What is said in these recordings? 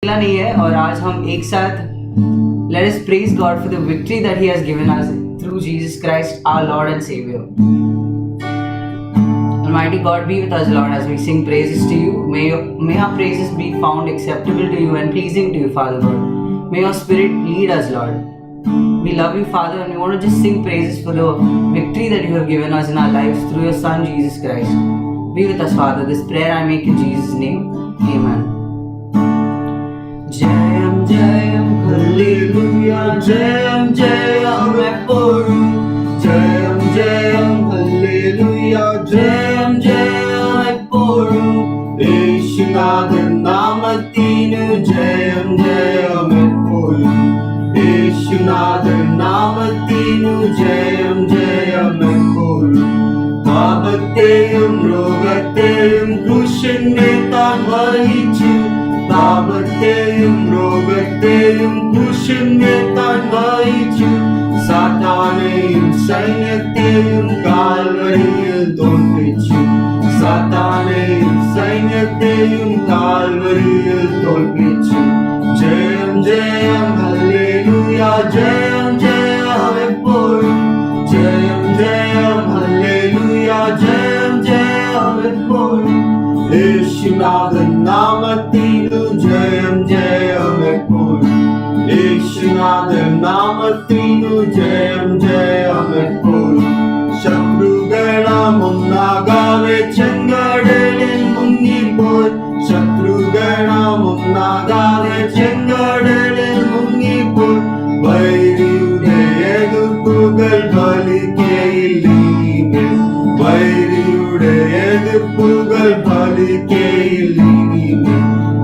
नहीं है और आज हम एक साथ let us praise God for the victory that He has given us through Jesus Christ, our Lord and Savior. Almighty God, be with us, Lord, as we sing praises to you. May our praises be found acceptable to you and pleasing to you, Father God. May your Spirit lead us, Lord. We love you, Father, and we want to just sing praises for the victory that you have given us in our lives through your Son, Jesus Christ. Be with us, Father. This prayer I make in Jesus' name. Amen. ജയം ജയം hallelujah ജയം ജയം എപ്പോഴും ജയം ജയം hallelujah ജയം ജയം എപ്പോഴും യേശുനാഥൻ നാമത്തിനു ജയം ജയം എപ്പോഴും യേശുനാഥൻ നാമത്തിനു ജയം ജയം എപ്പോഴും പാപത്തെയും രോഗത്തെയും ക്രൂശിന്മേൽ താൻ വഹിച്ചു പാപത്തെയും രോഗത്തെയും ക്രൂശിന്മേൽ താൻ വഹിച്ചു സാത്താനെയും സൈന്യത്തെയും കാൽവരിയിൽ തോൽപ്പിച്ചു സാത്താനെയും സൈന്യത്തെയും കാൽവരിയിൽ തോൽപ്പിച്ചു ജയം ജയം ഹല്ലേലൂയ ജയം ജയം എപ്പോഴും ജയം ജയം ഹല്ലേലൂയ ജയം ജയം എപ്പോഴും യേശുനാഥൻ നാമത്തിനു ജയം ജയം എപ്പോഴും യേശുനാഥൻ നാമത്തിനു ജയം ജയം എപ്പോഴും ശത്രുഗണമൊന്നാകാതെ ചെങ്കടലിൽ മുങ്ങിപ്പോയി ശത്രുഗണമൊന്നാകാതെ ചെങ്കടലിൽ മുങ്ങിപ്പോയി വൈരിയുടെ എതിർപ്പുകൾ ഫലിക്കയില്ല വൈരിയുടെ എതിർപ്പുകൾ ഫലിക്കയില്ല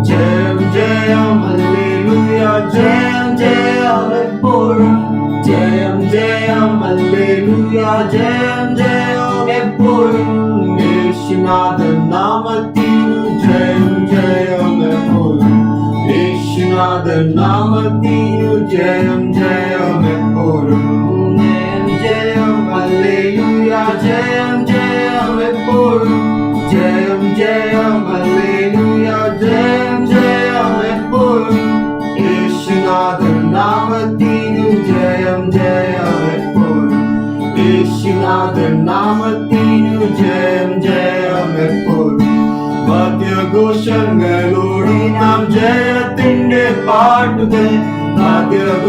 ജയം ജയം ഹല്ലേലൂയ ജയം ജയം എപ്പോഴും ജയം ജയം ഹല്ലേലൂയ ജയം ജയം എപ്പോഴും യേശുനാഥൻ നാമത്തിനു ജയം ജയം എപ്പോഴും യേശുനാഥൻ നാമത്തിനു ജയം ജയം എപ്പോഴും ജയം ജയം ഹല്ലേലൂയ ജയം ജയം എപ്പോഴും ജയം ജയം ഹല്ലേലൂയ ജയം ജയം എപ്പോഴും യേശുനാഥൻ നാമത്തിനു ജയം ജയം എപ്പോഴും യേശുനാഥൻ നാമത്തിനു ജയം ജയം എപ്പോഴും വാദ്യഘോഷങ്ങളോടി നാം ജയത്തിന്റെ പാട്ടുകൾ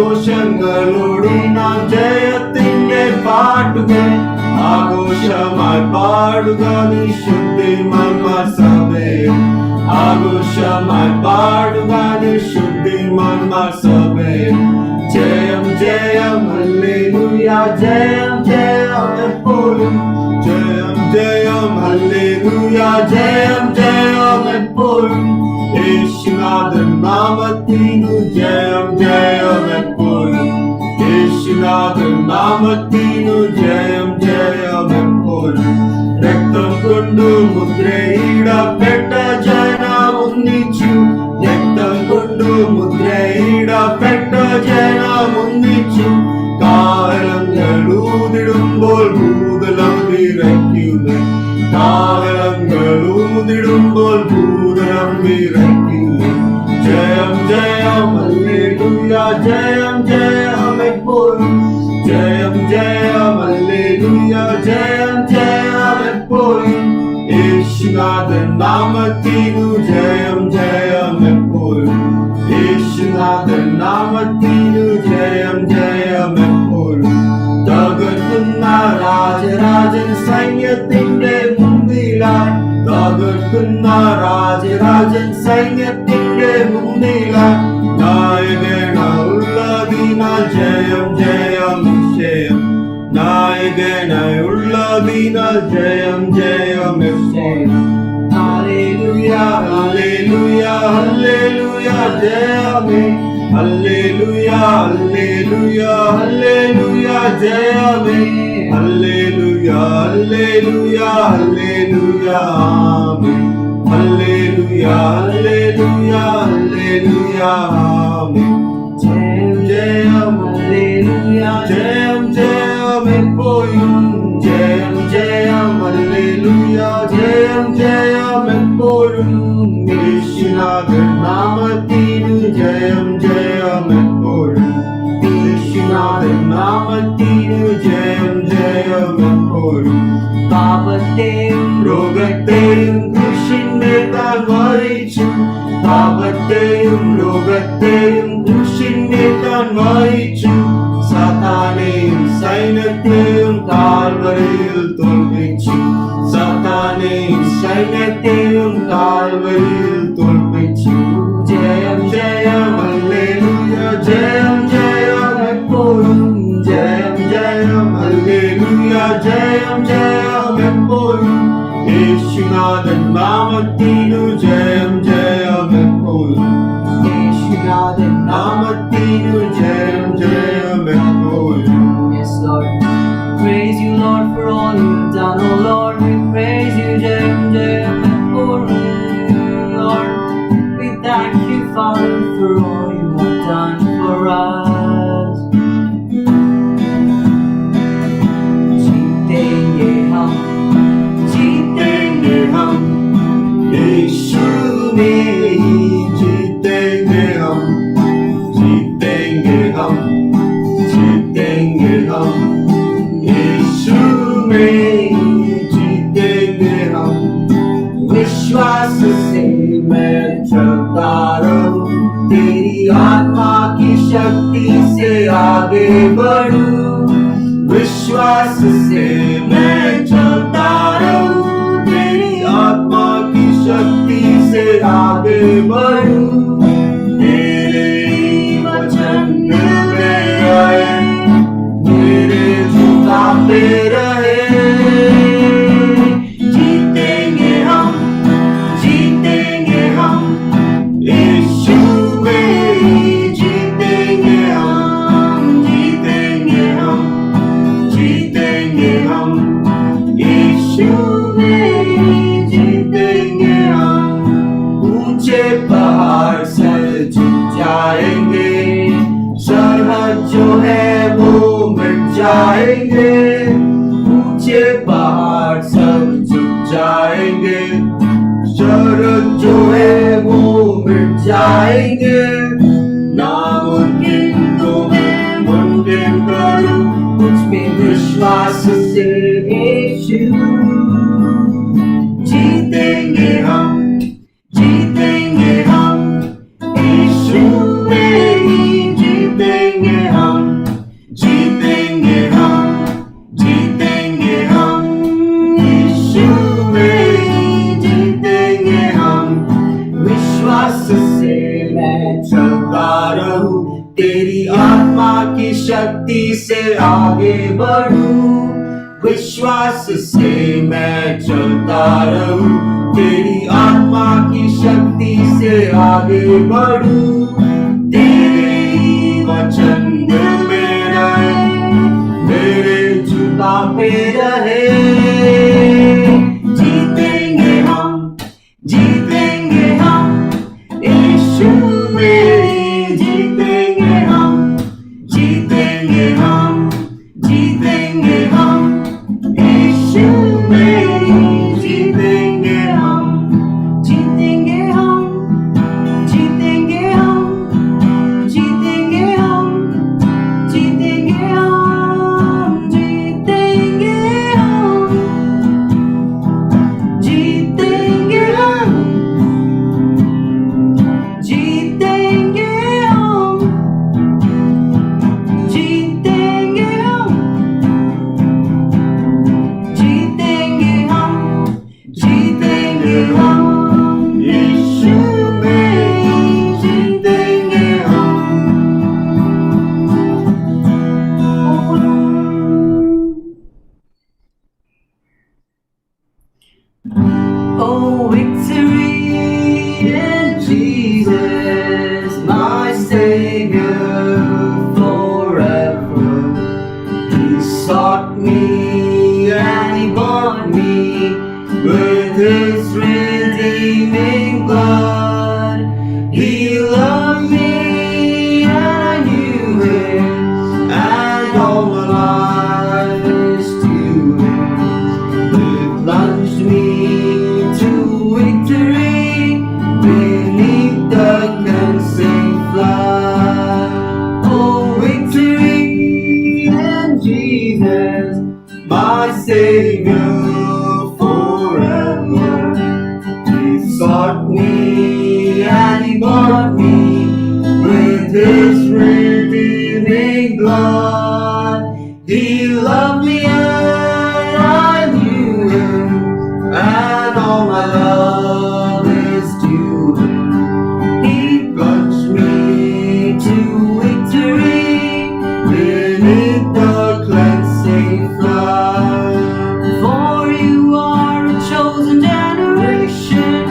വാദ്യഘോഷങ്ങളോടി നാം ജയത്തിന്റെ പാട്ടുകൾ ആഘോഷമായി പാടുക നിശുദ്ധിമാന്മാർ സഭയിൽ ആഘോഷമായി പാടുക നിശുദ്ധിമാന്മാർ സഭയിൽ ജയം ജയം ഹല്ലേലൂയ ജയം ജയം എപ്പോഴും ജയം ജയം ഹല്ലേലൂയ ജയം ജയം എപ്പോഴും യേശുനാഥൻ നാമത്തിനു ജയം ജയം എപ്പോഴും യേശുനാഥൻ നാമത്തിനു ജയം ജയം എപ്പോഴും രക്തം കൊണ്ടു മുദ്രയിടപ്പെട്ട ജനം ഒന്നിച്ചു രക്തം കൊണ്ടു മുദ്രയിടപ്പെട്ട ജനം ഒന്നിച്ചു കാലങ്ങൾ ഊതിടുമ്പോൾ ഭൂതലം വിറയ്ക്കുന്നു കാലങ്ങൾ ഊതിടുമ്പോൾ ഭൂതലം വിറയ്ക്കുന്നു ജയം ജയം ഹല്ലേലൂയ ജയം ജയം എപ്പോഴും ജയം ജയം ഹല്ലേലൂയ ജയം ജയം എപ്പോഴും യേശുനാഥൻ നാമത്തിനു ജയം ജയം എപ്പോഴും യേശുനാഥൻ നാമത്തിനു ജയം ജയം എപ്പോഴും തകർക്കുന്ന രാജരാജൻ സൈന്യത്തിന്റെ മുമ്പിലായി തകർക്കുന്ന രാജരാജൻ സൈന്യത്തിന്റെ മുമ്പിലായി നായകനുള്ളതിനാൽ ജയം ജയം നിശ്ചയം നായകനുള്ളതിനാൽ ജയം ജയം നിശ്ചയം ഹല്ലേലൂയ ഹല്ലേലൂയ ഹല്ലേലൂയ ജയമേ ഹല്ലേലൂയ ഹല്ലേലൂയ ഹല്ലേലൂയ ജയമേ ഹല്ലേലൂയ ഹല്ലേലൂയ ഹല്ലേലൂയ ആമേൻ ഹല്ലേലൂയ ഹല്ലേലൂയ ഹല്ലേലൂയ ആമേൻ ജയം ജയം ഹല്ലേലൂയ ജയം ജയം എപ്പോഴും ജയം ജയം ഹല്ലേലൂയ ജയം ജയം എപ്പോഴും യേശുനാഥൻ നാമത്തിനു ജയം ജയമെപ്പോഴും യേശുനാഥൻ നാമത്തിനു ജയം ജയമെപ്പോഴും പാപത്തെയും രോഗത്തെയും കൃഷിന്മേൽ താൻ വഹിച്ചു പാപത്തെയും രോഗത്തെയും കൃഷിന്മേൽ താൻ വഹിച്ചു സാത്താനെയും സൈന്യത്തെയും കാൽവരിയിൽ തോൽപ്പിച്ചു സാത്താനെയും സൈന്യത്തെയും കാൽവരിയിൽ തോൽപ്പിച്ചു ജയം ജയം ഹല്ലേലൂയ ജയം ജയം എപ്പോഴും ജയം ജയം ഹല്ലേലൂയ ജയം ജയം എപ്പോഴും യേശുനാഥൻ നാമത്തിനു ജയം ജയം എപ്പോഴും യേശുനാഥൻ നാമത്തിനു ജയം ജയം എപ്പോഴും. Yes, Lord. Praise you, Lord, for all you've done. Oh, Lord, we praise you, Jayam, Jayam, Lord. We thank you, Father, for all you have done for us. जीतेंगे हम यीशु में ही जीतेंगे हम यीशु में ही जीतेंगे हम विश्वास से मैं चलता रहूं तेरी आत्मा की शक्ति से आगे बढ़ूं विश्वास से मैं चलता रहूं तेरी आत्मा की शक्ति से आगे बढ़ूं तेरे वचन में आए मेरे जुता पे रहे जीतेंगे हम यीशु में ही जीतेंगे हम यीशु में ही जीतेंगे हम ऊंचे पहाड़ सर झुक जाएंगे सरहद जो है वो मिट जाएंगे ऊंचे पहाड़ सब झुक जाएंगे सरहद जो है वो मिट जाएंगे नामुमकिन को मैं मुमकिन करूं कुछ में विश्वास से यीशु जीतेंगे हम यीशु में ही जीतेंगे हम यीशु में ही जीतेंगे हम विश्वास से मैं चलता रहूं तेरी आत्मा की शक्ति से आगे बढ़ूं विश्वास से मैं चलता रहूं तेरी आत्मा की शक्ति से आगे बढ़ूं तेरे वचन दिल में रहे मेरे जुबा पे रहे जीतेंगे हम यीशु में ही जीतेंगे हम यीशु में ही जीतेंगे हम जीतेंगे हम blood. He loved me and I knew him, and all my love is to him. He plunged me to victory beneath the cleansing flood. For you are a chosen generation,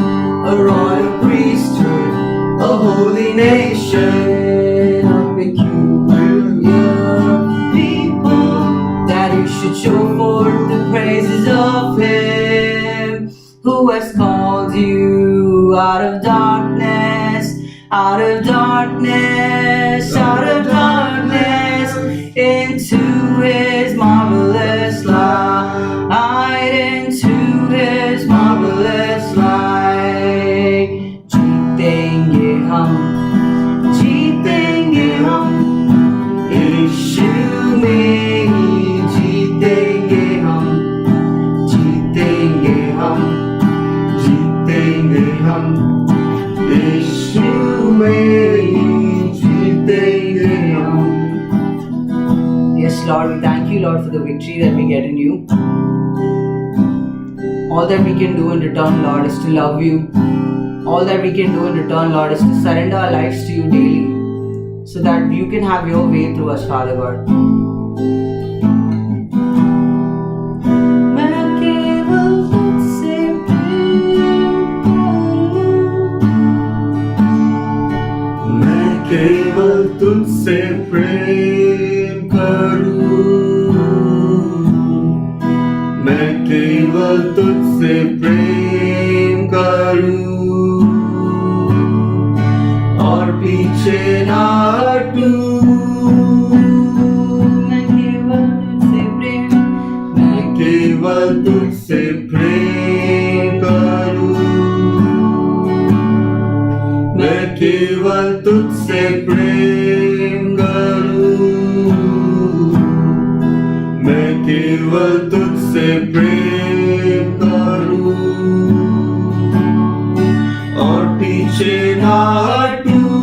a royal priesthood, a holy nation, a peculiar people, that you should show forth the praises of him who has called you out of darkness, out of darkness, out of darkness, into his marvelous light, into his marvelous light. जीतेंगे हम यीशु में ही जीतेंगे हम यीशु में ही जीतेंगे हम. Yes, Lord, we thank you, Lord, for the victory that we get in you. All that we can do in return, Lord, is to love you. All that we can do in return, Lord, is to surrender our lives to you daily, so that you can have your way through us, Father God. केवल तुझसे प्रेम करूं, मैं केवल तुझसे प्रेम करूं, और पीछे ना हटूं. मैं केवल तुझसे प्रेम करूं, मैं केवल तुझसे प्रेम करूं, मैं केवल तुझसे प्रेम करूं, और पीछे ना हटूं.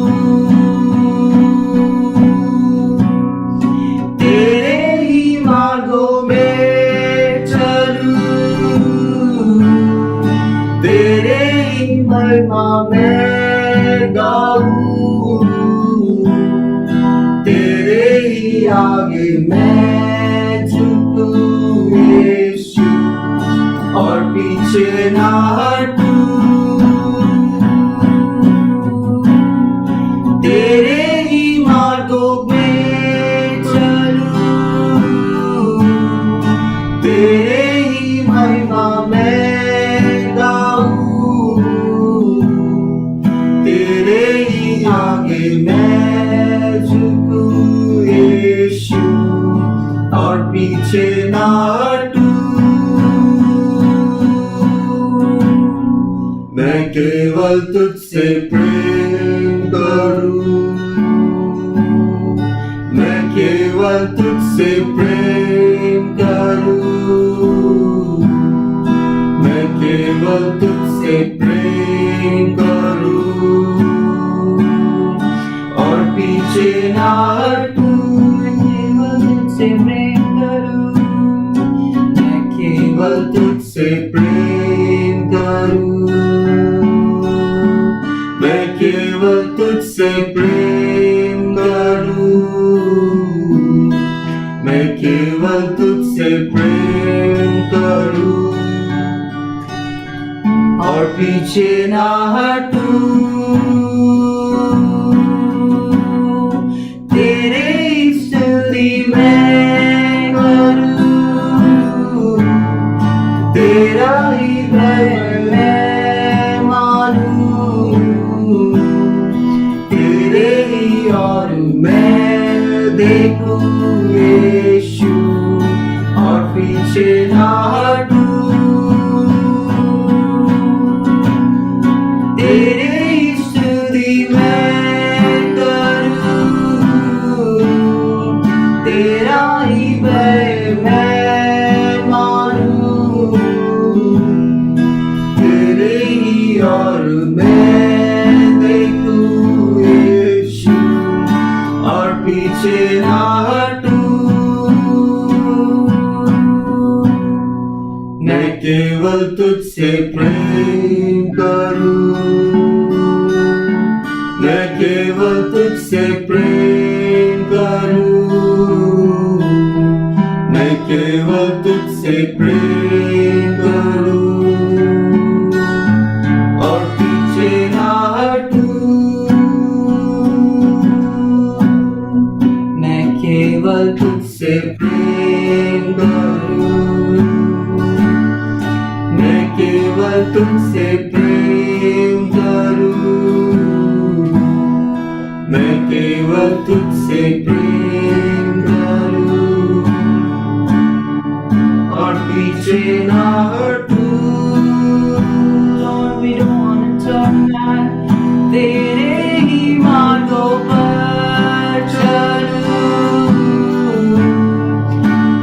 तेरे ही मार्गों में चलूं, तेरे ही महिमा में गाऊं, तेरे ही आगे मैं झुकूं यीशु, और पीछे ना हटूं. तेरे ही मार्गों में चलूं, तेरे ही महिमा में गाऊं, तेरे ही आगे मैं झुकूं यीशु, और पीछे ना हटूं. मैं केवल तुझसे प्रेम करूं, मैं केवल तुझसे प्रेम करूं, मैं केवल तुझसे प्रेम करूं, और पीछे ना हटूं. मैं केवल तुझसे प्रेम करूं, मैं केवल तुझसे प्रेम करूं, मैं केवल तुझसे प्रेम करूं, और पीछे ना हटूं. तेरे स्तुति मैं करूं, तेरा ही भय मैं मानूं, तेरे ही और मैं देखूं यीशु, और पीछे ना हटूं. तेरे ही स्तुति मैं करूं, तेरा ही भय मैं मानूं, तेरे ही और मैं देखूं यीशु, और पीछे ना हटूं. केवल तुझसे प्रेम करूं, मैं केवल तुझसे प्रेम करूं, मैं केवल तुझसे प्रेम करूं और पीछे ना हटूं, मैं केवल तुझसे प्रेम करूं, मैं केवल तुझसे प्रेम करूं, मैं केवल तुझसे प्रेम करूं और पीछे ना हटूं। Lord, we don't want to turn back. तेरे ही मार्गों पर चलूं,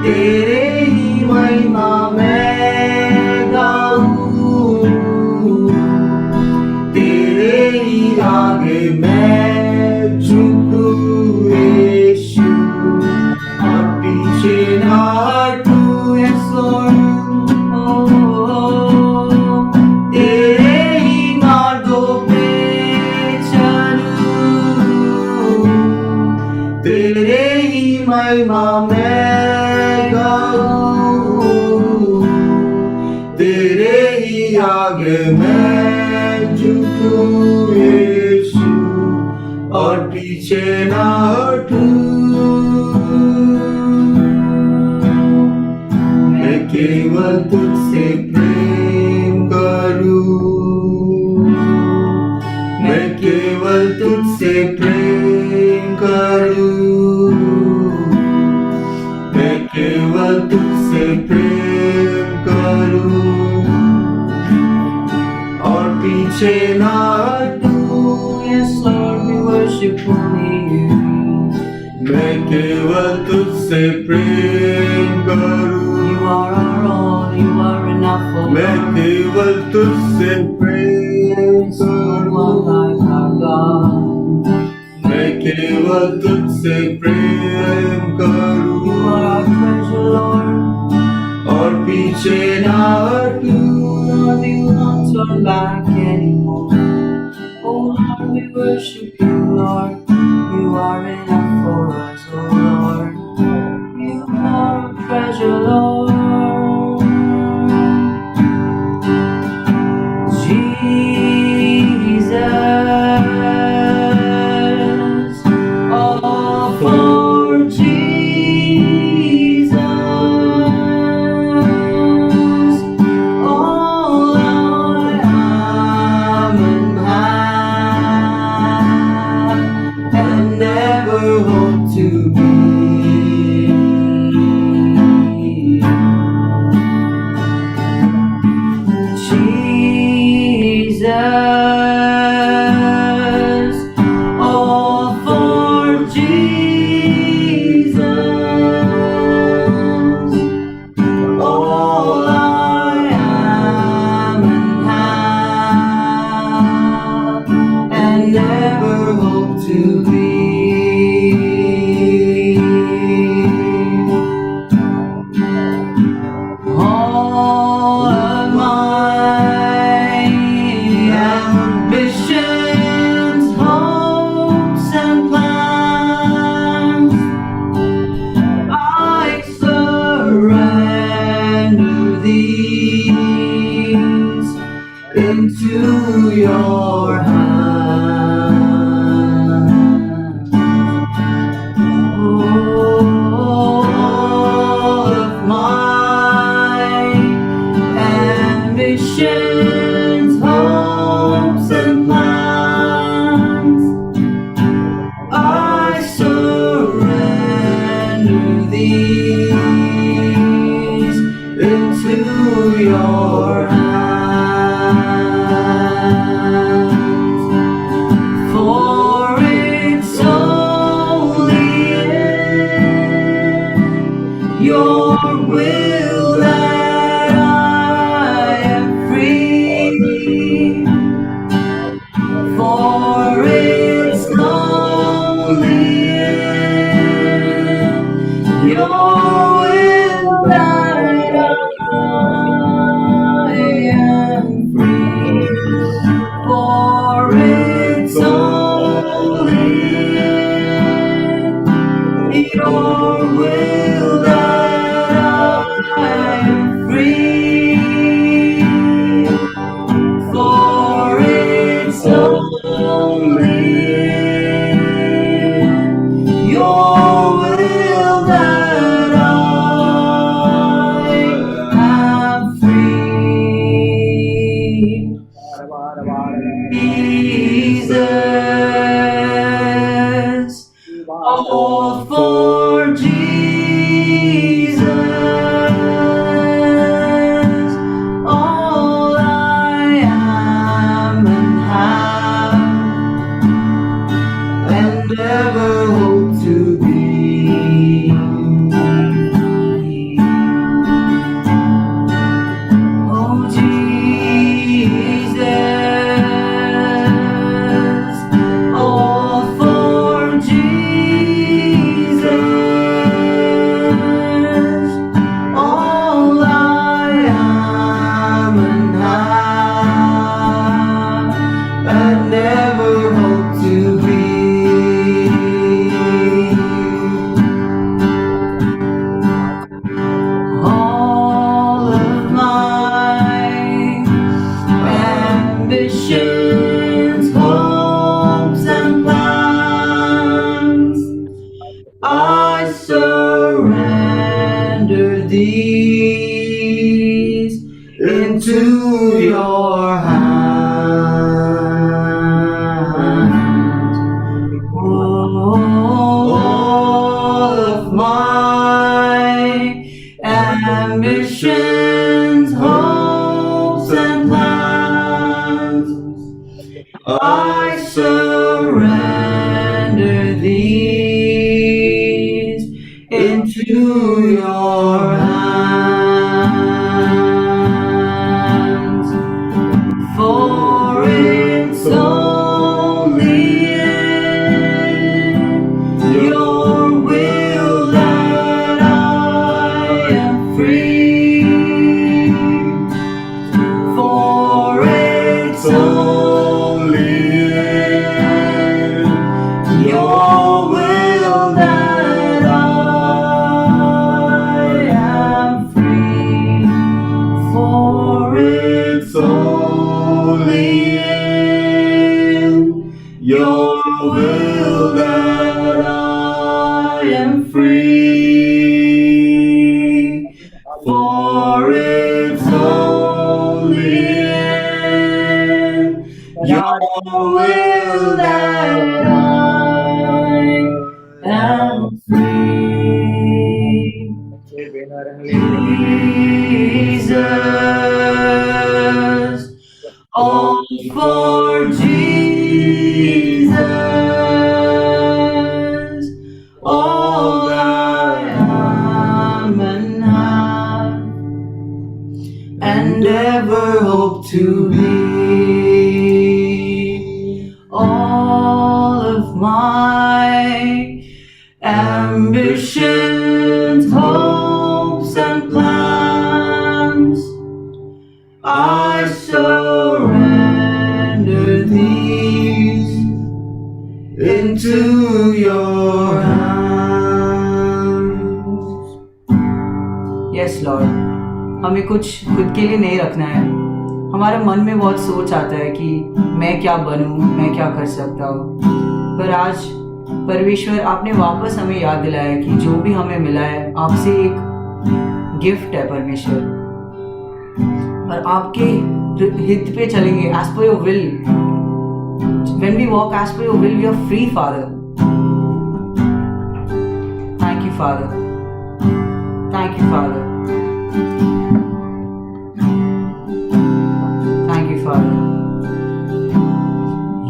तेरे ही महिमा मैं गाऊं, तेरे ही आगे मैं झुकूं यीशु और पीछे ना हटूं। yes Lord. तेरे ही मार्गों पे चलूं, तेरे ही महिमा मैं गाऊं, तेरे ही आगे मैं झुकूं यीशु और पीछे ना हटूं। मैं केवल तुझसे प्रेम करूं, मैं केवल तुझसे प्रेम करूं, मैं केवल तुझसे प्रेम करूं और पीछे ना हटूं। Yes Lord, we worship only you. मैं केवल तुझसे प्रेम करूं, You are our all, you are enough for मैं us. केवल तुझसे प्रेम No one करूं, like our God. मैं केवल तुझसे प्रेम You करूं are our treasure, Lord. और पीछे ना हटूं। Lord, we will not turn back anymore. Oh Lord, we worship you, Lord. You are enough for us, oh Lord. You are our treasure, Lord. Jesus, all for Jesus, all I am and have, and never hope to be. Jesus, all for Jesus, all I am and have, and never hope to be. All of my ambitions, hopes, and plans, I surrender these into your hands. All of my ambitions, hopes, and plans, I surrender these into your hands. For it's only in your will that I am free. For it's only in your will that I All for Jesus. All I am and have, and ever hope to be. Oh Jesus, all for Jesus, all I am and have, and never hope to be. All of my ambitions, hopes, and plans, I surrender these into your hands. All of my ambitions, hopes, and plans, I surrender these into your hands. For it's only in your will that I am free. For it's only in your will that I am free. For it's only in your will that I am free. For it's only in your will that I am free. Jesus, all for Jesus, all I am and have, and ever hope to be. All of my ambitions, hopes, and plans, I surrender these into your hands. Yes, Lord. हमें कुछ खुद के लिए नहीं रखना है. हमारे मन में बहुत सोच आता है कि मैं क्या बनूं, मैं क्या कर सकता हूँ. पर आज परमेश्वर आपने वापस हमें याद दिलाया कि जो भी हमें मिला है आपसे एक गिफ्ट है परमेश्वर. और आपके हित पे चलेंगे, as per your will. When we walk as per your will, we are free, Father. Thank you, Father. Thank you, Father. Thank you, Father.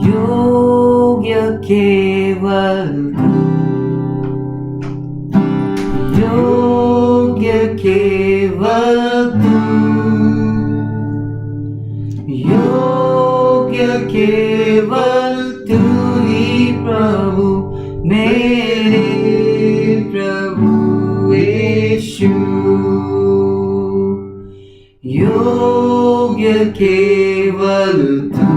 योग्य केवल तू, योग्य केवल तू, योग्य केवल तू ही प्रभु, मेरे प्रभु यीशु. योग्य केवल तू,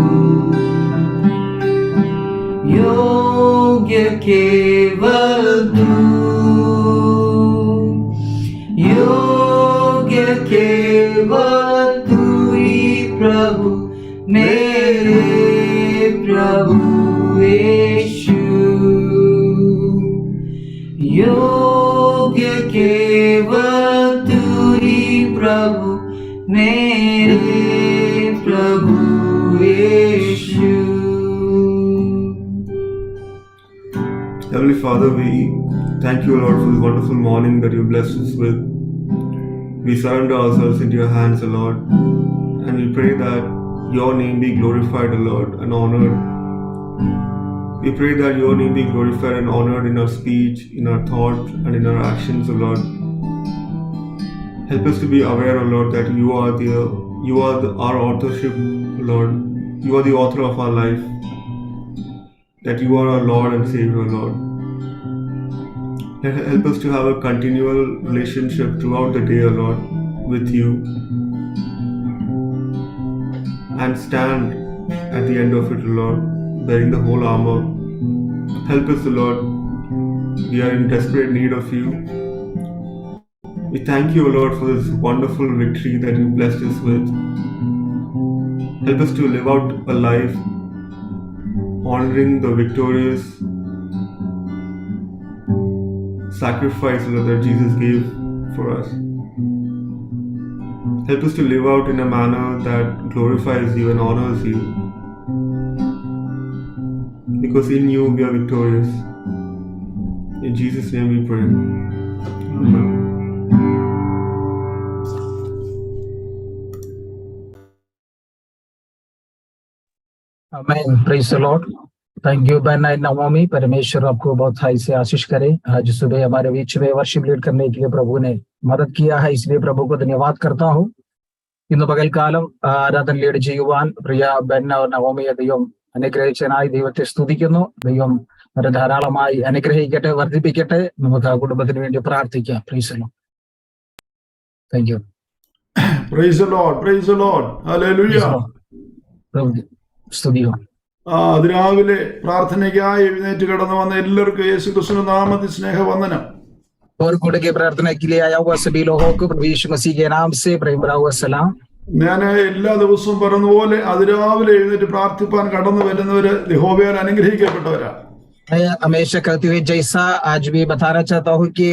योग्य केवल तू, योग्य केवल तू ही प्रभु, मेरे प्रभु यीशु. योग्य केवल तू ही प्रभु, मेरे प्रभु यीशु. Heavenly Father, we thank you, Lord, for this wonderful morning that you blessed us with. We surrender ourselves into your hands, O Lord, and we pray that your name be glorified, O Lord, and honored. We pray that your name be glorified and honored in our speech, in our thought, and in our actions, O Lord. Help us to be aware, O Lord, that you are our authorship, Lord. You are the author of our life. That you are our Lord and Savior, Lord. Help us to have a continual relationship throughout the day, O Lord, with you, and stand at the end of it, O Lord, bearing the whole armor. Help us, O Lord. We are in desperate need of you. We thank you, O Lord, for this wonderful victory that you blessed us with. Help us to live out a life honoring the victorious sacrifice, Lord, that Jesus gave for us. Help us to live out in a manner that glorifies you and honors you. Because in you we are victorious. In Jesus' name we pray. Amen. आमीन, praise the Lord. Thank you Ben and Naomi. परमेश्वर आपको बहुत high से आशीष करे। आज सुबह हमारे बीच में वर्शिप लीड करने के लिए प्रभु ने मदद किया है, इसलिए प्रभु को धन्यवाद करता हूँ। ഇന്ന് പകൽക്കാലം ആരാധന ലീഡ് ചെയ്യുവാൻ പ്രിയ ബെൻ നവോമിയെ ദൈവം അനുഗ്രഹിച്ചതിനായി ദൈവത്തെ സ്തുതിക്കുന്നു. ദൈവം അവരെ ധാരാളമായി അനുഗ്രഹിക്കട്ടെ, വർദ്ധിപ്പിക്കട്ടെ. നമുക്ക് ആ കുടുംബത്തിന് വേണ്ടി പ്രാർത്ഥിക്കാം. Price the Lord. Thank U. Praise the Lord, praise the Lord, hallelujah. സ്തുതിയോ. അതിരാവിലെ പ്രാർത്ഥനയ്ക്കായി എഴുന്നേറ്റ് കടന്നു വന്ന എല്ലാവർക്കും യേശു ക്രിസ്തുവിന്റെ നാമത്തിൽ സ്നേഹവന്ദനം. और गुड़ के प्रार्थना के लिए आया हुआ सभी लोगों को प्रभु यीशु मसीह के नाम से प्रेम भरा हुआ सलाम. ഞാൻ എല്ലാ ദിവസവും പറഞ്ഞതുപോലെ അതിരാവിലെ എഴുന്നേറ്റ് പ്രാർത്ഥിപ്പാൻ കടന്നു വരുന്നവര് യഹോവയാൽ അനുഗ്രഹിക്കപ്പെട്ടവരാ. मैं हमेशा कहते हुए जैसा आज भी बताना चाहता हूँ कि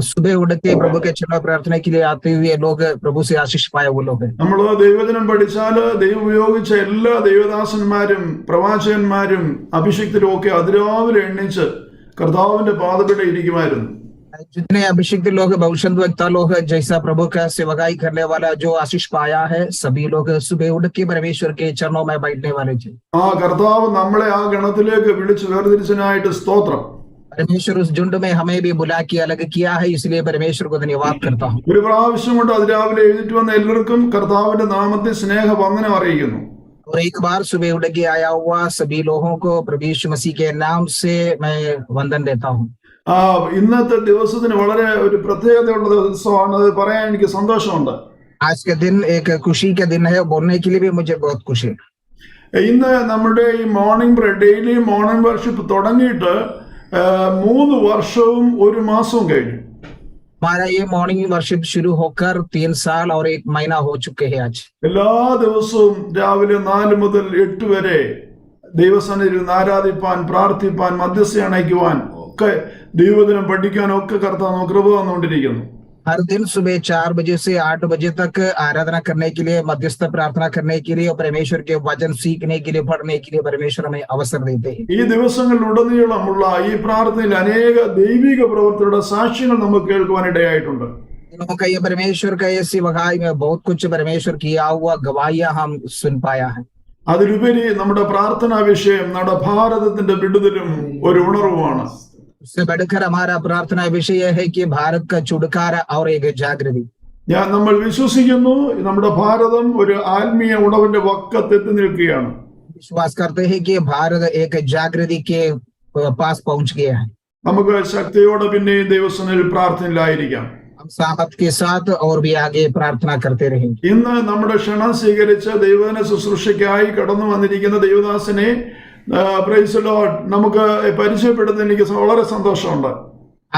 सुबह उठ के प्रभु के चरण प्रार्थना के लिए आते हुए लोग प्रभु से आशीष पाए वो लोग हैं. നമ്മള് ദൈവവചനം പഠിച്ചാല് ദൈവം ഉപയോഗിച്ച എല്ലാ ദൈവദാസന്മാരും പ്രവാചകന്മാരും അഭിഷിക്തരും ഒക്കെ അതിരാവിലെ എണ്ണിച്ച് കർത്താവിന്റെ പാദപീഠ ഇരിക്കുമായിരുന്നു. जितने अभिषिक्त लोग, भविष्यद्वक्ता लोग, जैसा प्रभु का सेवकाई करने वाला जो आशीष पाया है, सभी लोग सुबह उठ के परमेश्वर के चरणों में बैठने वाले थे. ആ കർത്താവ് നമ്മളെ ആ ഗണത്തിലേക്ക് വിളിച്ചു വേർതിരിച്ചതിനായിട്ട് സ്തോത്രം. परमेश्वर उस झुंड में हमें भी बुला के अलग किया है, इसलिए परमेश्वर को धन्यवाद करता हूँ. ഒരു പ്രാവശ്യം കൊണ്ട് അതിരാവിലെ എഴുന്നേറ്റ് വന്ന എല്ലാവർക്കും കർത്താവിന്റെ നാമത്തിൽ സ്നേഹവന്ദനം അറിയിക്കുന്നു. और एक बार सुबह उठ के आया हुआ सभी लोगों को प्रभु यीशु मसीह के नाम से मैं वंदन देता हूँ. ഇന്നത്തെ ദിവസത്തിന് വളരെ ഒരു പ്രത്യേകതയുള്ള ദിവസമാണ്, അത് പറയാൻ എനിക്ക് സന്തോഷമുണ്ട്. आज के दिन एक खुशी का दिन है, बोलने के लिए भी मुझे बहुत खुशी है. ഇന്ന് നമ്മുടെ ഈ ഡെയിലി മോർണിംഗ് വർഷിപ്പ് തുടങ്ങിയിട്ട് 3 വർഷവും 1 മാസവും കഴിഞ്ഞു. हमारा ये मॉर्निंग वर्शिप शुरू होकर 3 साल और 1 महीना हो चुके हैं आज. എല്ലാ ദിവസവും രാവിലെ 4 മുതൽ 8 വരെ ദൈവസന്നിധിയിൽ ആരാധിപ്പാൻ, പ്രാർത്ഥിപ്പാൻ, മധ്യസ്ഥ അണയ്ക്കുവാൻ ഒക്കെ ദൈവദിനം പഠിക്കാനും ഒക്കെ കർത്താവ് നമുക്ക് കൃപ തന്നുകൊണ്ടിരിക്കുന്നു. हर दिन सुबह 4 बजे से 8 बजे तक आराधना करने के लिए, मध्यस्थ प्रार्थना करने के लिए और परमेश्वर के वचन सीखने के लिए, पढ़ने के लिए परमेश्वर हमें अवसर देते हैं. ഈ ദിവസങ്ങളിലുടനീളമുള്ള ഈ പ്രാർത്ഥനയിൽ അനേക ദൈവിക പ്രവൃത്തിയുടെ സാക്ഷ്യങ്ങൾ നമുക്ക് കേൾക്കുവാനിടയായിട്ടുണ്ട്. ये परमेश्वर का ये सेवकाई में बहुत कुछ परमेश्वर किया हुआ गवाहियां हम सुन पाया है. അതിലുപരി നമ്മുടെ പ്രാർത്ഥനാ വിഷയം നമ്മുടെ ഭാരതത്തിന്റെ വിടുതലും ഒരു ഉണർവുമാണ്. उससे बढ़कर हमारा प्रार्थना विषय यह है कि भारत का छुटकारा और एक जागृति. നമ്മൾ വിശ്വസിക്കുന്നു നമ്മുടെ ഭാരതം ഒരു ആത്മീയ ഉണർവിന്റെ വക്കത്തെത്തി നിൽക്കുകയാണ്. विश्वास करते हैं कि भारत एक जागृति के पास पहुंच गया है. നമുക്ക് ശക്തിയോടെ പിന്നെയും ദൈവസന്നിധിയിൽ പ്രാർത്ഥനയിലായിരിക്കാം. हम सामर्थ के साथ और भी आगे प्रार्थना करते रहेंगे. ഇന്ന് നമ്മുടെ ക്ഷണം സ്വീകരിച്ച് ദൈവവചന ശുശ്രൂഷയ്ക്കായി കടന്നു വന്നിരിക്കുന്ന ദൈവദാസനെ പ്രൈസ് ദി ലോർഡ് നമുക്ക് പരിചയപ്പെടുത്താൻ എനിക്ക് വളരെ സന്തോഷമുണ്ട്.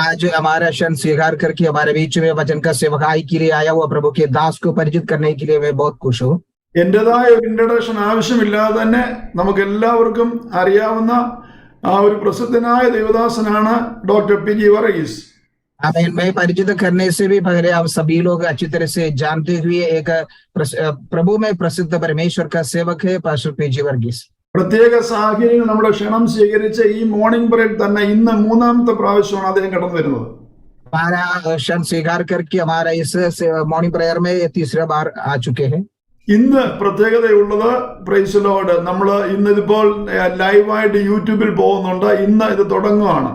आज हमारा क्षण स्वीकार करके हमारे बीच में वचन का सेवकाई के लिए आया हुआ प्रभु के दास को परिचित करने के लिए मैं बहुत खुश हूँ. എന്റേതായ ഒരു ഇൻട്രൊഡക്ഷൻ ആവശ്യമില്ലാതെ തന്നെ നമുക്ക് എല്ലാവർക്കും അറിയാവുന്ന ആ ഒരു പ്രസിദ്ധനായ ദൈവദാസനാണ് ഡോക്ടർ പി ജി വർഗീസ്. मैं परिचित करने से भी पहले आप सभी लोग अच्छी तरह से जानते हुए एक प्रभु में प्रसिद्ध परमेश्वर का सेवक है पास्टर पी जी वर्गीस. പ്രത്യേക സാഹചര്യങ്ങൾ നമ്മുടെ ക്ഷണം സ്വീകരിച്ച് ഈ മോർണിംഗ് ബ്രേക്ക് തന്നെ ഇന്ന് മൂന്നാമത്തെ പ്രാവശ്യമാണ് അദ്ദേഹം കടന്നു വരുന്നത്. हमारा क्षण स्वीकार करके हमारा इस मॉर्निंग प्रेयर में ये तीसरा बार आ चुके हैं. ഇന്ന് പ്രത്യേകതയുള്ളത് പ്രൈസ് ലോർഡ്, നമ്മൾ ഇന്നിപ്പോൾ ലൈവായിട്ട് യൂട്യൂബിൽ പോകുന്നുണ്ട്. ഇന്ന് ഇത് തുടങ്ങുകയാണ്.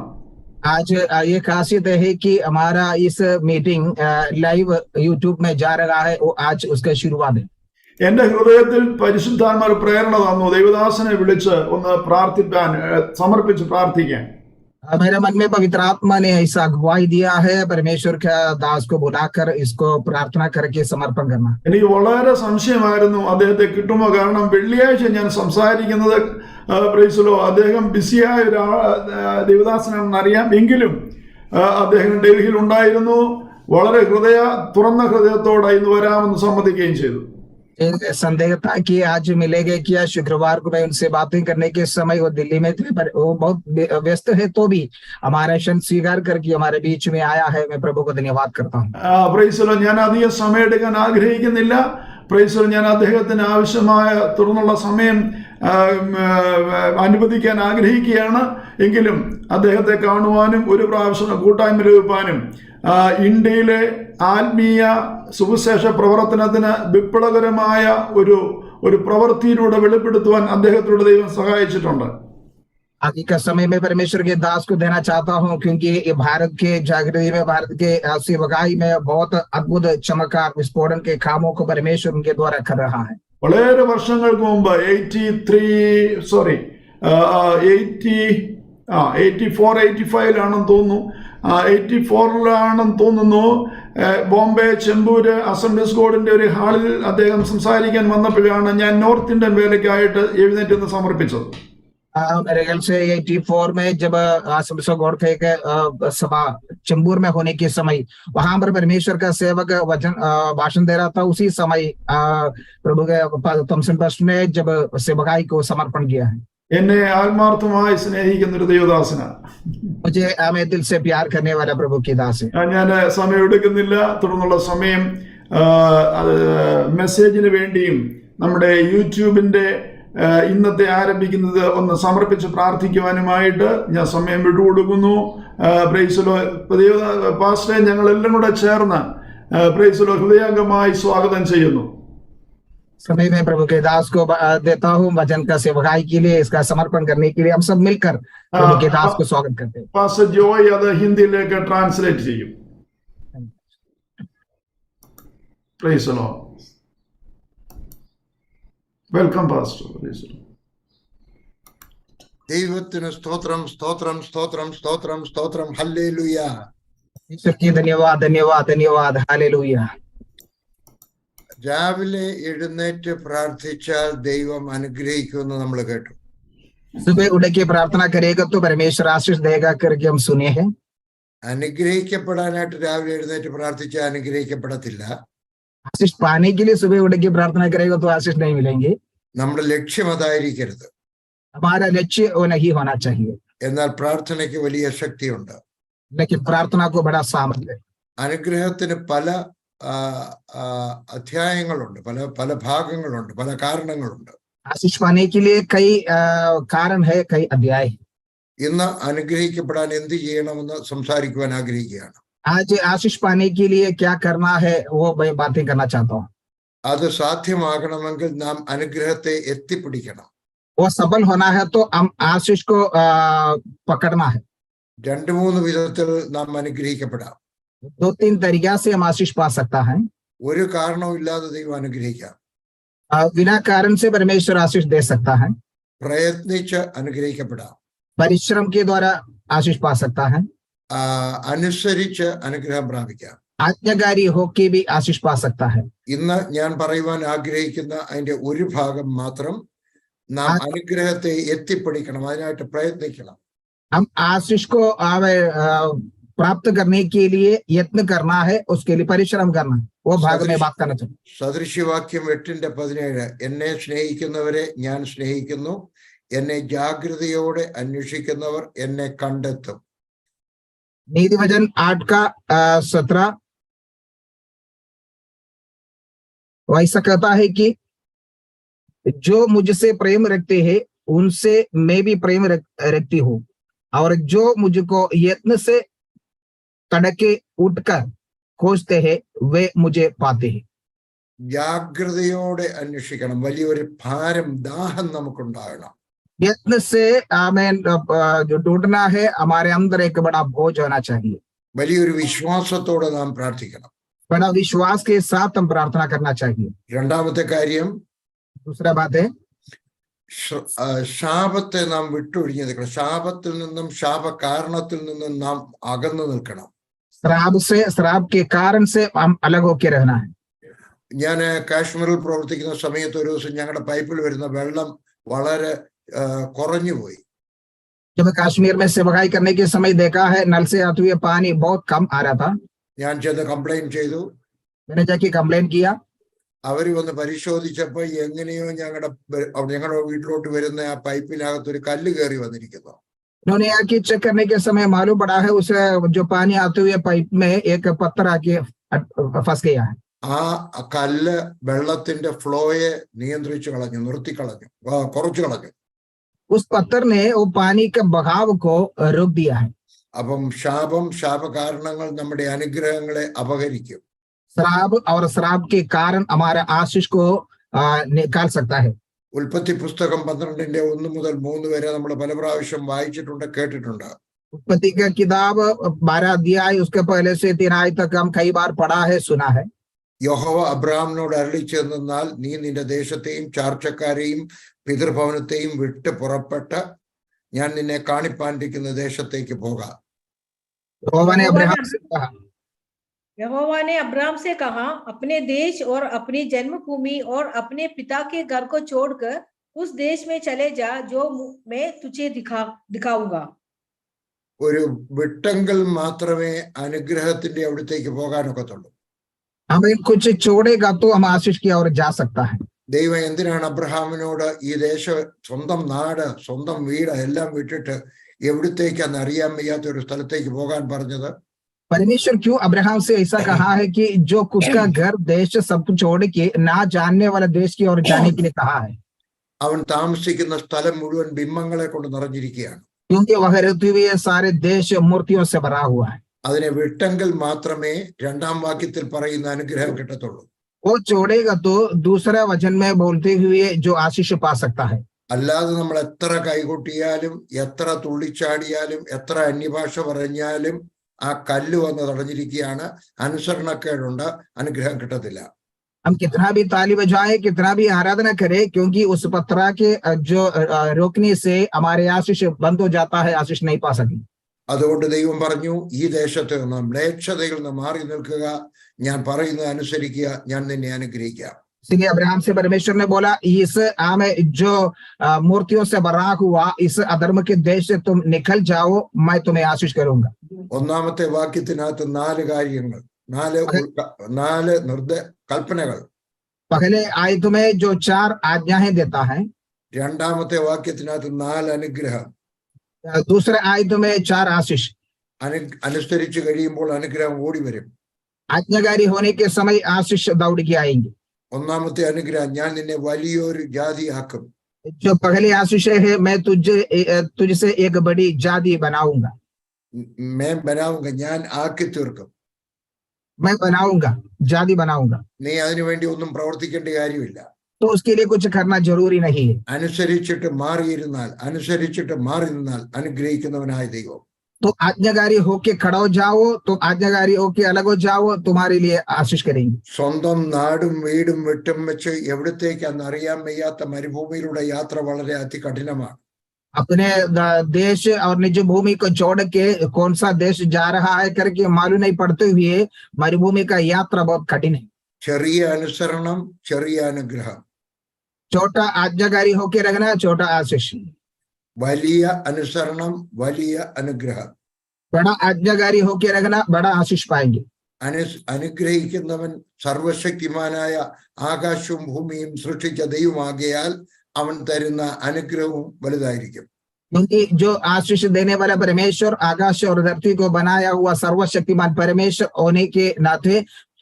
आज ये खासियत है कि हमारा इस मीटिंग लाइव यूट्यूब में जा रहा है, वो आज उसका शुरुआत है. എന്റെ ഹൃദയത്തിൽ പരിശുദ്ധാത്മാർ പ്രേരണ തന്നു ദൈവദാസനെ വിളിച്ച് ഒന്ന് പ്രാർത്ഥിക്കാൻ, സമർപ്പിച്ച് പ്രാർത്ഥിക്കാൻ. मेरे मन में पवित्र आत्मा ने ऐसा अगुवाई दिया है, परमेश्वर के दास को बुलाकर इसको प्रार्थना करके समर्पण करना. എനിക്ക് വളരെ സംശയമായിരുന്നു അദ്ദേഹത്തെ കിട്ടുമോ, കാരണം വെള്ളിയാഴ്ച ഞാൻ സംസാരിക്കുന്നത് പ്രൈസലോ അദ്ദേഹം ബിസിയായ ഒരു ദൈവദാസനാണെന്ന് അറിയാം. എങ്കിലും അദ്ദേഹം ഡൽഹിയിൽ ഉണ്ടായിരുന്നു. വളരെ തുറന്ന ഹൃദയത്തോടെ ഇന്ന് വരാമെന്ന് സമ്മതിക്കുകയും ചെയ്തു. संदेह था कि आज मिलेगा क्या. शुक्रवार को मैं उनसे बातें करने के समय वो दिल्ली में थे, पर वो बहुत व्यस्त है, तो भी हमारा क्षण स्वीकार करके हमारे बीच में आया है. मैं प्रभु को धन्यवाद करता हूँ. പ്രൈസലോ ഞാൻ അധികം സമയം എടുക്കാൻ ആഗ്രഹിക്കുന്നില്ല. പ്രൈസലോ ഞാൻ അദ്ദേഹത്തിന് ആവശ്യമായ തുറന്നുള്ള സമയം അനുവദിക്കാൻ ആഗ്രഹിക്കുകയാണ്. എങ്കിലും അദ്ദേഹത്തെ കാണുവാനും ഒരു പ്രാവശ്യം കൂട്ടായ്മ ലഭിക്കാനും ഇന്ത്യയിലെ ആത്മീയ സുവിശേഷ പ്രവർത്തനത്തിന് വിപ്ലവകരമായ ഒരു പ്രവൃത്തിയിലൂടെ വെളിപ്പെടുത്തുവാൻ അദ്ദേഹത്തിലൂടെ ദൈവം സഹായിച്ചിട്ടുണ്ട്. आगे का समय में परमेश्वर के दास को देना चाहता हूं, क्योंकि ये भारत के जागृति में, भारत के सेवकाई में बहुत अद्भुत चमत्कार विस्फोटन के कामों को परमेश्वर उनके द्वारा कर रहा है. വളരെ വർഷങ്ങൾക്ക് മുമ്പ് 84-85 തോന്നുന്നു, 84 തോന്നുന്നു, ബോംബെ ചെമ്പൂര് അസംബ്ലീസ് ഗോഡിന്റെ ഒരു ഹാളിൽ അദ്ദേഹം സംസാരിക്കാൻ വന്നപ്പോഴാണ് ഞാൻ നോർത്ത് ഇന്ത്യൻ വേലയ്ക്കായിട്ട് എഴുന്നേറ്റ് സമർപ്പിച്ചത്. मेरे ख्याल से 84 में जब गौड़ के सभा चंबूर में होने के समय वहां पर परमेश्वर का सेवक वचन भाषण दे रहा था. उसी समय प्रभु के थॉमसन पास्टर ने जब सेवकाई को समर्पण किया है. എന്നെ ആത്മാർത്ഥമായി സ്നേഹിക്കുന്ന ഒരു ദൈവദാസനാണ്. मुझे मैं दिल से प्यार करने वाला प्रभु की दास है. ഞാൻ സമയം എടുക്കുന്നില്ല. തുടർന്നുള്ള സമയം മെസ്സേജിന് വേണ്ടിയും നമ്മുടെ യൂട്യൂബിന്റെ ഇന്നത്തെ ആരംഭിക്കുന്നത് ഒന്ന് സമർപ്പിച്ച് പ്രാർത്ഥിക്കുവാനുമായിട്ട് ഞാൻ സമയം വിട്ടുകൊടുക്കുന്നു. പ്രൈസലോ പാസ്റ്ററെ ഞങ്ങൾ എല്ലാം കൂടെ ചേർന്ന് പ്രൈസലോ ഹൃദയാംഗമായി സ്വാഗതം ചെയ്യുന്നു. समय में प्रभु के दास को देता हूँ वचन का सेवकाई के लिए, इसका समर्पण करने के लिए हम सब मिलकर प्रभु के दास को स्वागत करते हैं. പാസ്റ്റർ ജോയ് അത് ഹിന്ദിയിലേക്ക് ട്രാൻസ്ലേറ്റ് ചെയ്യും. Price the Lord. Welcome pastor. Price the Lord. ദൈവത്തിന് സ്തോത്രം, സ്തോത്രം, സ്തോത്രം, സ്തോത്രം, സ്തോത്രം. ഹല്ലേലൂയ. ഈശ്വരക്ക് ധന്യവാദ്, ധന്യവാദ്, ധന്യവാദ്. ഹല്ലേലൂയ. രാവിലെ എഴുന്നേറ്റ് പ്രാർത്ഥിച്ചാൽ ദൈവം അനുഗ്രഹിക്കുമെന്ന് നമ്മൾ കേട്ടു. सुबह उठ के प्रार्थना करेगा तो परमेश्वर आशीष देगा करके हम सुने हैं. അനുഗ്രഹിക്കപ്പെടാനായിട്ട് രാവിലെ എഴുന്നേറ്റ് പ്രാർത്ഥിച്ചാൽ അനുഗ്രഹിക്കപ്പെടത്തില്ല. आशीष पाने के लिए सुबह उठ के प्रार्थना करेगा तो आशीष नहीं मिलेंगे. നമ്മുടെ ലക്ഷ്യം അതായിരിക്കരുത്. हमारा लक्ष्य वो नहीं होना चाहिए. എന്നാൽ പ്രാർത്ഥനയ്ക്ക് വലിയ ശക്തിയുണ്ട്. लेकिन प्रार्थना को बड़ा सामर्थ्य है. അനുഗ്രഹത്തിന് പല അധ്യായങ്ങളുണ്ട്, പല പല ഭാഗങ്ങളുണ്ട്, പല കാരണങ്ങളുണ്ട്. आशीष पाने के लिए कई कारण है, कई अध्याय है. ഇന്ന് അനുഗ്രഹിക്കപ്പെടാൻ എന്ത് ചെയ്യണമെന്ന് സംസാരിക്കുവാൻ ആഗ്രഹിക്കുകയാണ്. आज आशीष पाने के लिए क्या करना है वो मैं बातें करना चाहता हूँ. അത് സാധ്യമാകണമെങ്കിൽ നാം അനുഗ്രഹത്തെ എത്തിപ്പിടിക്കണം. वो सफल होना है तो हम आशीष को पकड़ना है. 2-3 വിധത്തിൽ നാം അനുഗ്രഹിക്കപ്പെടാം. 2-3 तरीका से हम आशीष पा सकता है. ഒരു കാരണവും ഇല്ലാതെ ദൈവം അനുഗ്രഹിക്കാം. बिना कारण से परमेश्वर आशीष दे सकता है. പ്രയത്നിച്ച് അനുഗ്രഹിക്കപ്പെടാം. परिश्रम के द्वारा आशीष पा सकता है. അനുസരിച്ച് അനുഗ്രഹം പ്രാപിക്കാം. आज्ञाकारी होके भी आशीष पा सकता है. ഇന്ന് ഞാൻ പറയുവാൻ ആഗ്രഹിക്കുന്ന അതിന്റെ ഒരു ഭാഗം മാത്രം, നാം അനുഗ്രഹത്തെ എത്തിപ്പിടിക്കണം, അതിനായിട്ട് പ്രയത്നിക്കണം. हम आशीष को प्राप्त करने के लिए यत्न करना है, उसके लिए परिश्रम करना है. वो भाग में बात करना चाहिए. സദൃശ്യവാക്യം 8:17 എന്നെ സ്നേഹിക്കുന്നവരെ ഞാൻ സ്നേഹിക്കുന്നു, എന്നെ ജാഗ്രതയോടെ അന്വേഷിക്കുന്നവർ എന്നെ കണ്ടെത്തും. नीति वचन 8:17 वैसा कहता है कि जो मुझसे प्रेम रखते हैं उनसे मैं भी प्रेम रखती हूँ, और जो मुझको यत्न से तड़के उठकर खोजते हैं वे मुझे पाते हैं. ജാഗ്രതയോടെ അന്വേഷിക്കണം. വലിയൊരു ഭാരം, ദാഹം നമുക്കുണ്ടാകണം. यत्न से हमें जो ढूंढना है, हमारे अंदर एक बड़ा बोझ होना चाहिए. വലിയൊരു വിശ്വാസത്തോടെ നാം പ്രാർത്ഥിക്കണം. बड़ा विश्वास के साथ हम प्रार्थना करना चाहिए. രണ്ടാമത്തെ കാര്യം, दूसरा बात है, ശാപത്തെ നാം വിട്ടൊഴിഞ്ഞ് നിൽക്കണം. ശാപത്തിൽ നിന്നും ശാപ കാരണത്തിൽ നിന്നും നാം അകന്നു നിൽക്കണം. श्राप के कारण से हम अलग होकर रहना है. ഞാൻ കാശ്മീരിൽ പ്രവർത്തിക്കുന്ന സമയത്ത് ഒരു ദിവസം ഞങ്ങളുടെ പൈപ്പിൽ വരുന്ന വെള്ളം വളരെ കുറഞ്ഞുപോയി. जब कश्मीर में सेवकाई करने के समय देखा है, नल से आते हुए पानी बहुत कम आ रहा था. ഞാൻ ചെന്ന് കംപ്ലൈന്റ് ചെയ്തു. मैंने जाके कंप्लेन किया. അവര് വന്ന് പരിശോധിച്ചപ്പോ എങ്ങനെയോ ഞങ്ങളുടെ വീട്ടിലോട്ട് വരുന്ന ആ പൈപ്പിനകത്ത് ഒരു കല്ല് കയറി വന്നിരിക്കുന്നു. उन्होंने आके चेक करने के समय मालूम पड़ा है उसे जो पानी आते हुए पाइप में एक पत्थर आके फंस गया है. ആ കല്ല് വെള്ളത്തിന്റെ ഫ്ലോയെ നിയന്ത്രിച്ചു കളഞ്ഞു, നിർത്തിക്കളഞ്ഞു, കുറച്ചു കളഞ്ഞു. उस पत्थर ने वो पानी के बहाव को रोक दिया है. അപ്പം ശാപ കാരണങ്ങൾ നമ്മുടെ അനുഗ്രഹങ്ങളെ അപഹരിക്കും. श्राप और श्राप के कारण हमारे आशीष को निकाल सकता है. ഉൽപ്പത്തി പുസ്തകം 12:1-3 വരെ നമ്മൾ പല പ്രാവശ്യം വായിച്ചിട്ടുണ്ട്, കേട്ടിട്ടുണ്ട്. उत्पत्ति का किताब 12 अध्याय उसके पहले से 3 आयत तक हम कई बार पढ़ा है, सुना है. യഹോവ അബ്രഹാമിനോട് അരുളിച്ചെന്നാൽ, നീ നിന്റെ ദേശത്തെയും ചാർച്ചക്കാരെയും പിതൃഭവനത്തെയും വിട്ട് പുറപ്പെട്ട് ഞാൻ നിന്നെ കാണിപ്പാനിരിക്കുന്ന ദേശത്തേക്ക് പോകാം. यहोवा ने अब्राहम से कहा, अपने देश और अपनी जन्मभूमि और अपने पिता के घर को छोड़कर उस देश में चले जा जो मैं तुझे दिखाऊंगा. ഒരു വിട്ടെങ്കിൽ മാത്രമേ അനുഗ്രഹത്തിന്റെ അവിടത്തേക്ക് പോകാനൊക്കത്തുള്ളൂ. हमें कुछ छोड़ेगा तो हम आशीष की ओर जा सकता है. ദൈവം എന്തിനാണ് അബ്രഹാമിനോട് ഈ സ്വന്തം നാട്, സ്വന്തം വീട് എല്ലാം വിട്ടിട്ട് എവിടത്തേക്കാന്ന് അറിയാൻ വയ്യാത്ത ഒരു സ്ഥലത്തേക്ക് പോകാൻ പറഞ്ഞത്? परमेश्वर क्यों अब्राहम से ऐसा कहा है कि जो खुद का घर, देश सब कुछ छोड़ के ना जानने वाला देश की ओर जाने के लिए कहा है? അവൻ താമസിക്കുന്ന സ്ഥലം മുഴുവൻ ബിംബങ്ങളെ കൊണ്ട് നിറഞ്ഞിരിക്കുകയാണ്. क्योंकि वह रहते हुए सारे देश मूर्तियों से भरा हुआ है. അതിനെ വിട്ടെങ്കിൽ മാത്രമേ രണ്ടാം വാക്യത്തിൽ പറയുന്ന അനുഗ്രഹം കിട്ടത്തുള്ളൂ. वो छोड़ेगा तो दूसरा वचन में बोलते हुए जो आशीष पा सकता है. അല്ലാതെ നമ്മൾ എത്ര കൈകൊട്ടിയാലും, എത്ര തുള്ളിച്ചാടിയാലും, എത്ര അന്യഭാഷ പറഞ്ഞാലും ആ കല്ല് വന്ന് തടഞ്ഞിരിക്കുകയാണ്. അനുസരണക്കേടുണ്ട്, അനുഗ്രഹം കിട്ടത്തില്ല. हम कितना भी ताली बजाएं, कितना भी आराधना करें, क्योंकि उस पत्थर के जो रोकने से हमारे आशीष बंद हो जाता है, आशीष नहीं पा सकें. അതുകൊണ്ട് ദൈവം പറഞ്ഞു, ഈ ദേശത്ത് നിന്ന് മ്ലേച്ഛതയിൽ നിന്ന് മാറി നിൽക്കുക, ഞാൻ പറയുന്നത് അനുസരിക്കുക, ഞാൻ നിന്നെ അനുഗ്രഹിക്കാം. इसलिए अब्राहम से परमेश्वर ने बोला, इस आमे जो मूर्तियों से भरा हुआ इस अधर्म के देश से तुम निकल जाओ, मैं तुम्हें आशीष करूंगा. ഒന്നാമത്തെ വാക്യത്തിനകത്ത് 4 കാര്യങ്ങൾ, 4 കൽപ്പനകൾ. पहले आयत में जो 4 आज्ञाएं देता है. രണ്ടാമത്തെ വാക്യത്തിനകത്ത് 4 അനുഗ്രഹം. दूसरे आयत में 4 आशीष. അനുസരിച്ച് കഴിയുമ്പോൾ അനുഗ്രഹം ഓടി വരും. आज्ञाकारी होने के समय आशीष दौड़ के आएंगे. ഒന്നാമത്തെ അനുഗ്രഹം, ഞാൻ നിന്നെ വലിയൊരു ജാതിയാക്കും. जो पहले आशीष है, मैं तुझसे एक बड़ी जाति बनाऊंगा. मैं बनाऊंगा, ഞാൻ ആക്കി തീർക്കും. मैं बनाऊंगा, जाति बनाऊंगा. നീ അതിനുവേണ്ടി ഒന്നും പ്രവർത്തിക്കേണ്ട കാര്യമില്ല. तो उसके लिए कुछ करना जरूरी नहीं है. അനുസരിച്ചിട്ട് മാറി നിന്നാൽ അനുഗ്രഹിക്കുന്നവനായ ദൈവം. तो आज्ञाकारी होके खड़ा हो जाओ, तो आज्ञाकारी होके अलग हो जाओ, तुम्हारे लिए आशीष करेंगे. സ്വന്തം നാടും വീടും വിട്ടും വെച്ച് എവിടത്തേക്കാന്ന് അറിയാൻ വയ്യാത്ത മരുഭൂമിയിലൂടെ യാത്ര വളരെ അതികഠിനമാണ്. अपने देश और निज भूमि को छोड़ के कौन सा देश जा रहा है करके मालूम नहीं पड़ते हुए मरुभूमि का यात्रा बहुत कठिन है. ചെറിയ അനുസരണം, ചെറിയ അനുഗ്രഹം. छोटा आज्ञाकारी होके रखना, छोटा आशीष. വലിയ അനുസരണം, വലിയ അനുഗ്രഹം. बड़ा आज्ञाकारी होके रखना, बड़ा आशीष पाएंगे. അനുഗ്രഹിക്കുന്നവൻ സർവശക്തിമാനായ ആകാശവും ഭൂമിയും സൃഷ്ടിച്ച ദൈവമാകയാൽ അവൻ തരുന്ന അനുഗ്രഹവും വലുതായിരിക്കും. क्योंकि जो आशीष देने वाला परमेश्वर, आकाश और धरती को बनाया हुआ सर्वशक्तिमान परमेश्वर होने के नाते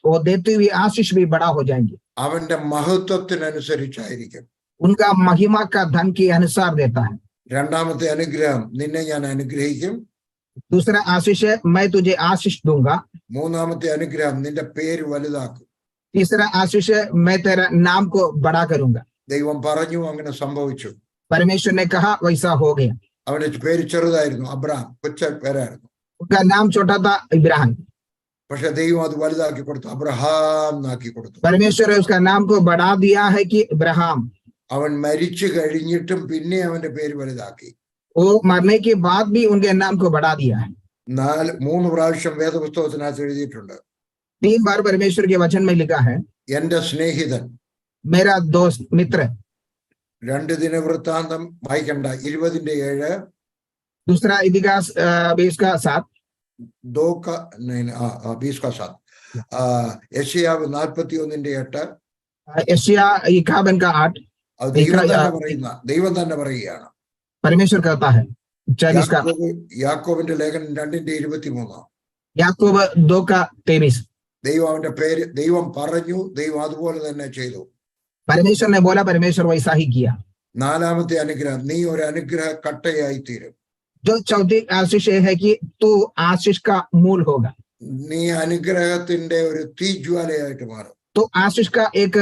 वो देते हुए आशीष भी बड़ा हो जाएंगे. അവന്റെ മഹത്വത്തിനനുസരിച്ചായിരിക്കും. उनका महिमा का धन के अनुसार देता है। രണ്ടാമത്തെ അനുഗ്രഹം, നിന്നെ ഞാൻ അനുഗ്രഹിക്കും. दूसरा आशीष है, मैं तुझे आशीष दूंगा। മൂന്നാമത്തെ അനുഗ്രഹം, നിന്റെ പേര് വലുതാക്കും. तीसरा आशीष है, मैं तेरा नाम को बड़ा करूंगा। ദൈവം പറഞ്ഞു, അങ്ങനെ സംഭവിച്ചു. परमेश्वर ने कहा, वैसा हो गया। അവന്റെ പേര് ചെറുതായിരുന്നു, അബ്രഹാം, കൊച്ച പേരായിരുന്നു. उनका नाम छोटा था, इब्राहिम। പക്ഷെ ദൈവം അത് വലുതാക്കി കൊടുത്തു, അബ്രഹാം എന്നാക്കി കൊടുത്തു. परमेश्वर ने उसका नाम को बढ़ा दिया है कि इब्राहिम। അവൻ മരിച്ചു കഴിഞ്ഞിട്ടും പിന്നെ അവന്റെ പേര് വലുതാക്കി. वो मरने के बाद भी उनके नाम को बढ़ा दिया है। 3 പ്രാവശ്യം വേദപുസ്തകത്തിനകത്ത് എഴുതിയിട്ടുണ്ട്, 3 बार परमेश्वर के वचन में लिखा है, എന്റെ സ്നേഹിതൻ. मेरा दोस्त, मित्र। 2 ദിനവൃത്താന്തം വായിക്കണ്ട, 20:7. दूसरा इतिहास 20:7। 20:7. യെശയ്യാവ് 41:8. यशायाह 51 का 8। അത് ദൈവം തന്നെ പറയുകയാണ്. परमेश्वर कहता है 40 का। യാക്കോബിന്റെ ലേഖനം 2:23. याकूब 2 का 23। ദൈവം അവന്റെ പേര്, ദൈവം പറഞ്ഞു, ദൈവം അതുപോലെ തന്നെ ചെയ്തു. परमेश्वर ने बोला, परमेश्वर वैसा ही किया। 4ാമത്തെ അനുഗ്രഹം, നീ ഒരു അനുഗ്രഹ കട്ടയായി തീരും. जो चौथी आशीष है कि तू आशीष का मूल होगा। നീ അനുഗ്രഹത്തിന്റെ ഒരു തീജ്വാലയായിട്ട് മാറും. तो आशीष का एक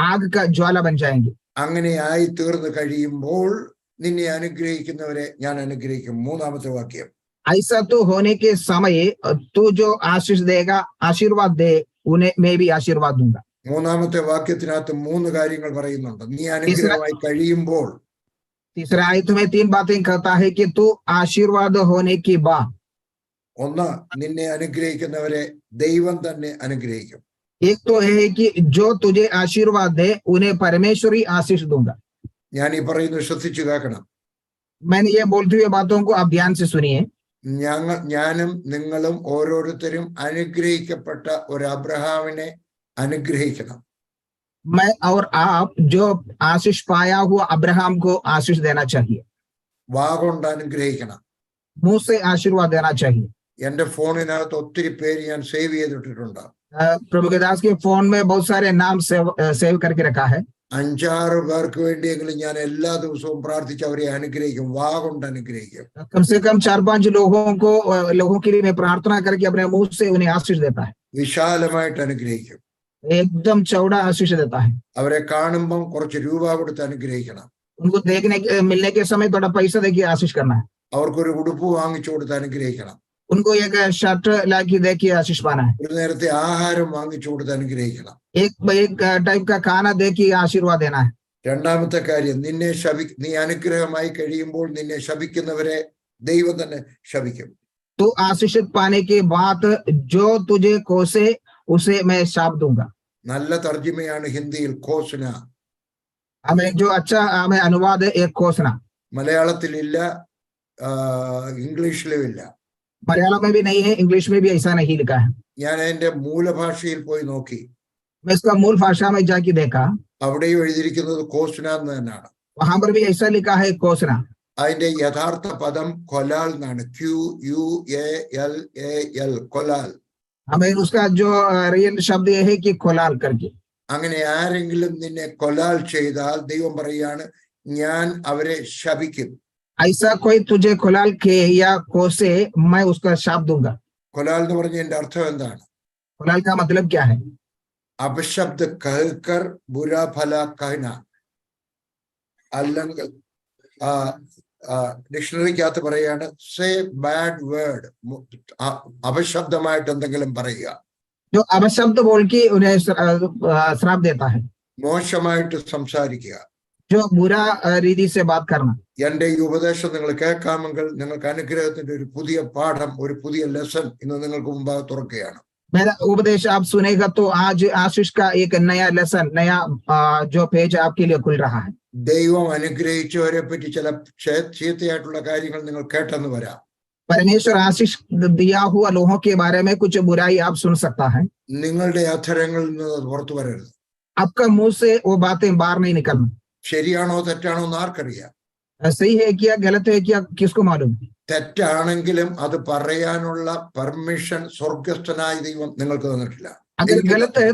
आग का ज्वाला बन जाएंगे। അങ്ങനെ ആയി തീർന്നു കഴിയുമ്പോൾ നിന്നെ അനുഗ്രഹിക്കുന്നവരെ ഞാൻ അനുഗ്രഹിക്കും. 3ാമത്തെ വാക്യം, ऐसा तो होने के समय तू जो आशीष देगा, आशीर्वाद दे, उन्हें मैं भी आशीर्वाद दूंगा। 3ാമത്തെ വാക്യത്തിനകത്ത് 3 കാര്യങ്ങൾ പറയുന്നുണ്ട്. നീ അനുഗ്രഹമായി കഴിയുമ്പോൾ. तीसरा आयत में 3 बातें कहता है कि तू आशीर्वाद होने के बाद। 1, നിന്നെ അനുഗ്രഹിക്കുന്നവരെ ദൈവം തന്നെ അനുഗ്രഹിക്കും. एक तो है कि जो तुझे आशीर्वाद दे, उन्हें परमेश्वर ही आशीष दूंगा। ഞാൻ ഈ പറയുന്നത് ശ്രദ്ധിച്ചു കേൾക്കണം. मैंने ये बोलते हुए बातों को आप ध्यान से सुनिए। ഞാനും നിങ്ങളും ഓരോരുത്തരും അനുഗ്രഹിക്കപ്പെട്ട ഒരു അബ്രഹാമിനെ അനുഗ്രഹിക്കണം. मैं और आप जो आशीष पाया हुआ अब्राहम को आशीष देना चाहिए। വാഗൊണ്ട് അനുഗ്രഹിക്കണം. मुंह से आशीर्वाद देना चाहिए। എന്റെ ഫോണിനകത്ത് ഒത്തിരി പേര് ഞാൻ സേവ് ചെയ്തിട്ടിട്ടുണ്ട്. प्रभु के दास के फोन में बहुत सारे नाम सेव करके रखा है। 5-6 പേർക്ക് വേണ്ടിയെങ്കിലും ഞാൻ എല്ലാ ദിവസവും പ്രാർത്ഥിച്ച് അവരെ അനുഗ്രഹിക്കും. വാഗൊണ്ട് അനുഗ്രഹിക്കും. कम से कम 4-5 लोगों के लिए मैं प्रार्थना करके अपने मुंह से उन्हें आशीष देता है। വിശാലമായിട്ട് അനുഗ്രഹിക്കും. एकदम चौड़ा आशीष देता है। അവരെ കാണുമ്പം കുറച്ച് രൂപ കൊടുത്ത് അനുഗ്രഹിക്കണം. उनको मिलने के समय थोड़ा पैसा देके आशीष करना है। അവർക്കൊരു ഉടുപ്പ് വാങ്ങിച്ചു കൊടുത്ത് അനുഗ്രഹിക്കണം. उनको एक शर्ट लाके देके आशीष पाना है। ഒരു നേരത്തെ ആഹാരം വാങ്ങിച്ചു കൊടുത്ത് അനുഗ്രഹിക്കണം. एक टाइप का खाना देके आशीर्वाद देना है। 2ാമത്തെ കാര്യം, നീ അനുഗ്രഹമായി കഴിയുമ്പോൾ നിന്നെ ശപിക്കുന്നവരെ ദൈവം തന്നെ ശപിക്കും. तो आशीषित पाने के बाद जो तुझे कोसे, उसे मैं शाप दूंगा। നല്ല തർജ്ജിമയാണ് ഹിന്ദിയിൽ ഘോഷണ. हमें जो अच्छा हमें अनुवाद है, एक घोषणा। മലയാളത്തിലില്ല, ഇംഗ്ലീഷിലും ഇല്ല. मलयालम में भी नहीं है, इंग्लिश में भी ऐसा नहीं लिखा है। ഞാൻ അതിന്റെ മൂലഭാഷയിൽ പോയി നോക്കി. मैं इसका मूल भाषा में जाके देखा, അവിടെയും എഴുതിയിരിക്കുന്നത് ഘോഷണ എന്ന് തന്നെയാണ്. वहां पर भी ऐसा लिखा है घोषणा। അതിന്റെ യഥാർത്ഥ പദം കൊലാൽ എന്നാണ്. QUALAL, കൊലാൽ. हमें उसका जो रियल शब्द ये है कि कोलाल करके। അങ്ങനെ ആരെങ്കിലും നിന്നെ കൊലാൽ ചെയ്താൽ ദൈവം പറയാണ്, ഞാൻ അവരെ ശപിക്കും. ऐसा कोई तुझे कोलाल के या कोसे, मैं उसका शाप दूंगा। കൊലാൽ എന്ന് പറഞ്ഞതിന്റെ അർത്ഥം എന്താണ്? कोलाल का मतलब क्या है? अपशब्द कहकर बुरा भला कहना. അല്ലെങ്കിൽ ഡിക്ഷണറിക്കകത്ത് പറയാണ്, സേ ബാഡ് വേർഡ്, അപശബ്ദമായിട്ട് എന്തെങ്കിലും പറയുക. जो अपशब्द बोल के उन्हें श्राप देता है। മോശമായിട്ട് സംസാരിക്കുക. जो बुरा रीति से बात करना। എന്റെ ഈ ഉപദേശം നിങ്ങൾ കേൾക്കാമെങ്കിൽ നിങ്ങൾക്ക് അനുഗ്രഹത്തിന്റെ ഒരു പുതിയ പാഠം, ഒരു പുതിയ ലെസൺ ഇന്ന് നിങ്ങൾക്ക് മുമ്പാകെ തുറക്കുകയാണ്. मेरा उपदेश आप सुनेगा तो आज आशीष का एक नया लेसन, नया जो पेज आपके लिए खुल रहा है। ദൈവം അനുഗ്രഹിച്ചവരെ പറ്റി ചില ചീത്തയായിട്ടുള്ള കാര്യങ്ങൾ നിങ്ങൾ കേട്ടെന്ന് വരാം. परमेश्वर आशीष दिया हुआ लोगों के बारे में कुछ बुराई आप सुन सकता है। നിങ്ങളുടെ അധരങ്ങളിൽ നിന്ന് അത് പുറത്തു വരരുത്. आपका मुंह से वो बातें बाहर नहीं निकलना। ശരിയാണോ തെറ്റാണോ എന്ന് ആർക്കറിയാം? सही है क्या गलत है क्या, किसको मालूम? തെറ്റാണെങ്കിലും അത് പറയാനുള്ള പെർമിഷൻ സ്വർഗസ്ഥനായ ദൈവം നിങ്ങൾക്ക് തന്നിട്ടില്ല. अगर गलत है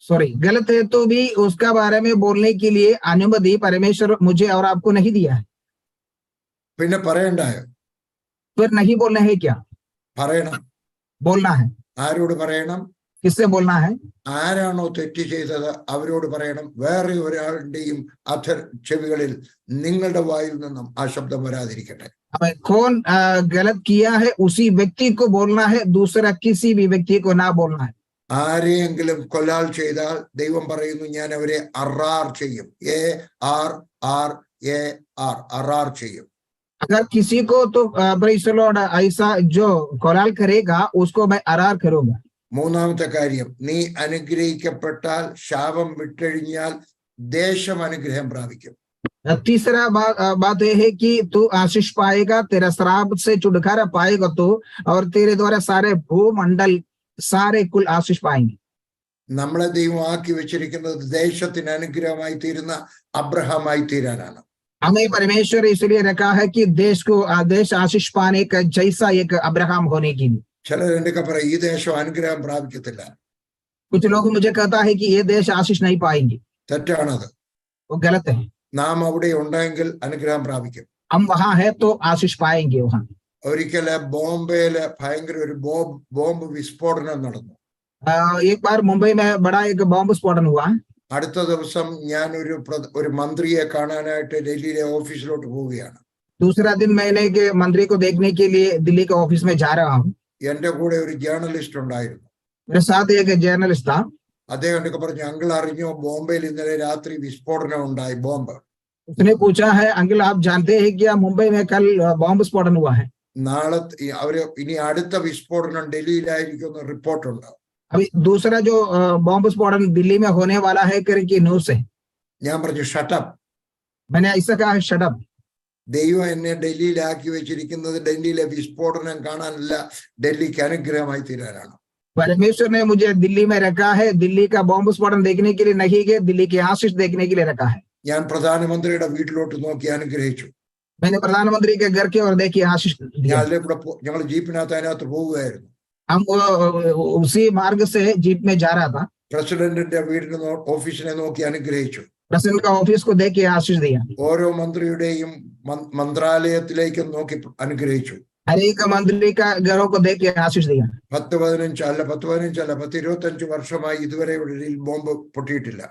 सॉरी गलत है तो भी उसका बारे में बोलने के लिए अनुमति परमेश्वर मुझे और आपको नहीं दिया है, പിന്നെ പറയണ്ടായോ? फिर नहीं बोलना है क्या? പറയണം. बोलना है. ആരോട് പറയണം? किससे बोलना है? ആരാണോ തെറ്റ് ചെയ്തത് അവരോട് പറയണം. വേറെ ഒരാളുടെയും ചെവികളിൽ നിങ്ങളുടെ വായിൽ നിന്നും ആ ശബ്ദം വരാതിരിക്കട്ടെ. कौन गलत किया है उसी व्यक्ति को बोलना है, दूसरा किसी भी व्यक्ति को ना बोलना है. ആരെയെങ്കിലും കൊല്ലാൽ ചെയ്താൽ ദൈവം പറയുന്നു ഞാൻ അവരെ അറാർ ചെയ്യും. അറാർ ചെയ്യും. अगर किसी को तो प्रेज़ द लॉर्ड ऐसा जो कोलाल करेगा उसको मैं अरार करूंगा. മൂന്നാമത്തെ കാര്യം, നീ അനുഗ്രഹിക്കപ്പെട്ടാൽ ശാപം വിട്ടഴിഞ്ഞാൽ ദേശം അനുഗ്രഹം പ്രാപിക്കും. तीसरा बात यह है कि तू आशीष पाएगा, तेरा श्राप से छुटकारा पाएगा तू, और तेरे द्वारा सारे भूमंडल सारे कुल आशीष पाएंगे. നമ്മളെ ദൈവം ആക്കി വെച്ചിരിക്കുന്നത് ദേശത്തിന് അനുഗ്രഹമായി തീരുന്ന അബ്രഹാമായി തീരാനാണ്. हमें परमेश्वर इसलिए रखा है कि देश को देश आशीष पाने का जैसा एक अब्राहम होने की. ചിലർ എന്തൊക്കെ പറയും, ഈ ദേശം അനുഗ്രഹം പ്രാപിക്കത്തില്ല. कुछ लोग मुझे कहता है कि ये देश आशीष नहीं पाएंगे. തെറ്റാണത്. वो गलत है. നാം അവിടെ ഉണ്ടെങ്കിൽ അനുഗ്രഹം പ്രാപിക്കും. हम वहां है तो आशीष पाएंगे वहां. ഒരിക്കല് ബോംബെയില് ഭയങ്കര ഒരു ബോംബ് വിസ്ഫോടനം നടന്നു. एक बार मुंबई में बड़ा एक बॉम्ब स्फोटन हुआ. അടുത്ത ദിവസം ഞാൻ ഒരു മന്ത്രിയെ കാണാനായിട്ട് ഡൽഹിയിലെ ഓഫീസിലോട്ട് പോവുകയാണ്. दूसरा दिन मैंने के मंत्री को देखने के लिए दिल्ली के ऑफिस में जा रहा हूँ. എന്റെ കൂടെ ഒരു ജേർണലിസ്റ്റ് ഉണ്ടായിരുന്നു. मेरे साथ एक जर्नलिस्ट था. അദ്ദേഹം എന്നൊക്കെ പറഞ്ഞു, അങ്കിൾ അറിഞ്ഞോ ബോംബെയിൽ ഇന്നലെ രാത്രി വിസ്ഫോടനം ഉണ്ടായി, ബോംബ്. उसने पूछा है, अंकल आप जानते हैं क्या मुंबई में कल बॉम्ब स्फोटन हुआ है? നാളെ അവര് ഇനി അടുത്ത വിസ്ഫോടനം ഡൽഹിയിലായിരിക്കും എന്ന് റിപ്പോർട്ടുണ്ട്. अभी दूसरा जो बॉम्ब स्फोटन दिल्ली में होने वाला है करके न्यूज़ है. ഞാൻ പറഞ്ഞു ഷട്ടപ്പ്. मैंने ऐसा कहा है शट अप. ദൈവം എന്നെ ഡൽഹിയിലാക്കി വെച്ചിരിക്കുന്നത് ഡൽഹിയിലെ വിസ്ഫോടനം കാണാനല്ല, ഡൽഹിക്ക് അനുഗ്രഹമായി തീരാനാണ്. परमेश्वर ने मुझे दिल्ली में रखा है, दिल्ली का बॉम्ब स्फोटन देखने के लिए नहीं है, दिल्ली के आशीष देखने के लिए रखा है. ഞാൻ പ്രധാനമന്ത്രിയുടെ വീട്ടിലോട്ട് നോക്കി അനുഗ്രഹിച്ചു. मैंने प्रधानमंत्री के घर के और देखिए आशीष दिया. ഞാൻ അതിലെ കൂടെ ഞങ്ങൾ ജീപ്പിനകത്ത് അതിനകത്ത് പോവുകയായിരുന്നു. हम उसी मार्ग से जीप में जा रहा था. പ്രസിഡന്റിന്റെ വീടിന് ഓഫീസിനെ നോക്കി അനുഗ്രഹിച്ചു. प्रेसिडेंट का ऑफिस को देख के आशीष दिया. ഓരോ മന്ത്രിയുടെയും മന്ത്രാലയത്തിലേക്കും നോക്കി അനുഗ്രഹിച്ചു. हर एक मंत्री का घरों को देख के आशीष दिया. 10-15 വർഷമായി ഇതുവരെ ഇവിടെ ബോംബ് പൊട്ടിയിട്ടില്ല.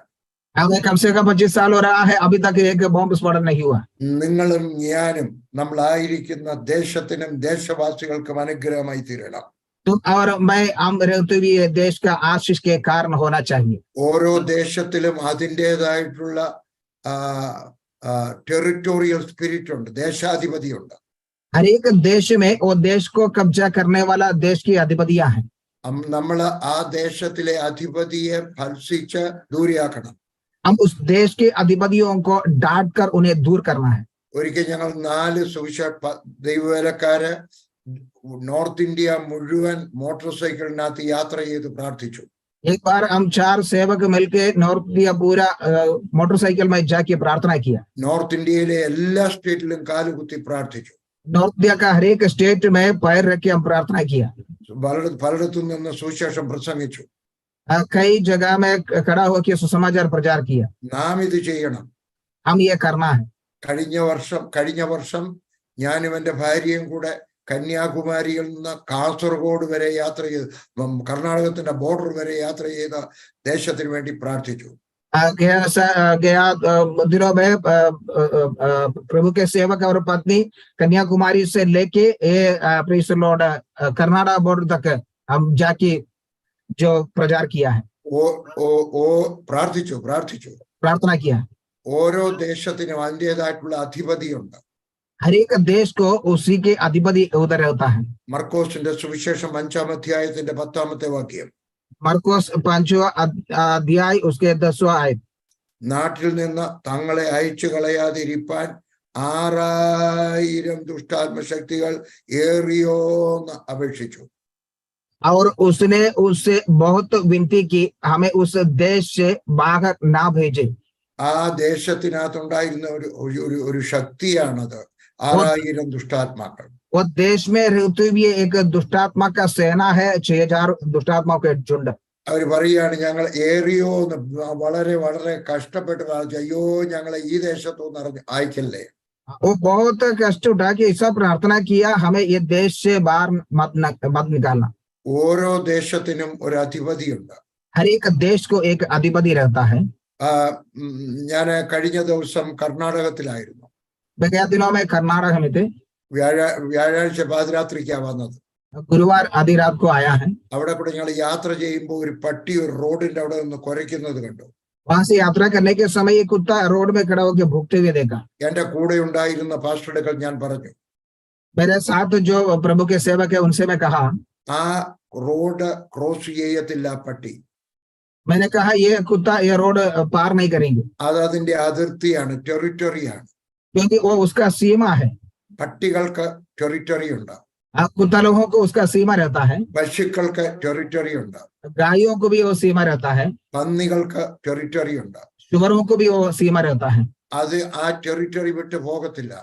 हमें कम से कम 25 साल हो रहा है, अभी तक एक बॉम्ब स्फोटन नहीं हुआ. നിങ്ങളും ഞാനും നമ്മളായിരിക്കുന്ന ദേശത്തിനും ദേശവാസികൾക്കും അനുഗ്രഹമായി തീരണം. तुम और मैं हम रहते हुए देश का आशीष के कारण होना चाहिए. ഓരോ ദേശത്തിലും അതിൻ്റെതായിട്ടുള്ള ടെറിട്ടോറിയൽ സ്പിരിറ്റ് ഉണ്ട്, ദേശാധിപതിയുണ്ട്. हर एक देश में वो देश को कब्जा करने वाला देश की अधिपतियां हैं. നമ്മൾ ആ ദേശത്തിലെ അധിപതിയെ ഭത്സിച്ച് ദൂരെയാക്കണം. हम उस देश के अधिपतियों को डांट कर उन्हें दूर करना है. ഒരിക്കൽ ഞങ്ങൾ 4 ദൈവവേലക്കാര് നോർത്ത് ഇന്ത്യ മുഴുവൻ മോട്ടോർ സൈക്കിളിനകത്ത് യാത്ര ചെയ്ത് പ്രാർത്ഥിച്ചു. एक बार हम 4 सेवक मिलके नॉर्थ इंडिया पूरा मोटरसाइकिल में जाके प्रार्थना किया. നോർത്ത് ഇന്ത്യയിലെ എല്ലാ സ്റ്റേറ്റിലും കാലുകുത്തി പ്രാർത്ഥിച്ചു. नॉर्थ इंडिया का हर एक स्टेट में पैर रख के हम प्रार्थना किया. പലയിടത്തു നിന്ന് സുവിശേഷം പ്രസംഗിച്ചു. कई जगह में खड़ा होकर सुसमाचार प्रचार किया. നാം ഇത് ചെയ്യണം. हम ये करना है. കഴിഞ്ഞ വർഷം ഞാനും എൻ്റെ ഭാര്യയും കൂടെ കന്യാകുമാരിയിൽ നിന്ന് കാസർഗോഡ് വരെ യാത്ര ചെയ്ത് കർണാടകത്തിന്റെ ബോർഡർ വരെ യാത്ര ചെയ്ത ദേശത്തിന് വേണ്ടി പ്രാർത്ഥിച്ചു. गया दिनों में प्रभु के सेवक और पत्नी कन्याकुमारी से लेके praise the Lord Karnataka border तक हम जाके जो प्रचार किया है. प्रार्थना किया. ഓരോ ദേശത്തിനും അതിൻ്റെതായിട്ടുള്ള അധിപതിയുണ്ട്. हर एक देश को उसी के अधिपति उधर होता है. മർക്കോസിന്റെ സുവിശേഷം 5-ാം അധ്യായത്തിന്റെ 10-ാമത്തെ വാക്യം. मरकोस 5वां अध्याय उसके 10वां आयत. നാട്ടിൽ നിന്ന് തങ്ങളെ അയച്ചു കളയാതിരിപ്പാൻ 6000 ദുഷ്ടാത്മശക്തികൾ ഏറിയോന്ന് അപേക്ഷിച്ചു. और उसने उससे बहुत विनती की हमें उस देश से बाहर ना भेजे. ആ ദേശത്തിനകത്തുണ്ടായിരുന്ന ഒരു ശക്തിയാണത് 6000 ദുഷ്ടാത്മാക്കൾ. वो देश में रहते हुए एक दुष्टात्मा का सेना है, 6000 दुष्टात्माओं के झुंड. അവർ പറയുകയാണ് ഞങ്ങൾ ഏറിയോ എന്ന് വളരെ വളരെ കഷ്ടപ്പെട്ട് പ്രാർത്ഥിച്ചു. അയ്യോ ഞങ്ങളെ ഈ ദേശത്തൊന്നും അയക്കല്ലേ. वो बहुत कष्ट उठा के ऐसा प्रार्थना किया, हमें ये देश से बाहर मत निकालना. ഓരോ ദേശത്തിനും ഒരു അധിപതിയുണ്ട്. हर एक देश को एक अधिपति रहता है. ഞാൻ കഴിഞ്ഞ ദിവസം കർണാടകത്തിലായിരുന്നു. गया दिनों में कर्नाटक में थे. വ്യാഴാഴ്ച പാതിരാത്രിക്കാ വന്നത്. गुरुवार आधी रात को आया है. അവിടെ കൂടെ ഞങ്ങൾ യാത്ര ചെയ്യുമ്പോൾ ഒരു പട്ടി ഒരു റോഡിന്റെ അവിടെ നിന്ന് കുരയ്ക്കുന്നത് കണ്ടു. वहां से यात्रा करने के समय ये कुत्ता रोड में खड़ा होकर भूखते हुए देखा. എന്റെ കൂടെ ഉണ്ടായിരുന്ന പാസ്റ്ററുടെ ഞാൻ പറഞ്ഞു, मेरे साथ जो प्रभु के सेवक है उनसे मैं कहा, ആ റോഡ് ക്രോസ് ചെയ്യത്തില്ല പട്ടി. मैंने कहा ये कुत्ता ये रोड पार नहीं करेंगे. അത് അതിന്റെ അതിർത്തിയാണ്, ടെറിറ്ററിയാണ്. क्योंकि वो उसका सीमा है. പട്ടികൾക്ക് ടെറിറ്ററി ഉണ്ട്. कुत्ता लोगों को उसका सीमा रहता है. പശുക്കൾക്ക് ടെറിറ്ററി ഉണ്ട്. गायों को भी वो सीमा रहता है. പന്നികൾക്ക് ടെറിറ്ററി ഉണ്ട്. शुअरों को भी वो सीमा रहता है. അത് ആ ടെറിറ്ററി വിട്ട് പോകത്തില്ല.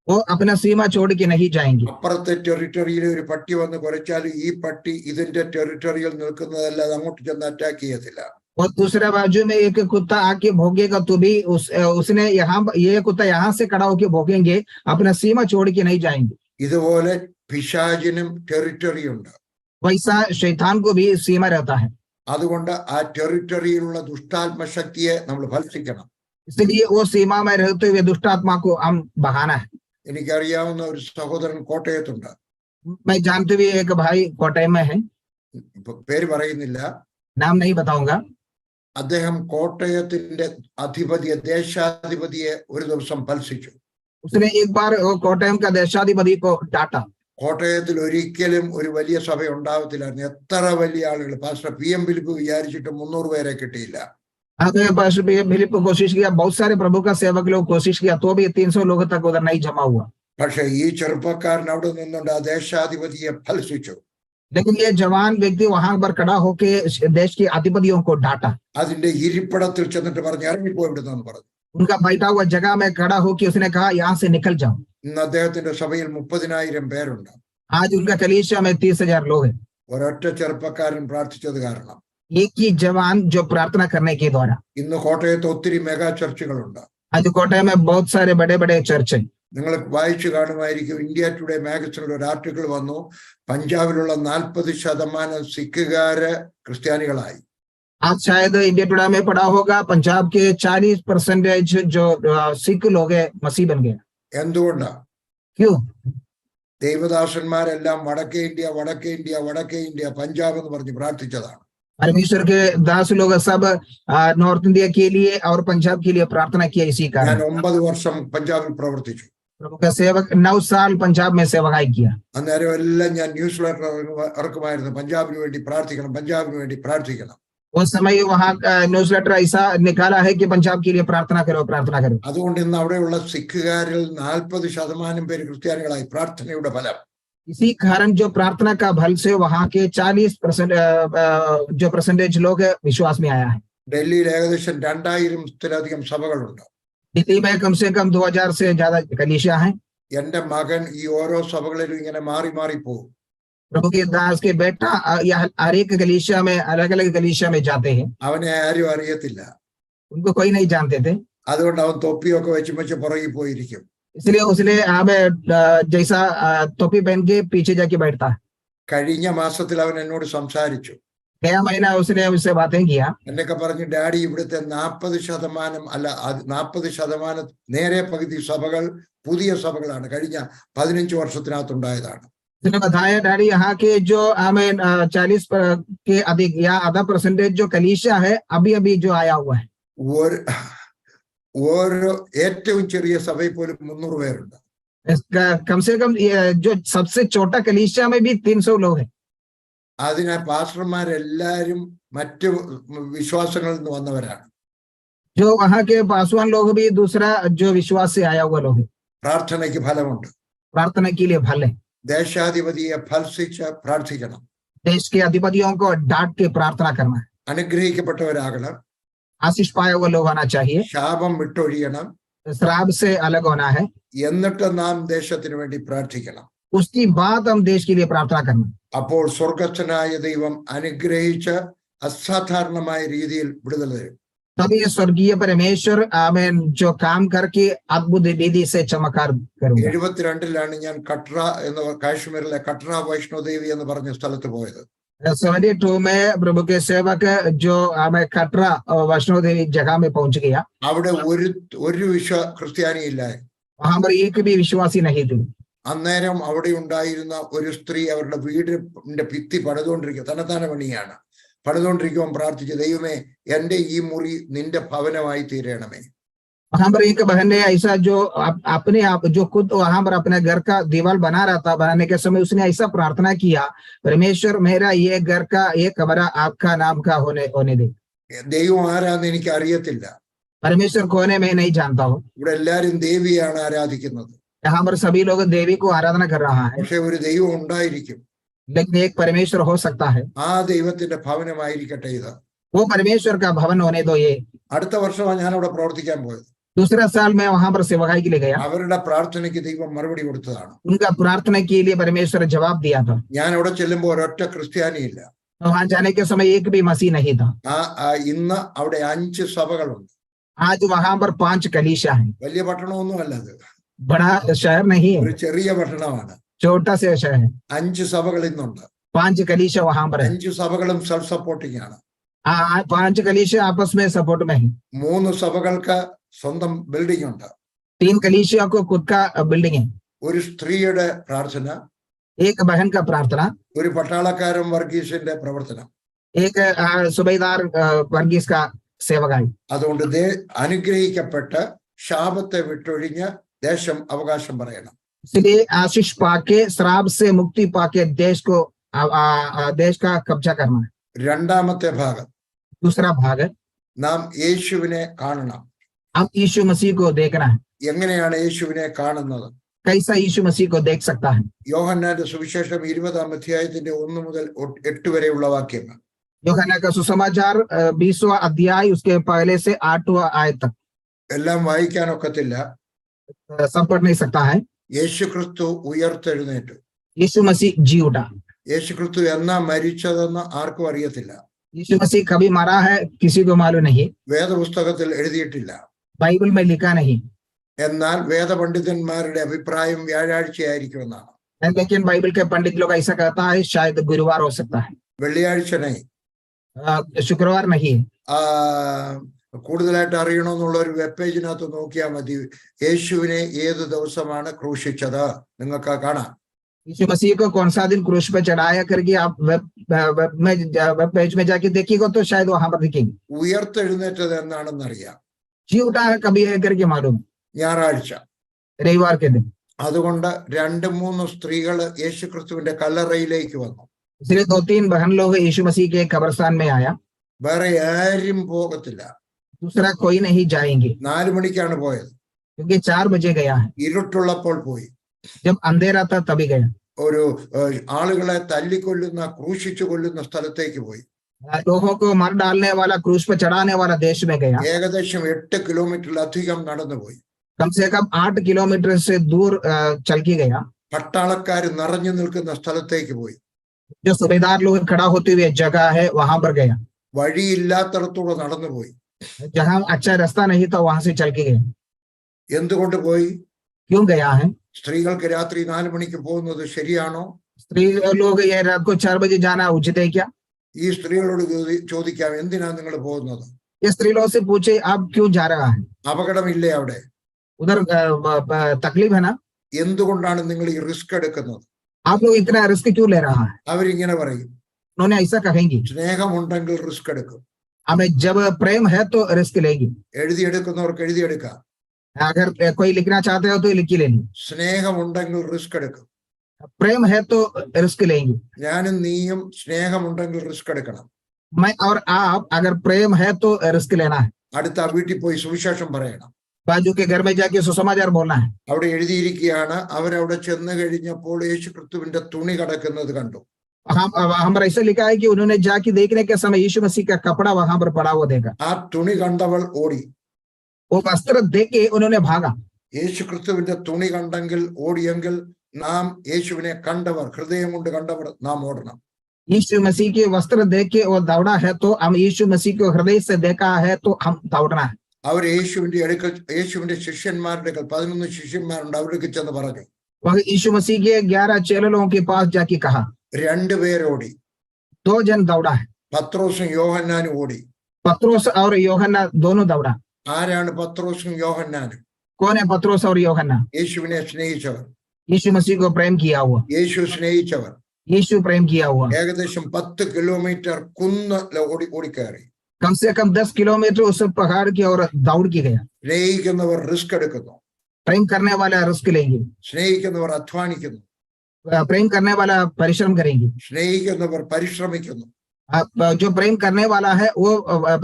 वो अपना सीमा छोड़ के नहीं जाएंगे. അപ്പുറത്തെ ടെറിറ്ററിയിൽ ഒരു പട്ടി വന്ന് കുരച്ചാൽ ഈ പട്ടി ഇതിന്റെ ടെറിറ്ററിയിൽ നിൽക്കുന്നതല്ലാതെ അങ്ങോട്ട് ചെന്ന് അറ്റാക്ക് ചെയ്യത്തില്ല. और दूसरा बाजू में एक कुत्ता आके भोगेगा तो भी उसने यहाँ ये कुत्ता यहाँ से खड़ा होके भोगेंगे, अपना सीमा छोड़ के नहीं जाएंगे. ഇതുപോലെ പിശാചിനും ടെറിറ്ററി ഉണ്ട്. वैसा शैतान को भी सीमा रहता है. അതുകൊണ്ട് ആ ടെറിറ്ററിയിലുള്ള ദുഷ്ടാത്മശക്തിയെ നമ്മൾ ഭത്സിക്കണം. इसलिए वो सीमा में रहते हुए दुष्टात्मा को हम बहाना है. എനിക്കറിയാവുന്ന ഒരു സഹോദരൻ കോട്ടയത്തുണ്ട്. मैं जानते हुए एक भाई कोटय में है, പേര് പറയുന്നില്ല. नाम नहीं बताऊंगा. അദ്ദേഹം കോട്ടയത്തിന്റെ അധിപതിയെ, ദേശാധിപതിയെ ഒരു ദിവസം ഭത്സിച്ചു. उसने एक बार कोटयम का देशाधिपति को डांटा. കോട്ടയത്തിൽ ഒരിക്കലും ഒരു വലിയ സഭ ഉണ്ടാവത്തില്ലായിരുന്നു. എത്ര വലിയ ആളുകൾ, പാസ്റ്റർ PM ഫിലിപ്പ് വിചാരിച്ചിട്ട് 300 പേരെ കിട്ടിയില്ല. फिलिप कोशिश किया, बहुत सारे प्रभु का सेवक लोग कोशिश किया, तो भी 300 लोगों तक उधर नहीं जमा हुआ. പക്ഷെ ഈ ചെറുപ്പക്കാരൻ അവിടെ നിന്നുകൊണ്ട് ആ ദേശാധിപതിയെ ഭത്സിച്ചു. लेकिन ये जवान व्यक्ति वहां पर खड़ा होके देश के अधिपतियों को डांटा. അതിന്റെ ഇരിപ്പിടത്തിൽ ചെന്നിട്ട് പറഞ്ഞു ഇറങ്ങിപ്പോയി ഇവിടുന്ന് പറഞ്ഞു. उनका बैठा हुआ जगह में खड़ा होके उसने कहा यहाँ से निकल जाओ. ഇന്ന് അദ്ദേഹത്തിന്റെ സഭയിൽ 30,000 പേരുണ്ട്. आज उनका कलीसिया में 30,000 लोग हैं. ഒരൊറ്റ ചെറുപ്പക്കാരൻ പ്രാർത്ഥിച്ചത് കാരണം. एक ही जवान जो प्रार्थना करने के द्वारा. ഇന്ന് കോട്ടയത്ത് ഒത്തിരി മെഗാ ചർച്ചുകളുണ്ട്. आज कोटय में बहुत सारे बड़े बड़े चर्च हैं. നിങ്ങൾ വായിച്ചു കാണുമായിരിക്കും, ഇന്ത്യ ടുഡേ മാഗസിനിൽ ഒരു ആർട്ടിക്കിൾ വന്നു, പഞ്ചാബിലുള്ള 40% സിഖുകാര് ക്രിസ്ത്യാനികളായി. आज शायद इंडिया टुडे में पढ़ा होगा, पंजाब के 40% जो सिख लोग हैं मसीह बन गए. എന്തുകൊണ്ടാ? क्यों? ദൈവദാസന്മാരെല്ലാം വടക്കേ ഇന്ത്യ വടക്കേ ഇന്ത്യ വടക്കേ ഇന്ത്യ പഞ്ചാബ് എന്ന് പറഞ്ഞ് പ്രാർത്ഥിച്ചതാണ്. परमेश्वर के दास लोग सब नॉर्थ इंडिया के लिए और पंजाब के लिए प्रार्थना किया. इसी ഞാൻ कारण 9 വർഷം പഞ്ചാബിൽ പ്രവർത്തിച്ചു. प्रभु का सेवक 9 साल पंजाब में सेवकाई किया. അന്നേരം എല്ലാം ഞാൻ ന്യൂസ് ലെറ്റർ ഇറക്കുമായിരുന്നു, പഞ്ചാബിന് വേണ്ടി പ്രാർത്ഥിക്കണം, പഞ്ചാബിന് വേണ്ടി പ്രാർത്ഥിക്കണം. उस समय वहाँ न्यूज लेटर ऐसा निकाला है कि पंजाब के लिए प्रार्थना करो, प्रार्थना करो. അതുകൊണ്ട് ഇന്ന് अവിടെയുള്ള സിഖുകാരിൽ 40% പേര് ക്രിസ്ത്യാനികളായി. പ്രാർത്ഥനയുടെ ഫലം. इसी कारण जो प्रार्थना का बल से वहाँ के 40% जो परसेंटेज लोग विश्वास में आया है. ഡൽഹിയിൽ ഏകദേശം 2000-ത്തിലധികം സഭകളുണ്ട്. दिल्ली में कम से कम 2000 से ज्यादा कलीसिया है. എന്റെ മകൻ ഈ ഓരോ സഭകളിലും ഇങ്ങനെ മാറി മാറി പോകും. प्रभु के दास के बेटा या हर एक कलीसिया में अलग अलग कलीसिया में जाते हैं. അവനെ ആരും അറിയത്തില്ല. उनको कोई नहीं जानते थे, അതുകൊണ്ട് അവൻ തൊപ്പിയൊക്കെ വെച്ച് പുറകിൽ പോയിരിക്കും. इसलिए उसने हमें जैसा टोपी पहन के पीछे जाके बैठता. കഴിഞ്ഞ മാസത്തിൽ അവൻ എന്നോട് സംസാരിച്ചു. गया महीना उसने उससे बातें किया. എന്നൊക്കെ പറഞ്ഞു, ഡാഡി ഇവിടുത്തെ 40% അല്ല 40% നേരെ പകുതി സഭകൾ പുതിയ സഭകളാണ്, കഴിഞ്ഞ 15 വർഷത്തിനകത്തുണ്ടായതാണ്. उसने बताया, डैडी यहाँ के जो हमें 40 के अधिक या आधा परसेंटेज जो कलीसिया है अभी अभी जो आया हुआ है. ഓരോ ഏറ്റവും ചെറിയ സഭയിൽ പോലും 300 പേരുണ്ട്. कम से कम जो सबसे छोटा कलीसिया में भी 300 लोग हैं. അതിനാൽ പാസ്റ്റർമാരെല്ലാരും മറ്റു വിശ്വാസങ്ങളിൽ നിന്ന് വന്നവരാണ്. जो वहाँ के पासवान लोग भी दूसरा जो विश्वास से आया हुआ लोग हैं. പ്രാർത്ഥനയ്ക്ക് ഫലമുണ്ട്. प्रार्थना के लिए भले ദേശാധിപതിയെ ഭത്സിച്ച് പ്രാർത്ഥിക്കണം. देश के अधिपतियों को डांट के प्रार्थना करना है. അനുഗ്രഹിക്കപ്പെട്ടവരാകണം. आशीष पाया हुआ लोग होना चाहिए. ശാപം വിട്ടൊഴിയണം. शराब से अलग होना है. എന്നിട്ട് നാം ദേശത്തിന് വേണ്ടി പ്രാർത്ഥിക്കണം. उसकी बाद हम देश के लिए प्रार्थना करना. അപ്പോൾ സ്വർഗസ്ഥനായ ദൈവം അനുഗ്രഹിച്ച് അസാധാരണമായ രീതിയിൽ വിടുതൽ തരും. तभी स्वर्गीय परमेश्वर आमेन जो काम करके अद्भुत विधि से चमत्कार करूंगा. 72 ഞാൻ കട്ര എന്ന കാശ്മീരിലെ കട്ര വൈഷ്ണോദേവി എന്ന് പറഞ്ഞ സ്ഥലത്ത് പോയത്. 72 में प्रभु के सेवक जो हमें कटरा वैष्णो देवी जगह में पहुंच गया. അവിടെ ഒരു ക്രിസ്ത്യാനി ഇല്ലായിരുന്നു. वहां पर एक भी विश्वासी नहीं थे. അന്നേരം അവിടെ ഉണ്ടായിരുന്ന ഒരു സ്ത്രീ അവരുടെ വീടിന്റെ ഭിത്തി പണിതുകൊണ്ടിരിക്കുക, തന്നെത്താനെ പണിയാണ് പണിതുകൊണ്ടിരിക്കുവാൻ പ്രാർത്ഥിച്ചു, ദൈവമേ എന്റെ ഈ മുറി നിന്റെ ഭവനമായി തീരണമേ. वहां पर एक बहन ने ऐसा जो अपने आप जो खुद वहां पर अपने घर का दीवार बना रहा था, बनाने के समय उसने ऐसा प्रार्थना किया, परमेश्वर मेरा ये घर का ये कमरा आपका नाम का होने दे. ദൈവം ആരാന്ന് എനിക്ക് അറിയത്തില്ല. परमेश्वर कौन है मैं नहीं जानता हूँ. ഇവിടെ എല്ലാരും ദേവിയാണ് ആരാധിക്കുന്നത്. यहाँ पर सभी लोग देवी को आराधना कर रहा है, പക്ഷെ ഒരു ദൈവം ഉണ്ടായിരിക്കും. लेकिन एक परमेश्वर हो सकता है. ആ ദൈവത്തിന്റെ ഭവനമായിരിക്കട്ടെ ഇത്. वो परमेश्वर का भवन होने दो. ये അടുത്ത വർഷമാണ് ഞാൻ അവിടെ പ്രവർത്തിക്കാൻ പോയത്. दूसरा साल में वहां पर सेवकाई के लिए गया. അവരുടെ പ്രാർത്ഥനയ്ക്ക് ദൈവം മറുപടി കൊടുത്തതാണ്. उनका प्रार्थना के लिए परमेश्वर जवाब दिया था. ഞാൻ അവിടെ ചെല്ലുമ്പോൾ ഒരൊറ്റ ക്രിസ്ത്യാനി ഇല്ല. वहां जाने के समय एक भी मसीह नहीं था. ഇന്ന് അവിടെ 5 സഭകളുണ്ട്. आज वहां पर 5 कलीसिया है. വലിയ പട്ടണമൊന്നും അല്ല അത്, बड़ा शहर नहीं है, ഒരു ചെറിയ പട്ടണമാണ്. छोटा से शहर है. 5 സഭകൾ ഇന്നുണ്ട്. 5 कलीसिया वहां पर है. 5 സഭകളും സെൽഫ് സപ്പോർട്ടിംഗ് ആണ്. 5 कलीसिया आपस में सपोर्ट में है. 3 സഭകൾക്ക് സ്വന്തം ബിൽഡിംഗ് ഉണ്ട്. 3 कलीसिया को खुद का बिल्डिंग है. ഒരു സ്ത്രീയുടെ പ്രാർത്ഥന, एक बहन का प्रार्थना, ഒരു പട്ടാളക്കാരൻ വർഗീസിന്റെ പ്രവർത്തനം, एक सूबेदार वर्गीस का सेवकाई. അതുകൊണ്ട് അനുഗ്രഹിക്കപ്പെട്ട് ശാപത്തെ വിട്ടൊഴിഞ്ഞ് ദേശം അവകാശം പറയണം. इसलिए आशीष पाके श्राप से मुक्ति पाके देश का कब्जा करना है. രണ്ടാമത്തെ ഭാഗം, दूसरा भाग है നാം യേശുവിനെ കാണണം. अब यीशु मसीह को देखना है. എങ്ങനെയാണ് യേശുവിനെ കാണുന്നത്? कैसा यीशु मसीह को देख सकता है? യോഹന്നാന്റെ സുവിശേഷം 20-ാം അധ്യായത്തിന്റെ 1 മുതൽ 8 വരെയുള്ള വാക്യങ്ങൾ. യോഹന്നാൻ का सुसमाचार 20वां अध्याय उसके पहले से 8वां आयत तक. എല്ലാം വായിക്കാനൊക്കത്തില്ല. सब पढ़ नहीं सकता है. യേശു ക്രിസ്തു ഉയർത്തെഴുന്നേറ്റു. यीशु मसीह जी उठा. യേശു ക്രിസ്തു എന്നാ മരിച്ചതെന്ന് ആർക്കും അറിയത്തില്ല. यीशु मसीह कभी मरा है किसी को मालूम नहीं. വേദപുസ്തകത്തിൽ എഴുതിയിട്ടില്ല. बाइबल में लिखा नहीं. എന്നാൽ വേദപണ്ഡിതന്മാരുടെ അഭിപ്രായം വ്യാഴാഴ്ചയായിരിക്കുമെന്നാണ്. लेकिन बाइबल के पंडित लोग ऐसा कहता है शायद गुरुवार हो सकता है, വെള്ളിയാഴ്ച नहीं. शुक्रवार नहीं. കൂടുതലായിട്ട് അറിയണമെന്നുള്ള ഒരു വെബ് പേജിനകത്ത് നോക്കിയാൽ മതി. യേശുവിനെ ഏത് ദിവസമാണ് ക്രൂശിച്ചത് നിങ്ങൾക്ക് കാണാം. यीशु मसीह को कौन सा दिन क्रूस पे चढ़ाया करके आप वेब पेज में जाके देखिएगा तो शायद वहां पर दिखेगी. ഉയർത്തെഴുന്നേറ്റത് എന്നാണെന്ന് അറിയാം. जी उठा है कभी है करके मालूम, ഞായറാഴ്ച. रविवार के दिन. അതുകൊണ്ട് 2-3 സ്ത്രീകൾ യേശു ക്രിസ്തുവിന്റെ കല്ലറയിലേക്ക് വന്നു. इसलिए 2-3 बहन लोग यीशु मसीह के कब्रिस्तान में आया. വേറെ ആരും പോകത്തില്ല. दूसरा कोई नहीं जाएंगे 4 മണിക്കാണ് പോയത്. क्योंकि 4 बजे गया है. ഇരുട്ടുള്ളപ്പോൾ പോയി. जब अंधेरा था तभी गया. ഒരു ആളുകളെ തല്ലിക്കൊല്ലുന്ന ക്രൂശിച്ചു കൊല്ലുന്ന സ്ഥലത്തേക്ക് പോയി. लोगों को मार डालने वाला क्रूस पे चढ़ाने वाला देश में गया. ഏകദേശം 8 കിലോമീറ്ററിലധികം നടന്നുപോയി. कम से कम 8 किलोमीटर से दूर चल के गया. പട്ടാളക്കാർ നിറഞ്ഞു നിൽക്കുന്ന സ്ഥലത്തേക്ക് പോയി. जो सूबेदार लोग खड़ा होते हुए जगह है वहां पर गया. വഴിയില്ലാത്തടത്തൂടെ നടന്നുപോയി. जहां अच्छा रास्ता नहीं था वहां से चल के गया. എന്തുകൊണ്ട് പോയി? क्यों गया है? സ്ത്രീകൾക്ക് രാത്രി 4 മണിക്ക് പോകുന്നത് ശരിയാണോ? स्त्री लोग ये रात को 4 बजे जाना उचित है क्या? ഈ സ്ത്രീകളോട് ചോദിക്കാം, എന്തിനാ നിങ്ങൾ പോകുന്നത്? ये स्त्री लोग से पूछे आप क्यों जा रहा है? അപകടമില്ലേ അവിടെ? उधर तकलीफ है ना? എന്തുകൊണ്ടാണ് നിങ്ങൾ ഈ റിസ്ക് എടുക്കുന്നത്? आप लोग इतना रिस्क क्यों ले रहा है? അവരിങ്ങനെ പറയും, उन्होंने ऐसा कहेंगे, സ്നേഹമുണ്ടെങ്കിൽ റിസ്ക് എടുക്കും. हमें जब प्रेम है तो रिस्क लेगी. എഴുതിയെടുക്കുന്നവർക്ക് എഴുതിയെടുക്കാം. अगर कोई लिखना चाहते हो तो लिख ही लेंगे. സ്നേഹമുണ്ടെങ്കിൽ റിസ്ക് എടുക്കും. प्रेम है तो रिस्क लेंगे. ഞാനും നീയും സ്നേഹമുണ്ടെങ്കിൽ റിസ്ക് എടുക്കണം. मैं और आप अगर प्रेम है तो रिस्क लेना है. അടുത്ത വീട്ടിൽ പോയി സുവിശേഷം പറയണം. बाजू के घर में जाके सुसमाचार बोलना है. അവിടെ എഴുതിയിരിക്കുകയാണ്, അവരവിടെ ചെന്ന് കഴിഞ്ഞപ്പോൾ യേശു ക്രിസ്തുവിന്റെ തുണി കിടക്കുന്നത് കണ്ടു. हम ऐसा लिखा है कि उन्होंने जाके देखने के समय यीशु मसीह का कपड़ा वहां पर पड़ा हुआ देखा. ആ തുണി കണ്ടവൾ ഓടി. वो वस्त्र देख के उन्होंने भागा. യേശു ക്രിസ്തുവിന്റെ തുണി കണ്ടെങ്കിൽ ഓടിയെങ്കിൽ നാം യേശുവിനെ കണ്ടവർ, ഹൃദയം കൊണ്ട് കണ്ടവർ നാം ഓടണം. यीशु मसीह के वस्त्र देख के वो दौड़ा है, तो हम यीशु मसीह को हृदय से देखा है तो हम दौड़ना है। അവർ യേശുവിന്റെ ശിഷ്യന്മാരുടെ 11 ശിഷ്യന്മാരുണ്ട്, അവർക്ക് ചെന്ന് പറഞ്ഞു. वह यीशु मसीह के 11 चेलों के पास जाके कहा, 2 പേരോടി, 2 जन दौड़ा है, പത്രോസും യോഹന്നാനും ഓടി. पत्रोस और യോഹന്ന दोनों दौड़ा। ആരാണ് പത്രോസും യോഹന്നാനും? कौन है पत्रोस और യോഹന്ന? യേശുവിനെ സ്നേഹിച്ചവർ, यीशु मसीह को प्रेम किया हुआ, യേശു സ്നേഹിച്ചവർ. यीशु प्रेम किया हुआ। ഏകദേശം 10 കിലോമീറ്റർ ഓടിക്കയറി. कम से कम 10 किलोमीटर उस पहाड़ की ओर दौड़ के गया। സ്നേഹിക്കുന്നവർ റിസ്ക് എടുക്കുന്നു, प्रेम करने वाला रिस्क लेंगे, സ്നേഹിക്കുന്നവർ അധ്വാനിക്കുന്നു, प्रेम करने वाला परिश्रम करेंगे। സ്നേഹിക്കുന്നവർ പരിശ്രമിക്കുന്നു. जो प्रेम करने वाला है वो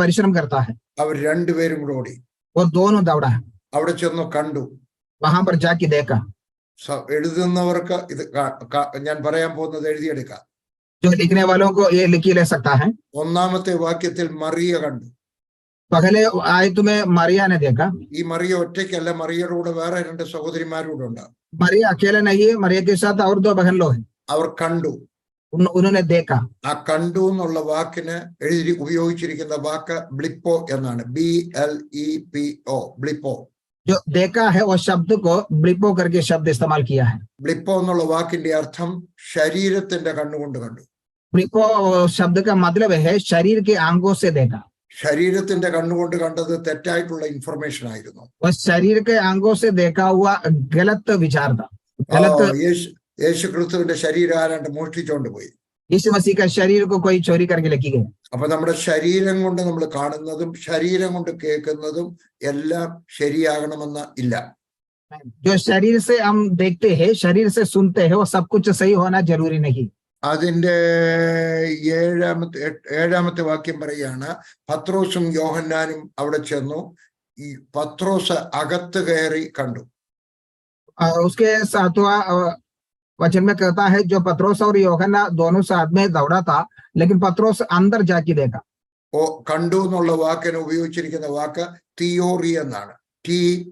परिश्रम करता है। അവർ 2 പേരും കൂടെ ഓടി. वो दोनों दौड़ा है, അവിടെ ചെന്ന് കണ്ടു. वहां पर जाके देखा। എഴുതുന്നവർക്ക് ഇത് ഞാൻ പറയാൻ പോകുന്നത് എഴുതിയെടുക്കാം. जो लिखने वालों को ये लिख ले सकता है। 1-ാമത്തെ വാക്യത്തിൽ മറിയ കണ്ടു. पहले आयत में मरिया ने देखा। ഈ മറിയ ഒറ്റയ്ക്കല്ല, മറിയയുടെ കൂടെ വേറെ 2 സഹോദരിമാരൂടെ ഉണ്ട്. मरिया अकेले नहीं है, मरिया के साथ और 2 बहन लोग हैं। അവർ കണ്ടു. उन्होंने देखा। ആ കണ്ടു എന്നുള്ള വാക്കിന് ഉപയോഗിച്ചിരിക്കുന്ന വാക്ക് ബ്ലിപ്പോ എന്നാണ്. BLEPO, ബ്ലിപ്പോ. जो देखा है वो शब्द को ब्लिपो करके शब्द इस्तेमाल किया है। ബ്ലിപ്പോ എന്നുള്ള വാക്കിന്റെ അർത്ഥം ശരീരത്തിന്റെ കണ്ണുകൊണ്ട് കണ്ടു. ब्लिपो शब्द का मतलब है शरीर के आंगों से देखा। ശരീരത്തിന്റെ കണ്ണുകൊണ്ട് കണ്ടത് തെറ്റായിട്ടുള്ള ഇൻഫർമേഷൻ ആയിരുന്നു. वो शरीर के आंगों से देखा हुआ गलत विचार था, गलत। യേശു ക്രിസ്തുവിന്റെ ശരീരം ആരാണ്ട് മോഷ്ടിച്ചോണ്ട് പോയി. यीशु मसीह का शरीर को कोई चोरी करके लेके गए। അപ്പൊ നമ്മുടെ ശരീരം കൊണ്ട് നമ്മൾ കാണുന്നതും ശരീരം കൊണ്ട് കേൾക്കുന്നതും എല്ലാം ശരിയാകണമെന്ന് ഇല്ല. जो शरीर से हम देखते हैं, शरीर से सुनते हैं, वो सब कुछ सही होना जरूरी नहीं। അതിന്റെ 7-ാമത്തെ വാക്യം പറയാണ്, പത്രോസും യോഹന്നാനും അവിടെ ചെന്നു. ഈ പത്രോസ് അകത്ത് കയറി കണ്ടു. उसके 7वां वचन में कहता है, जो पत्रोस और യോഹന്ന दोनों साथ में दौड़ा था, लेकिन पत्रोस अंदर जाके देखा। കണ്ടു എന്നുള്ള വാക്കിന് ഉപയോഗിച്ചിരിക്കുന്ന വാക്ക് തിയോറി എന്നാണ്. THEORI,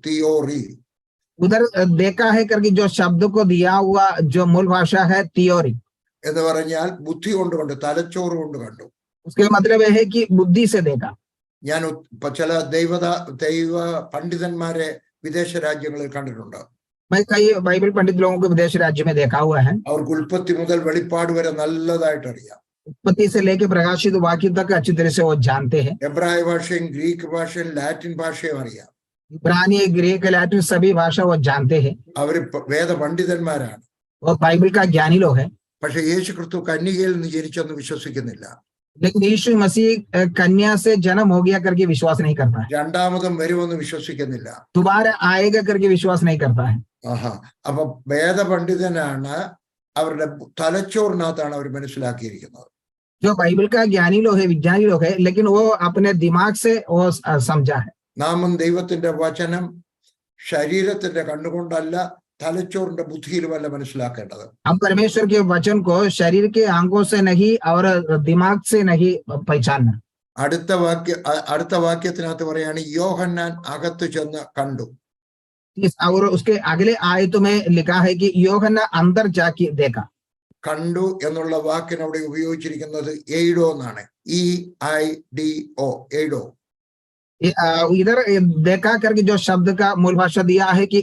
theory. उधर देखा है करके जो शब्द को दिया हुआ जो मूल भाषा है തിയോറി എന്ന് പറഞ്ഞാൽ ബുദ്ധി കൊണ്ട് കണ്ടു, തലച്ചോറ് കൊണ്ട് കണ്ടു. उसके मतलब है कि बुद्धि से देखा। ഞാൻ ചില ദൈവ പണ്ഡിതന്മാരെ വിദേശ രാജ്യങ്ങളിൽ കണ്ടിട്ടുണ്ട്. मैं कई बाइबल पंडित लोगों को विदेश राज्य में देखा हुआ है। അവർക്ക് ഉൽപ്പത്തി മുതൽ വെളിപ്പാട് വരെ നല്ലതായിട്ട് അറിയാം. उत्पत्ति से लेके प्रकाशित वाक्य तक अच्छी तरह से वो जानते हैं। എബ്രായ ഭാഷയും ഗ്രീക്ക് ഭാഷയും ലാറ്റിൻ ഭാഷയും അറിയാം. इब्रानी, ग्रीक, लैटिन सभी भाषा वो जानते हैं। അവര് വേദ പണ്ഡിതന്മാരാണ്. वो बाइबल का ज्ञानी लोग हैं। പക്ഷെ യേശു ക്രിസ്തു കന്യകയിൽ നിന്ന് ജനിച്ചെന്ന് വിശ്വസിക്കുന്നില്ല. लेकिन यीशु मसीह कन्या से जन्म हो गया करके विश्वास नहीं करता है। രണ്ടാമതും വരുമെന്ന് വിശ്വസിക്കുന്നില്ല. दोबारा आएगा करके विश्वास नहीं करता है। അപ്പൊ വേദ പണ്ഡിതനാണ്, അവരുടെ തലച്ചോറിനകത്താണ് അവർ മനസ്സിലാക്കിയിരിക്കുന്നത്. जो बाइबल का ज्ञानी लोग है, विज्ञानी लोग है, लेकिन वो अपने दिमाग से वो समझा है। നാമും ദൈവത്തിന്റെ വചനം ശരീരത്തിന്റെ കണ്ണുകൊണ്ടല്ല, തലച്ചോറിന്റെ ബുദ്ധിയിലുമല്ല മനസ്സിലാക്കേണ്ടത്. हम परमेश्वर के वचन को शरीर के आंखों से नहीं और दिमाग से नहीं पहचानना। അടുത്ത വാക്യത്തിനകത്ത് പറയാണ്, യോഹന്നാൻ അകത്ത് ചെന്ന് കണ്ടു. और उसके अगले आयत में लिखा है कि യോഹന്ന अंदर जाके देखा। കണ്ടു എന്നുള്ള വാക്കിന് അവിടെ ഉപയോഗിച്ചിരിക്കുന്നത് എയ്ഡോ എന്നാണ്. EIDO, എയ്ഡോ. इधर देखा करके जो शब्द का मूल भाषा दिया है कि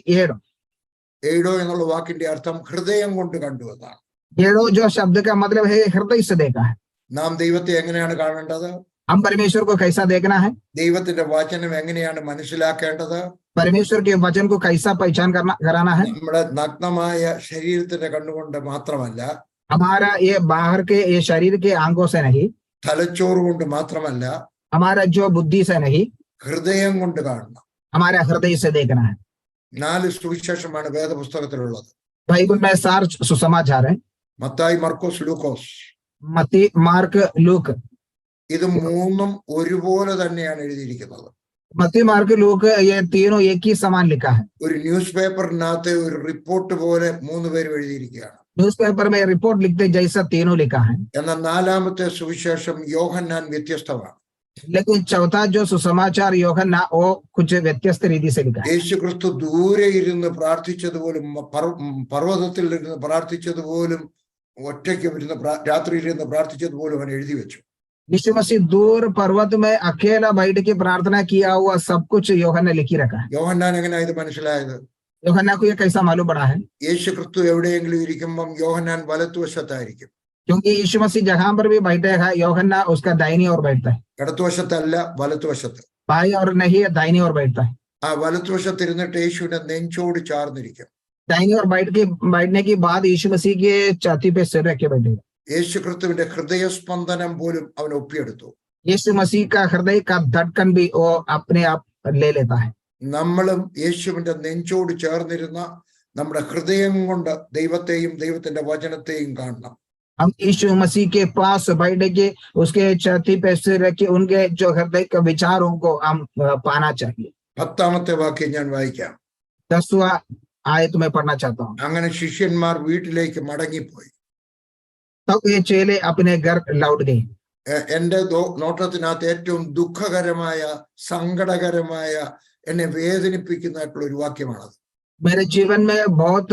एडो എന്നുള്ള വാക്കിന്റെ അർത്ഥം ഹൃദയം കൊണ്ട് കണ്ടു എന്നാണ്. एडो जो शब्द का मतलब है हृदय से देखा है। നാം ദൈവത്തെ എങ്ങനെയാണ് കാണേണ്ടത്? हम परमेश्वर को कैसा देखना है? ദൈവത്തിന്റെ വചനം എങ്ങനെയാണ് മനസ്സിലാക്കേണ്ടത്? परमेश्वर के वचन को कैसा पहचान कराना है? നമ്മുടെ നഗ്നമായ ശരീരത്തിന്റെ കണ്ണുകൊണ്ട് മാത്രമല്ല, हमारा ये बाहर के ये शरीर के आंखों से नहीं, തലച്ചോറ് കൊണ്ട് മാത്രമല്ല, हमारा जो बुद्धि से नहीं, ഹൃദയം കൊണ്ട് കാണണം. हमारा हृदय से देखना है। 4 സുവിശേഷമാണ് വേദപുസ്തകത്തിലുള്ളത്. बाइबल में 4 सुसमाचार है, മത്തായി, മർക്കോസ്, ലൂക്കോസ്. मत्ती, मार्क, लूक। ഇത് 3ഉം ഒരുപോലെ തന്നെയാണ് എഴുതിയിരിക്കുന്നത്. मत्ती, मार्क, लूक ये तीनों एक ही समान लिखा है। ഒരു ന്യൂസ് പേപ്പറിനകത്ത് ഒരു റിപ്പോർട്ട് പോലെ 3 പേരും എഴുതിയിരിക്കുകയാണ്. न्यूज़पेपर में रिपोर्ट लिखते जैसा तीनों लिखा है। എന്നാൽ 4ാമത്തെ സുവിശേഷം യോഹന്നാൻ വ്യത്യസ്തമാണ്. लेकिन चौथा जो सुसमाचार യോഹന്ന वो कुछ व्यत्यस्त रीति से लिखा है। യേശു ക്രിസ്തു ദൂരെ ഇരുന്ന് പ്രാർത്ഥിച്ചതുപോലും പർവ്വതത്തിൽ ഇരുന്ന് പ്രാർത്ഥിച്ചതുപോലും ഒറ്റയ്ക്ക് ഇരുന്ന് രാത്രിയിൽ ഇരുന്ന് പ്രാർത്ഥിച്ചതുപോലും അവൻ എഴുതി വെച്ചു. यीशु मसीह दूर पर्वत में अकेला बैठ के प्रार्थना किया हुआ सब कुछ യോഹന്ന लिखी रखा है। യോഹന്നാൻ എങ്ങനെയാ ഇത് മനസ്സിലായത്? യോഹന്ന को ये कैसा मालूम पड़ा है? യേശു ക്രിസ്തു എവിടെയെങ്കിലും ഇരിക്കുമ്പം യോഹന്നാൻ വലത്തുവശത്തായിരിക്കും. क्योंकि यीशु मसीह जहां पर भी बैठेगा യോഹന്ന उसका दाहिनी ओर बैठता है, ഇടത്തുവശത്തല്ല, വലത്തുവശത്ത്. बाई और नहीं दाहिनी ओर बैठता है। ആ വലത്തുവശത്തിരുന്നിട്ട് യേശുവിന്റെ നെഞ്ചോട് ചാർന്നിരിക്കും. दाहिनी ओर बैठने के बाद यीशु मसीह के छाती पे सिर रख के बैठेगा। യേശു ക്രിസ്തുവിന്റെ ഹൃദയസ്പന്ദനം പോലും അവൻ ഒപ്പിയെടുത്തു. यीशु मसीह का हृदय का धड़कन भी वो अपने आप ले लेता है। നമ്മളും യേശുവിന്റെ നെഞ്ചോട് ചേർന്നിരുന്ന നമ്മുടെ ഹൃദയം കൊണ്ട് ദൈവത്തെയും ദൈവത്തിന്റെ വചനത്തെയും കാണണം. हम यीशु मसीह के पास बैठ के उसके छाती पे सिर रख के उनके जो हृदय के विचारों को हम पाना चाहिए। 10ാമത്തെ വാക്യം ഞാൻ വായിക്കാം. 10वां आयत में पढ़ना चाहता हूँ। അങ്ങനെ ശിഷ്യന്മാർ വീട്ടിലേക്ക് മടങ്ങിപ്പോയി. तब ये चेले अपने घर लौट गए। എന്റെ നോട്ടത്തിനകത്ത് ഏറ്റവും ദുഃഖകരമായ, സങ്കടകരമായ, എന്നെ വേദനിപ്പിക്കുന്നതായിട്ടുള്ള ഒരു വാക്യമാണത്. मेरे जीवन में बहुत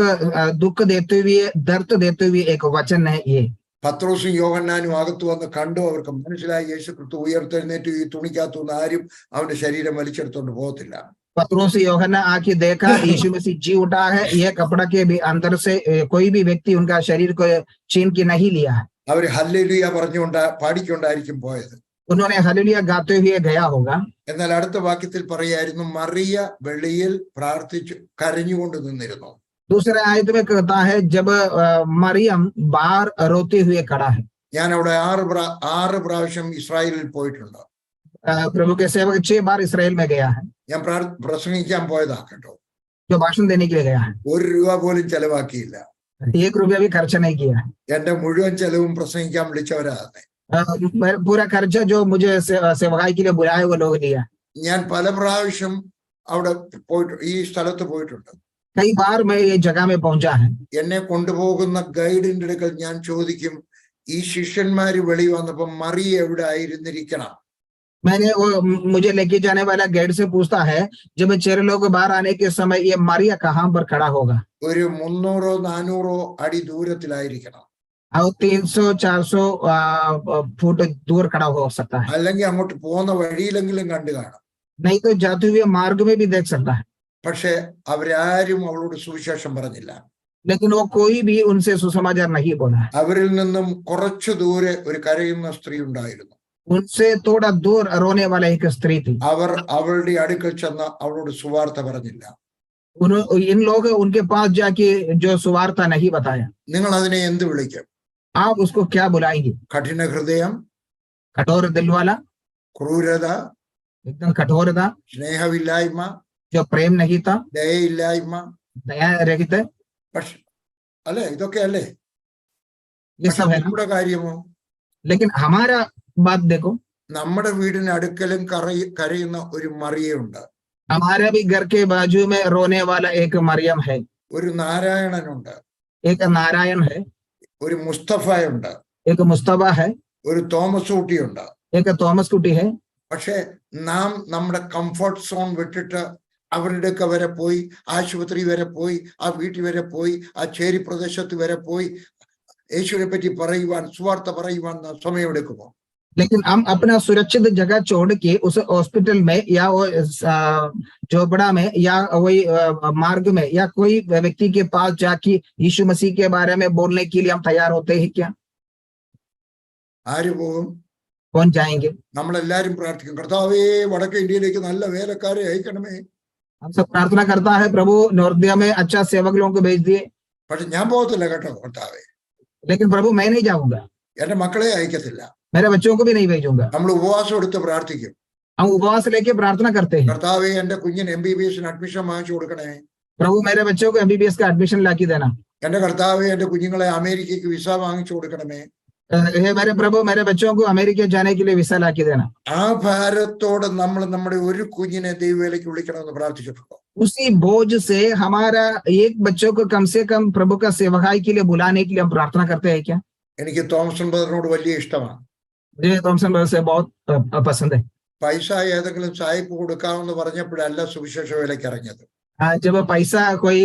दुख देते हुए, दर्द देते हुए एक वचन है ये। പത്രോസും യോഹന്നാനും അകത്തു വന്ന് കണ്ടു. അവർക്ക് മനസ്സിലായി യേശു ക്രിസ്തു ഉയർത്തെഴുന്നേറ്റ് ഈ തുണിക്കകത്തുനിന്ന് ആരും അവന്റെ ശരീരം വലിച്ചെടുത്തോണ്ട് പോകത്തില്ല. पतरस यूहन्ना आके देखा यीशु मसीह जी उठा है, यह कपड़ा के भी अंदर से कोई भी व्यक्ति उनका शरीर को छीन के नहीं लिया है। അവര് ഹല്ലേലൂയ പാടിക്കൊണ്ടായിരിക്കും പോയത്. उन्होंने हालेलुया गाते हुए गया होगा। എന്നാൽ അടുത്ത വാക്യത്തിൽ പറയായിരുന്നു, മറിയ വെളിയിൽ പ്രാർത്ഥിച്ചു കരഞ്ഞുകൊണ്ട് നിന്നിരുന്നു. दूसरे आयत में कहता है जब मरियम बाहर रोते हुए खड़ा है। ഞാൻ അവിടെ 6 പ്രാവശ്യം ഇസ്രായേലിൽ പോയിട്ടുണ്ട്. प्रभु के सेवक 6 बार इसराइल में गया है। ഞാൻ പ്രസംഗിക്കാൻ പോയതാ കേട്ടോ. जो भाषण देने के लिए गया है। 1 രൂപ പോലും ചെലവാക്കിയില്ല. 1 रुपया भी खर्चा नहीं किया है। എന്റെ മുഴുവൻ ചെലവും പ്രസംഗിക്കാൻ വിളിച്ചവരാണ്. पूरा खर्चा जो मुझे सेवकाई के लिए बुलाए वो लोग लिया। ഞാൻ പല പ്രാവശ്യം അവിടെ പോയിട്ട് ഈ സ്ഥലത്ത് പോയിട്ടുണ്ട്. कई बार मैं ये जगह में पहुंचा है। എന്നെ കൊണ്ടുപോകുന്ന ഗൈഡിന്റെ അടുക്കൽ ഞാൻ ചോദിക്കും, ഈ ശിഷ്യന്മാര് വെളി വന്നപ്പോ മറിയ എവിടെ ആയിരുന്നിരിക്കണം? मैंने वो मुझे लेके जाने वाला गाइड से पूछता है, जब 4 लोग बाहर आने के समय ये मरिया कहाँ पर खड़ा होगा? ഒരു 300-400 അടി ദൂരത്തിലായിരിക്കണം. और 300-400 फुट दूर खड़ा हो सकता है, അല്ലെങ്കിൽ അങ്ങോട്ട് പോകുന്ന വഴിയിലെങ്കിലും കണ്ടു കാണാം. नहीं तो जाते हुए मार्ग में भी देख सकता है। പക്ഷെ അവരാരും അവളോട് സുവിശേഷം പറഞ്ഞില്ല. लेकिन वो कोई भी उनसे सुसमाचार नहीं बोला है। അവരിൽ നിന്നും കുറച്ചു ദൂരെ ഒരു കരയുന്ന സ്ത്രീ ഉണ്ടായിരുന്നു. उनसे थोड़ा दूर रोने वाला एक स्त्री थी। അവർ അവളുടെ അടുക്കൽ ചെന്ന് അവളോട് സുവാർത്ത പറഞ്ഞില്ല. इन लोग उनके पास जाके जो सुवार्ता नहीं बताया। നിങ്ങൾ അതിനെ എന്ത് വിളിക്കും? आप उसको क्या बुलाएंगे? കഠിന ഹൃദയം, कठोर दिल वाला, ക്രൂരത, एकदम कठोरता, സ്നേഹമില്ലായ്മ, जो प्रेम नहीं था, ദയയില്ലായ്മ. दया रहित, പക്ഷെ അല്ലെ, ഇതൊക്കെ അല്ലേ ये सब है ना। നമ്മുടെ കാര്യമോ? लेकिन हमारा बात देखो, നമ്മുടെ വീടിന് അടുക്കലും കരയുന്ന ഒരു മറിയുണ്ട്. हमारे भी घर के बाजू में रोने वाला एक मरियम है, ഒരു നാരായണനുണ്ട്, एक नारायण है, ഒരു മുസ്തഫയുണ്ട്, एक मुस्तफा है, ഒരു തോമസ് ഊട്ടിയുണ്ട്. एक थॉमस कुटी है। പക്ഷെ നാം നമ്മുടെ കംഫർട്ട് സോൺ വിട്ടിട്ട് അവരുടെ ഒക്കെ വരെ പോയി, ആശുപത്രി വരെ പോയി, ആ വീട്ടിൽ വരെ പോയി, ആ ചേരി പ്രദേശത്ത് വരെ പോയി യേശുവിനെ പറ്റി പറയുവാൻ, സുവാർത്ത പറയുവാൻ സമയമെടുക്കുമോ? लेकिन हम अपना सुरक्षित जगह छोड़ के उस हॉस्पिटल में या वो झोपड़ा में या वही मार्ग में या कोई व्यक्ति के पास जाके यीशु मसीह के बारे में बोलने के लिए हम तैयार होते हैं क्या? ആര് പോകും? कौन जाएंगे? നമ്മളെല്ലാരും പ്രാർത്ഥിക്കും, കർത്താവേ വടക്കേ ഇന്ത്യയിലേക്ക് നല്ല വേലക്കാരെ അയക്കണമേ. हम सब प्रार्थना करता है, प्रभु नॉर्थ इंडिया में अच्छा सेवक लोगों को भेज दिए। പക്ഷെ ഞാൻ പോകത്തില്ല കേട്ടോ കർത്താവേ. लेकिन प्रभु मैं नहीं जाऊंगा, എന്റെ മക്കളെ അയക്കത്തില്ല. मेरे बच्चों को भी नहीं भेजूंगा। നമ്മൾ ഉപവാസം എടുത്ത് പ്രാർത്ഥിക്കും, हम उपवास लेके प्रार्थना करते हैं, കർത്താവേ എന്റെ കുഞ്ഞിന് MBBS അഡ്മിഷൻ വാങ്ങിച്ചു കൊടുക്കണേ. प्रभु मेरे बच्चों को MBBS का एडमिशन लाके देना। എന്റെ കർത്താവേ എന്റെ കുഞ്ഞുങ്ങളെ അമേരിക്കയ്ക്ക് വിസ വാങ്ങിച്ചു കൊടുക്കണമേ. हे मेरे प्रभु मेरे बच्चों को अमेरिका जाने के लिए वीसा लाके देना। ആ ഭാരത്തോടെ നമ്മൾ നമ്മുടെ ഒരു കുഞ്ഞിനെ ദൈവവേലയ്ക്ക് വിളിക്കണമെന്ന് പ്രാർത്ഥിച്ചിട്ടുണ്ടോ? उसी बोझ से हमारा एक बच्चों को कम से कम प्रभु का सेवकाई के लिए बुलाने के लिए हम प्रार्थना करते हैं क्या? എനിക്ക് തോമസൺ ബ്രദറിനോട് വലിയ ഇഷ്ടമാണ്. मुझे थॉमसन ब्रदर से बहुत पसंद है। പൈസ ഏതെങ്കിലും സായിപ്പ് കൊടുക്കാമെന്ന് പറഞ്ഞപ്പോഴല്ല സുവിശേഷ വേലയ്ക്ക് ഇറങ്ങിയത്. जब पैसा कोई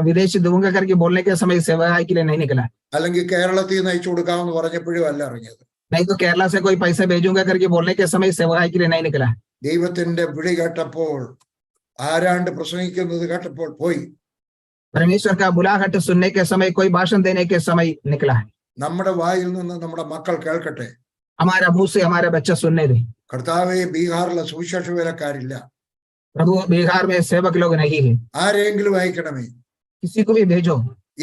विदेशी दूंगा करके बोलने के समय सेवाई के लिए नहीं निकला, അല്ലെങ്കിൽ കേരളത്തിൽ നിന്ന് അയച്ചു കൊടുക്കാമെന്ന് പറഞ്ഞപ്പോഴും അല്ല ഇറങ്ങിയത്. नहीं तो केरला से कोई पैसा भेजूंगा करके बोलने के समय सेवाई के लिए नहीं निकला। ദൈവത്തിന്റെ വിളി കേട്ടപ്പോൾ, ആരാണ്ട് പ്രസംഗിക്കുന്നത് കേട്ടപ്പോൾ പോയി. परमेश्वर का बुलाहट सुनने के समय, कोई भाषण देने के समय निकला है। നമ്മുടെ വായിൽ നിന്ന് നമ്മുടെ മക്കൾ കേൾക്കട്ടെ. हमारा मुंह से हमारे बच्चा सुनने दे। കർത്താവെ, ബീഹാറിലെ സുവിശേഷ വേലക്കാരില്ല, प्रभु बिहार में सेवक लोग नहीं है, ആരെങ്കിലും അയക്കണമേ. किसी को भी भेजो।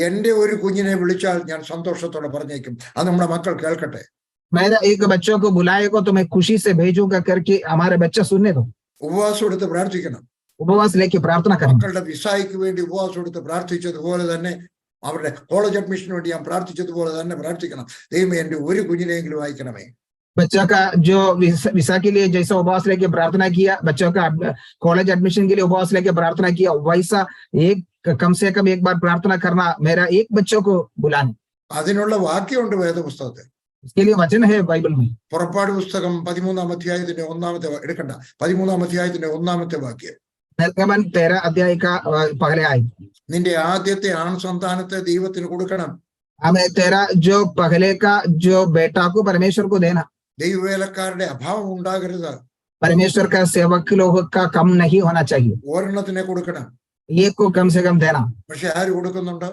എന്റെ ഒരു കുഞ്ഞിനെ വിളിച്ചാൽ ഞാൻ സന്തോഷത്തോടെ പറഞ്ഞേക്കും. അത് നമ്മുടെ മക്കൾ കേൾക്കട്ടെ. मेरा एक बच्चों को बुलाएगा तो मैं खुशी से भेजूंगा करके हमारे बच्चा सुनने दो। ഉപവാസം എടുത്ത് പ്രാർത്ഥിക്കണം. उपवास लेके प्रार्थना करें। മക്കളുടെ വിസായ്ക്ക് വേണ്ടി ഉപവാസം എടുത്ത് പ്രാർത്ഥിച്ചതുപോലെ തന്നെ, അവരുടെ കോളേജ് അഡ്മിഷന് വേണ്ടി ഞാൻ പ്രാർത്ഥിച്ചതുപോലെ തന്നെ പ്രാർത്ഥിക്കണം. ദൈവമേ, എന്റെ ഒരു കുഞ്ഞിനെങ്കിലും അയക്കണമേ. बच्चा का जो विसा के लिए जैसा उपवास लेके प्रार्थना किया, बच्चों का कॉलेज एडमिशन के लिए उपवास लेके प्रार्थना किया, वैसा एक कम से कम एक बार प्रार्थना करना, मेरा एक बच्चों को बुलाने। അതിനുള്ള വാക്യമുണ്ട് വേദപുസ്തകത്തിൽ. इसके लिए वचन है बाइबल में। പുറപ്പാട് പുസ്തകം 13-ാം അധ്യായത്തിന്റെ 1-ാമത്തെ എടുക്കണ്ട 13-ാം അധ്യായത്തിന്റെ 1-ാമത്തെ വാക്യം. निर्गमन 13 अध्याय का पहले आय। നിന്റെ ആദ്യത്തെ ആൺ സന്താനത്തെ ദൈവത്തിന് കൊടുക്കണം. हमें तेरा जो पहले का जो बेटा को परमेश्वर को देना। ദൈവവേലക്കാരുടെ അഭാവം ഉണ്ടാകരുത്. परमेश्वर का सेवक लोग का कम नहीं होना चाहिए, ഒരെണ്ണത്തിനെ കൊടുക്കണം. एक को कम से कम देना। പക്ഷെ ആര് കൊടുക്കുന്നുണ്ട്?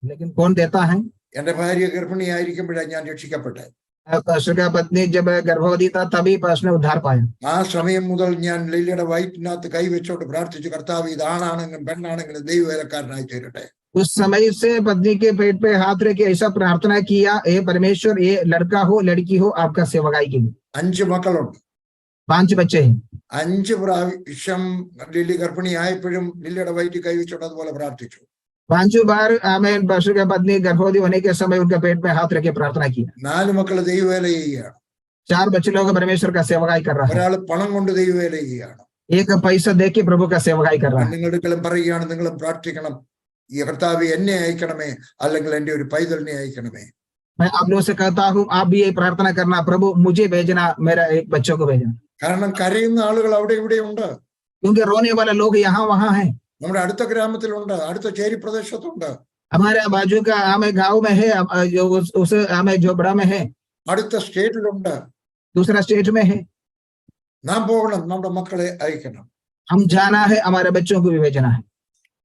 लेकिन कौन देता है? എന്റെ ഭാര്യ ഗർഭിണിയായിരിക്കുമ്പോഴാണ് ഞാൻ രക്ഷിക്കപ്പെട്ടെ. परमेश्वर का पत्नी जब गर्भवती था तभी परमेश्वर ने उद्धार पाया। ആ സമയം മുതൽ ഞാൻ ലില്ലിയുടെ വയറ്റിനകത്ത് കൈവച്ചോട്ട് പ്രാർത്ഥിച്ചു, കർത്താവ് ഇത് ആണാണെങ്കിലും പെണ്ണാണെങ്കിലും ദൈവവേലക്കാരനായി തീരട്ടെ. उस समय से पत्नी के पेट पे हाथ रख के ऐसा प्रार्थना किया, हे परमेश्वर, ये लड़का हो लड़की हो, आपका सेवकाई के लिए। 5 മക്കളുണ്ട്. 5 बच्चे हैं। 5 പ്രാവശ്യം ലില്ലി ഗർഭിണിയായപ്പോഴും ലില്ലിയുടെ വയറ്റിൽ കൈവച്ചോട്ട് അതുപോലെ പ്രാർത്ഥിച്ചു. 5 बार हमें परमेश्वर का पत्नी गर्भवती होने के समय उनके पेट में हाथ रख के प्रार्थना किया। 4 മക്കള് ദൈവവേല ചെയ്യുകയാണ്. 4 बच्चे लोग परमेश्वर का सेवकाई कर रहा है। ഒരാൾ പണം കൊണ്ട് ദൈവവേല ചെയ്യുകയാണ്. एक पैसा दे के प्रभु का सेवकाई कर रहा है। നിങ്ങളുടെ പറയുകയാണ്, നിങ്ങളും പ്രാർത്ഥിക്കണം, ഈ കർത്താവ് എന്നെ അയക്കണമേ, അല്ലെങ്കിൽ എന്റെ ഒരു പൈതലിനെ അയക്കണമേ. मैं आप लोगों से कहता हूँ, आप भी ये प्रार्थना करना, प्रभु मुझे भेजना, मेरा एक बच्चों को भेजना। കാരണം കരയുന്ന ആളുകൾ അവിടെ ഇവിടെ ഉണ്ട്. क्योंकि रोने वाला लोग यहाँ वहाँ हैं। നമ്മുടെ അടുത്ത ഗ്രാമത്തിലുണ്ട്, അടുത്ത ചേരി പ്രദേശത്തുണ്ട്, हमारे बाजू का हमें गाँव में है, जो उस हमें झोपड़ा में है, അടുത്ത സ്റ്റേറ്റിലുണ്ട്. दूसरा स्टेट में है। നാം പോകണം, നമ്മുടെ മക്കളെ അയക്കണം. हम जाना है, हमारे बच्चों को भी भेजना है।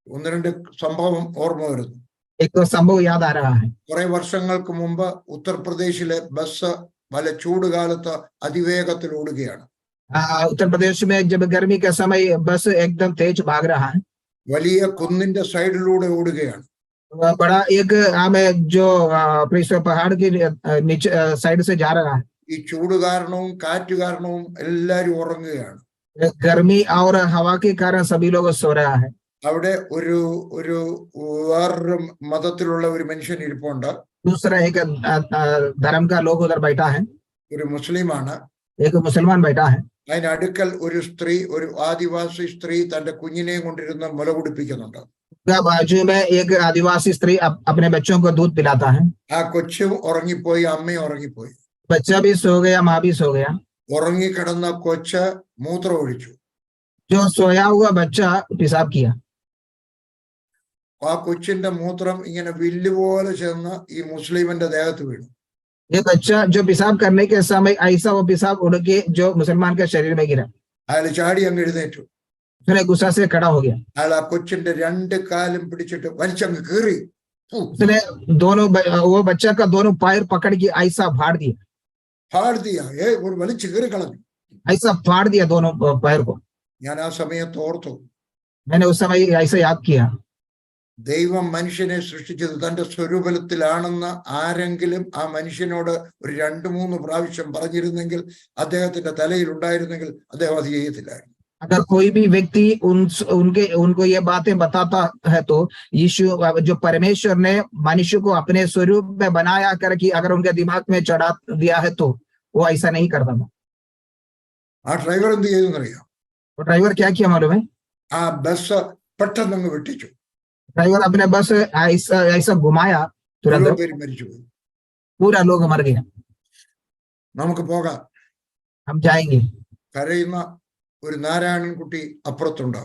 1-2 സംഭവം ഓർമ്മ വരുന്നു. एक तो संभव याद आ रहा है। കുറെ വർഷങ്ങൾക്ക് മുമ്പ് ഉത്തർപ്രദേശിലെ ബസ് വല്ല ചൂടുകാലത്ത് അതിവേഗത്തിൽ ഓടുകയാണ്. उत्तर प्रदेश में जब गर्मी का समय बस एकदम तेज भाग रहा है, വലിയ കുന്നിന്റെ സൈഡിലൂടെ ഓടുകയാണ്. बड़ा एक हमें जो पहाड़ के नीचे साइड से जा रहा है। ഈ ചൂട് കാരണവും കാറ്റ് കാരണവും എല്ലാരും ഉറങ്ങുകയാണ്. गर्मी और हवा के कारण सभी लोग सो रहा है। അവിടെ ഒരു വേറൊരു മതത്തിലുള്ള ഒരു മനുഷ്യൻ ഇരിപ്പുണ്ട്. दूसरा एक धर्म का लोग उधर बैठा है, ഒരു മുസ്ലിമാണ്. एक मुसलमान बैठा है। അതിനടുക്കൽ ഒരു സ്ത്രീ, ഒരു ആദിവാസി സ്ത്രീ തന്റെ കുഞ്ഞിനെയും കൊണ്ടിരുന്ന് മുല കുടിപ്പിക്കുന്നുണ്ട്. बाजू में एक आदिवासी स्त्री अपने बच्चों को दूध पिलाता है। ആ കൊച്ചും ഉറങ്ങിപ്പോയി, അമ്മയും ഉറങ്ങിപ്പോയി. बच्चा भी सो गया, माँ भी सो गया। ഉറങ്ങിക്കിടന്ന കൊച്ച് മൂത്രം ഒഴിച്ചു. जो सोया हुआ बच्चा पेशाब किया। ആ കൊച്ചിന്റെ മൂത്രം ഇങ്ങനെ വില്ലുപോലെ ചെന്ന് ഈ മുസ്ലിമിന്റെ ദേഹത്ത് വീണു. ये बच्चा जो पेशाब करने के समय ऐसा वो पेशाब उड़ के जो मुसलमान के शरीर में गिरा। അയാൾ ചാടി അങ്ങ് എഴുന്നേറ്റു. उसने गुस्सा से खड़ा हो गया। അയാൾ ആ കൊച്ചിന്റെ 2 കാലും പിടിച്ചിട്ട് വലിച്ചങ്ങ് കീറി. उसने वो बच्चा का दोनों पैर पकड़ के ऐसा फाड़ दिया। फाड़ दिया, ഒരു വലിച്ചു കീറി കളഞ്ഞു. ऐसा फाड़ दिया दोनों पैर को। ഞാൻ ആ സമയത്ത് ഓർത്തു, मैंने उस समय ऐसा याद किया, ദൈവം മനുഷ്യനെ സൃഷ്ടിച്ചത് തന്റെ സ്വരൂപത്തിലാണെന്ന് ആരെങ്കിലും ആ മനുഷ്യനോട് ഒരു 2-3 പ്രാവശ്യം പറഞ്ഞിരുന്നെങ്കിൽ, അദ്ദേഹത്തിന്റെ തലയിൽ ഉണ്ടായിരുന്നെങ്കിൽ അദ്ദേഹം അത് ചെയ്യത്തില്ലായിരുന്നു. अगर कोई भी व्यक्ति उनको ये बातें बताता है तो यीशु जो परमेश्वर ने मनुष्य को अपने स्वरूप में बनाया करके अगर उनके दिमाग में चढ़ा दिया है तो वो ऐसा नहीं करता था। ആ ഡ്രൈവർ എന്ത് ചെയ്തെന്നറിയാം? तो ड्राइवर क्या किया मालूम है? ആ ബസ് പെട്ടെന്ന് അങ്ങ് വെട്ടിച്ചു. ड्राइवर अपने बस ऐसा घुमाया, तुरंत പേര് മരിച്ചുപോയി. पूरा लोग मर गया। നമുക്ക് പോകാം. हम जाएंगे। കരയുന്ന ഒരു നാരായണൻകുട്ടി അപ്പുറത്തുണ്ട്.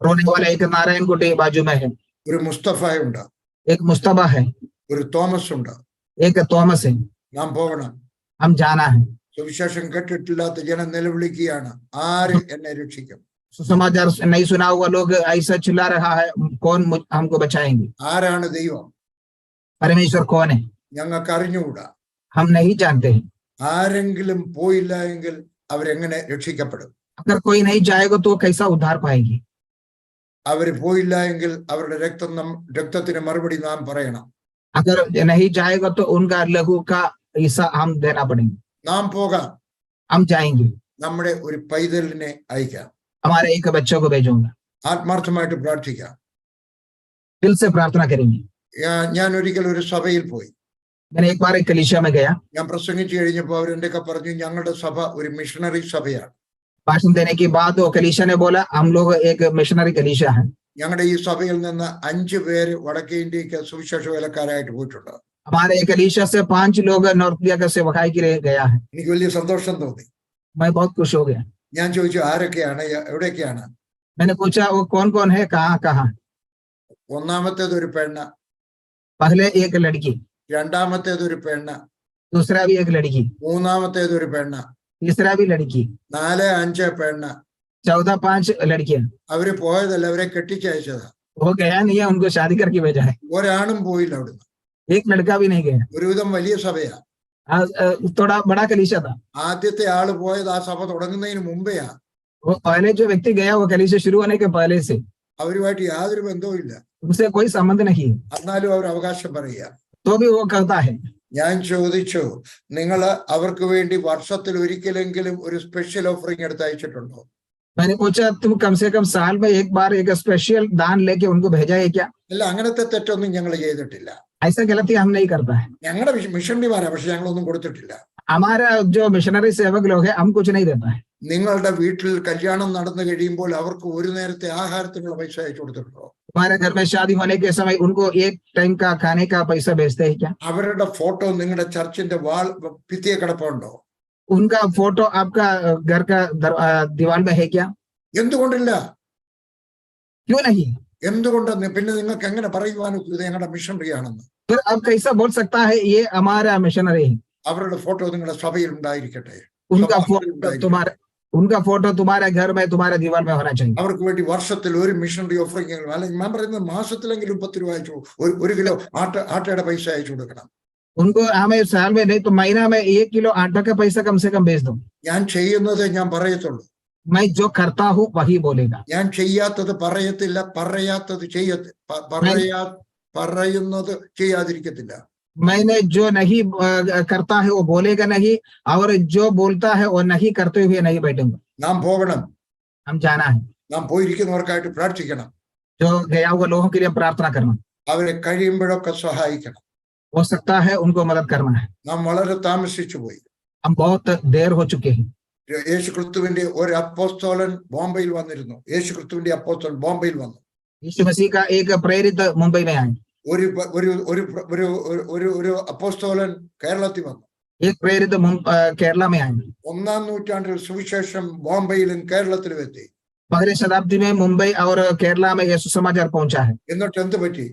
रोने वाला एक नारायण कुटी बाजू में है, ഒരു മുസ്തഫയുണ്ട്. एक मुस्तबा है, ഒരു തോമസ് ഉണ്ട്. एक थॉमस है. നാം പോകണം. हम जाना है. സുവിശേഷം കേട്ടിട്ടില്ലാത്ത ജനം നിലവിളിക്കുകയാണ്, ആര് എന്നെ രക്ഷിക്കും? सुसमाचार नहीं सुना हुआ लोग ऐसा चिल्ला रहा है, कौन हमको बचाएंगे? ആരാണ് ദൈവം? परमेश्वर कौन है? ഞങ്ങൾക്ക് അറിഞ്ഞുകൂടാ. हम नहीं जानते हैं. ആരെങ്കിലും പോയില്ല എങ്കിൽ അവരെങ്ങനെ രക്ഷിക്കപ്പെടും? अगर कोई नहीं जाएगा तो कैसा उद्धार पाएगी? അവര് പോയില്ല എങ്കിൽ അവരുടെ രക്തത്തിന് മറുപടി നാം പറയണം. अगर नहीं जाएगा तो उनका लहू का हिस्सा हम देना पड़ेंगे. നാം പോകാം. हम जाएंगे. നമ്മുടെ ഒരു പൈതലിനെ അയക്കാം. हमारे एक बच्चों को भेजूंगा. ആത്മാർത്ഥമായിട്ട് പ്രാർത്ഥിക്കാം. दिल से प्रार्थना करेंगे. ഞാൻ ഒരിക്കൽ ഒരു സഭയിൽ പോയി. मैंने एक बार एक कलीसिया में गया. ഞാൻ പ്രസംഗിച്ചു കഴിഞ്ഞപ്പോൾ അവരെന്തൊക്കെ പറഞ്ഞു, ഞങ്ങളുടെ സഭ ഒരു മിഷണറി സഭയാണ്. भाषण देने के बाद वो कलीसिया ने बोला हम लोग एक मिशनरी कलीसिया है. ഞങ്ങളുടെ ഈ സഭയിൽ നിന്ന് 5 പേര് വടക്കേ ഇന്ത്യക്ക് സുവിശേഷ വേലക്കാരായിട്ട് പോയിട്ടുണ്ട്. हमारे एक कलीसिया से 5 लोग नॉर्थ इंडिया का सेवकाई के लिए गया है. എനിക്ക് വലിയ സന്തോഷം തോന്നി. मैं बहुत खुश हो गया. ഞാൻ ചോദിച്ചു, ആരൊക്കെയാണ്, എവിടെയൊക്കെയാണ്? मैंने पूछा वो कौन कौन है, कहाँ कहाँ? ഒന്നാമത്തേത് ഒരു പെണ്ണ്, पहले एक लड़की, രണ്ടാമത്തേത് ഒരു പെണ്ണ്, दूसरा भी एक लड़की, മൂന്നാമത്തേത് ഒരു പെണ്ണ്, तीसरा भी लड़की, 4, 5 പെണ്ണ്. 14, 5 लड़कियां. അവര് പോയതല്ല, അവരെ കെട്ടിച്ചയച്ചതാ. वो गया नहीं है, उनको शादी करके भेजा है. ഒരാണും പോയില്ല അവിടുന്ന്. एक लड़का भी नहीं गया. ഒരുവിധം വലിയ സഭയാ. थोड़ा बड़ा कलीसिया था. ആദ്യത്തെ ആള് പോയത് ആ സഭ തുടങ്ങുന്നതിന് മുമ്പെയാ. वो पहले जो व्यक्ति गया वो कलीसिया शुरू होने के पहले से, അവരുമായിട്ട് യാതൊരു ബന്ധവും ഇല്ല. उनसे कोई संबंध नहीं है, എന്നാലും അവർ അവകാശം പറയുക. तो भी वो कहता है. ഞാൻ ചോദിച്ചു, നിങ്ങൾ അവർക്ക് വേണ്ടി വർഷത്തിൽ ഒരിക്കലെങ്കിലും ഒരു സ്പെഷ്യൽ ഓഫറിംഗ് എടുത്ത് അയച്ചിട്ടുണ്ടോ? मैंने पूछा तुम कम से कम साल में एक बार एक स्पेशल दान लेके उनको भेजा है क्या? അല്ല, അങ്ങനത്തെ തെറ്റൊന്നും ഞങ്ങൾ ചെയ്തിട്ടില്ല. ऐसा गलती हम नहीं करता है. ഞങ്ങളുടെ മിഷണറിമാരാ, പക്ഷെ ഞങ്ങളൊന്നും കൊടുത്തിട്ടില്ല. हमारा जो मिशनरी सेवक लोग है हम कुछ नहीं देता है. നിങ്ങളുടെ വീട്ടിൽ കല്യാണം നടന്നു കഴിയുമ്പോൾ അവർക്ക് ഒരു നേരത്തെ ആഹാരത്തിനുള്ള പൈസ അയച്ചു കൊടുത്തിട്ടുണ്ടോ? हमारे घर में शादी होने के समय उनको एक टाइम का खाने का पैसा भेजते हैं क्या? അവരുടെ ഫോട്ടോ നിങ്ങളുടെ ചർച്ചിന്റെ ഭിത്തിയെ കിടപ്പുണ്ടോ? उनका फोटो आपका घर का दीवार में है क्या? എന്തുകൊണ്ടില്ല? क्यों नहीं? എന്തുകൊണ്ടെന്ന് പിന്നെ നിങ്ങൾക്ക് എങ്ങനെ പറയുവാനും ഇത് ഞങ്ങളുടെ മിഷണറി ആണെന്ന്? फिर अब कैसा बोल सकता है ये हमारा मिशनरी है? അവരുടെ ഫോട്ടോ നിങ്ങളുടെ സഭയിൽ ഉണ്ടായിരിക്കട്ടെ. उनका फोटो तुम्हारे घर में तुम्हारे दीवार में होना चाहिए. അവർക്ക് വേണ്ടി വർഷത്തിൽ ഒരു മിഷണറി ഓഫറിംഗ്, അല്ലെങ്കിൽ ഞാൻ പറയുന്നത് മാസത്തിലെങ്കിലും 10 രൂപ അയച്ചു, 1 കിലോ ആട്ടയുടെ പൈസ അയച്ചു കൊടുക്കണം. उनको हमें साल में नहीं तो महीना में 1 किलो आटा का पैसा कम से कम भेज दो. ഞാൻ ചെയ്യുന്നത് ഞാൻ പറയത്തുള്ളൂ. मैं जो करता हूँ वही बोलेगा. ഞാൻ ചെയ്യാത്തത് പറയത്തില്ല, പറയുന്നത് ചെയ്യാതിരിക്കത്തില്ല. मैंने जो नहीं करता है वो बोलेगा नहीं, और जो बोलता है वो नहीं करते हुए नहीं बैठूंगा. നാം പോകണം. हम जाना है. നാം പോയിരിക്കുന്നവർക്കായിട്ട് പ്രാർത്ഥിക്കണം. जो गया हुआ लोगों के लिए प्रार्थना करना. അവരെ കഴിയുമ്പോഴൊക്കെ സഹായിക്കണം. हो सकता है उनको मदद करना है. നാം വളരെ താമസിച്ചു പോയി. हम बहुत देर हो चुके हैं. യേശു ക്രിസ്തുവിന്റെ ഒരു അപ്പോസ്തലൻ ബോംബെയിൽ വന്നിരുന്നു. യേശു ക്രിസ്തുവിന്റെ അപ്പോസ്തലൻ ബോംബെയിൽ വന്നു. यीशु मसीह का एक प्रेरित मुंबई में आए. ഒരു അപ്പോസ്തലൻ കേരളത്തിൽ വന്നു. एक प्रेरित केरला में आए. 1-ാം നൂറ്റാണ്ടിൽ സുവിശേഷം ബോംബെയിലും കേരളത്തിലും എത്തി. पहले शताब्दी में मुंबई और केरला में यीशु समाचार पहुंचा है. എന്നിട്ട് എന്ത് പറ്റി?